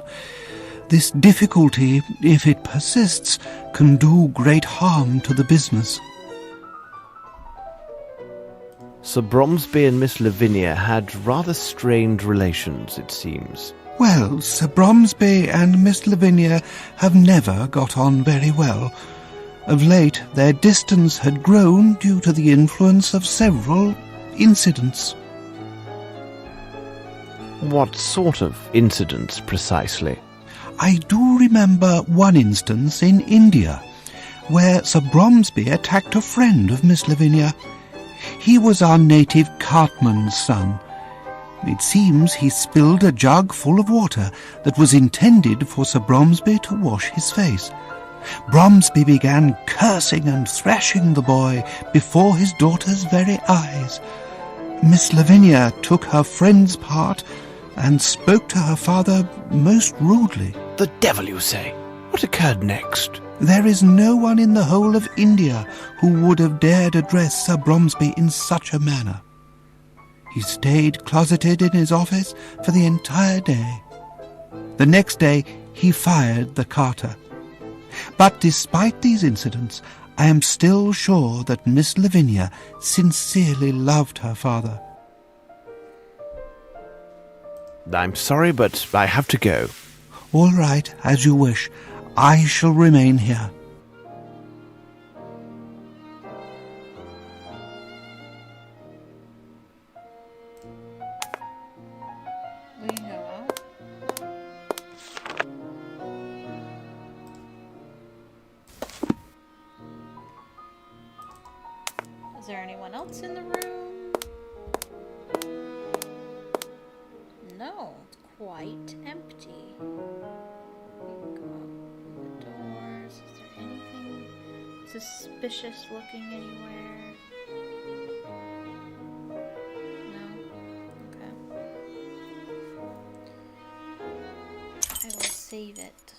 This difficulty, if it persists, can do great harm to the business. Sir Bromsby and Miss Lavinia had rather strained relations, it seems. Well, Sir Bromsby and Miss Lavinia have never got on very well. Of late, their distance had grown due to the influence of several incidents. What sort of incidents, precisely? I do remember one instance in India, where Sir Bromsby attacked a friend of Miss Lavinia. He was our native cartman's son. It seems he spilled a jug full of water that was intended for Sir Bromsby to wash his face. Bromsby began cursing and thrashing the boy before his daughter's very eyes. Miss Lavinia took her friend's part and spoke to her father most rudely. The devil, you say? What occurred next? There is no one in the whole of India who would have dared address Sir Bromsby in such a manner. He stayed closeted in his office for the entire day. The next day he fired the carter. But despite these incidents, I am still sure that Miss Lavinia sincerely loved her father. I'm sorry, but I have to go. All right, as you wish. I shall remain here. We can go out. Is there anyone else in the room? No, it's quite empty. We can go open the doors. Is there anything suspicious looking anywhere? No? Okay. I will save it.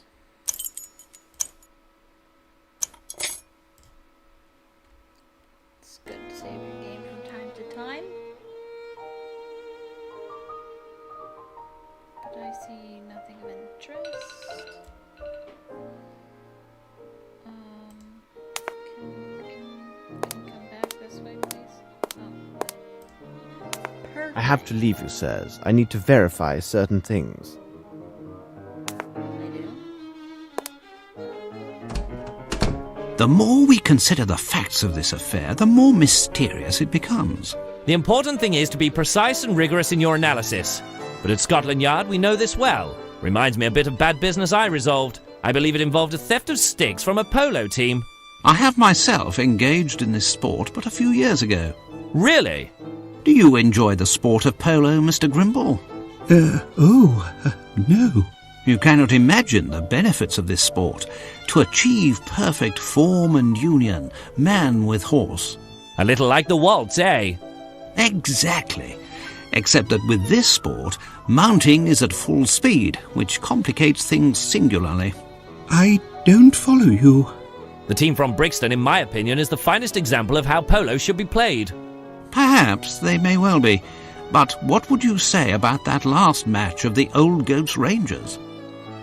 It's good to save your game from time to time. But I see nothing of interest. Can you come back this way, please? Oh. Perfect. I have to leave you, sirs. I need to verify certain things. The more we consider the facts of this affair, the more mysterious it becomes. The important thing is to be precise and rigorous in your analysis. But at Scotland Yard, we know this well. Reminds me a bit of bad business I resolved. I believe it involved a theft of sticks from a polo team. I have myself engaged in this sport but a few years ago. Really? Do you enjoy the sport of polo, Mr. Grimble? No. You cannot imagine the benefits of this sport. To achieve perfect form and union, man with horse. A little like the waltz, eh? Exactly. Except that with this sport, mounting is at full speed, which complicates things singularly. I don't follow you. The team from Brixton, in my opinion, is the finest example of how polo should be played. Perhaps they may well be. But what would you say about that last match of the Old Goats Rangers?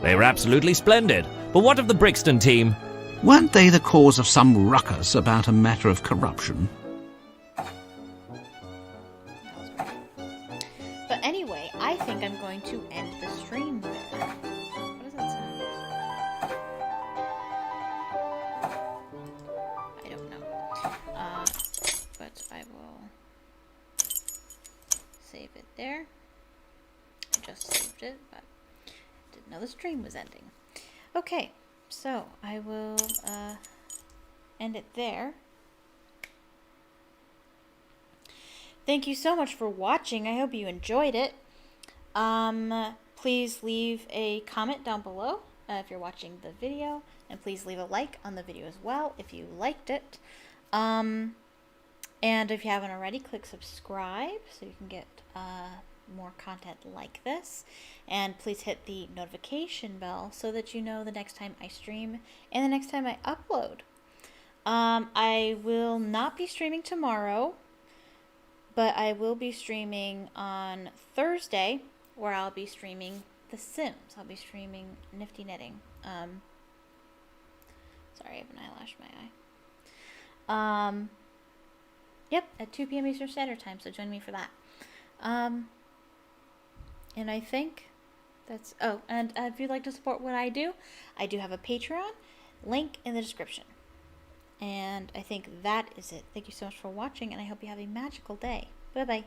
They were absolutely splendid. But what of the Brixton team? Weren't they the cause of some ruckus about a matter of corruption? But anyway, I think I'm going to end the stream there. What does that sound? I don't know. But I will save it there. I just saved it, but didn't know the stream was ending. Okay, so I will end it there. Thank you so much for watching. I hope you enjoyed it. Please leave a comment down below if you're watching the video, and please leave a like on the video as well if you liked it. And if you haven't already, click subscribe so you can get more content like this. And please hit the notification bell so that you know the next time I stream and the next time I upload. I will not be streaming tomorrow, but I will be streaming on Thursday, where I'll be streaming The Sims. I'll be streaming Nifty Knitting. Sorry, I have an eyelash in my eye. Yep, at 2 p.m. Eastern Standard Time, so join me for that. And I think that's... Oh, and if you'd like to support what I do have a Patreon, link in the description. And I think that is it. Thank you so much for watching, and I hope you have a magical day. Bye-bye.